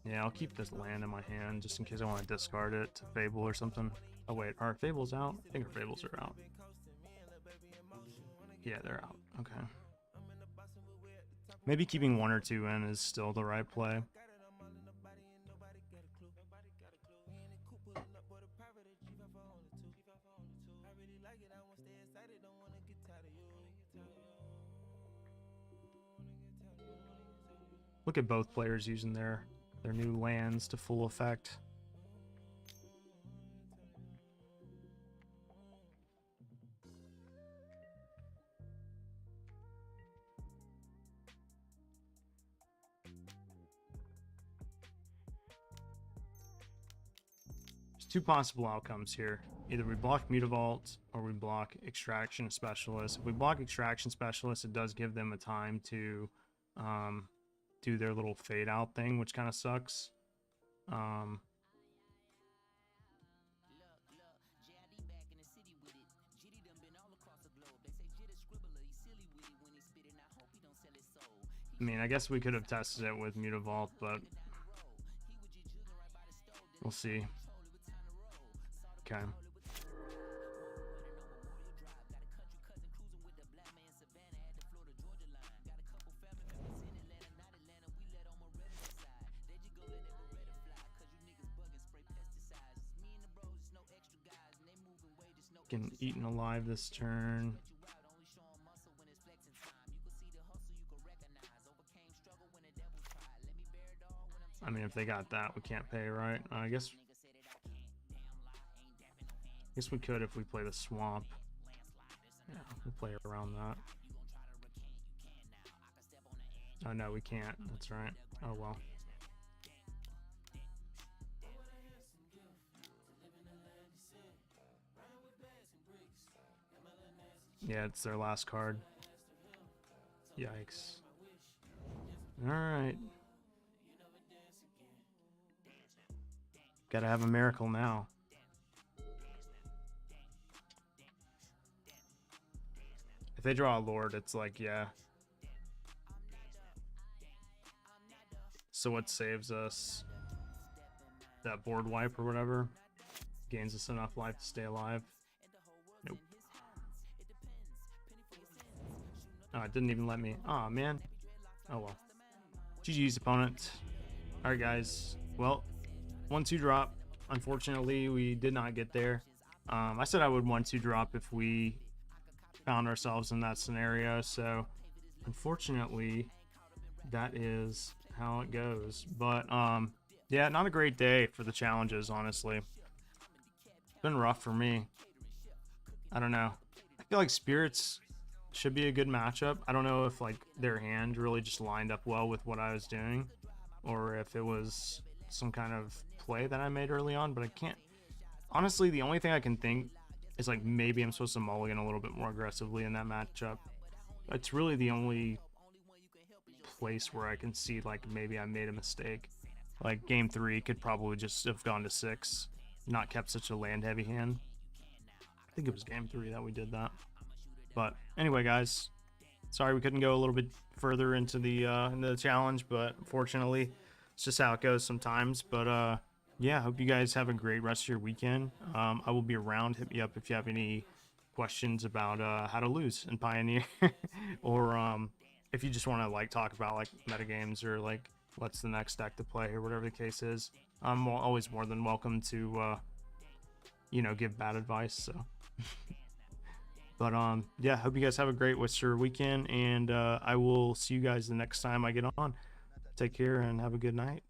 Speaker 1: Yeah, I'll keep this land in my hand just in case I want to discard it to Fable or something. Oh wait, are our Fables out? I think our Fables are out. Yeah, they're out. Okay. Maybe keeping 1 or 2 in is still the right play. Look at both players using their new lands to full effect. There's 2 possible outcomes here. Either we block Mutavault or we block Extraction Specialist. If we block Extraction Specialist, it does give them a time to do their little fade out thing, which kind of sucks. I mean, I guess we could have tested it with Mutavault, but we'll see. Okay. Getting eaten alive this turn. I mean, if they got that, we can't pay, right? I guess we could if we play the swamp. Yeah, we'll play around that. Oh no, we can't. That's right. Oh well. Yeah, it's their last card. Yikes. Alright. Gotta have a miracle now. If they draw a Lord, it's like, yeah. So what saves us? That board wipe or whatever. Gains us enough life to stay alive. Nope. Oh, it didn't even let me. Oh, man. Oh, well. GG's, opponent. Alright, guys. Well, 1-2 drop. Unfortunately, we did not get there. I said I would 1-2 drop if we found ourselves in that scenario, so unfortunately, that is how it goes. But, yeah, not a great day for the challenges, honestly. It's been rough for me. I don't know. I feel like Spirits should be a good matchup. I don't know if like their hand really just lined up well with what I was doing, or if it was some kind of play that I made early on, but I can't. Honestly, the only thing I can think is like maybe I'm supposed to mulligan a little bit more aggressively in that matchup. It's really the only place where I can see like maybe I made a mistake. Like game 3 could probably just have gone to 6, not kept such a land heavy hand. I think it was game 3 that we did that. But anyway, guys, sorry we couldn't go a little bit further into the challenge, but unfortunately, it's just how it goes sometimes. But yeah, hope you guys have a great rest of your weekend. I will be around. Hit me up if you have any questions about how to lose in Pioneer, or if you just want to like talk about like metagames or like what's the next deck to play or whatever the case is. I'm always more than welcome to you know, give bad advice. So. But yeah, hope you guys have a great Worcester weekend, and I will see you guys the next time I get on. Take care and have a good night.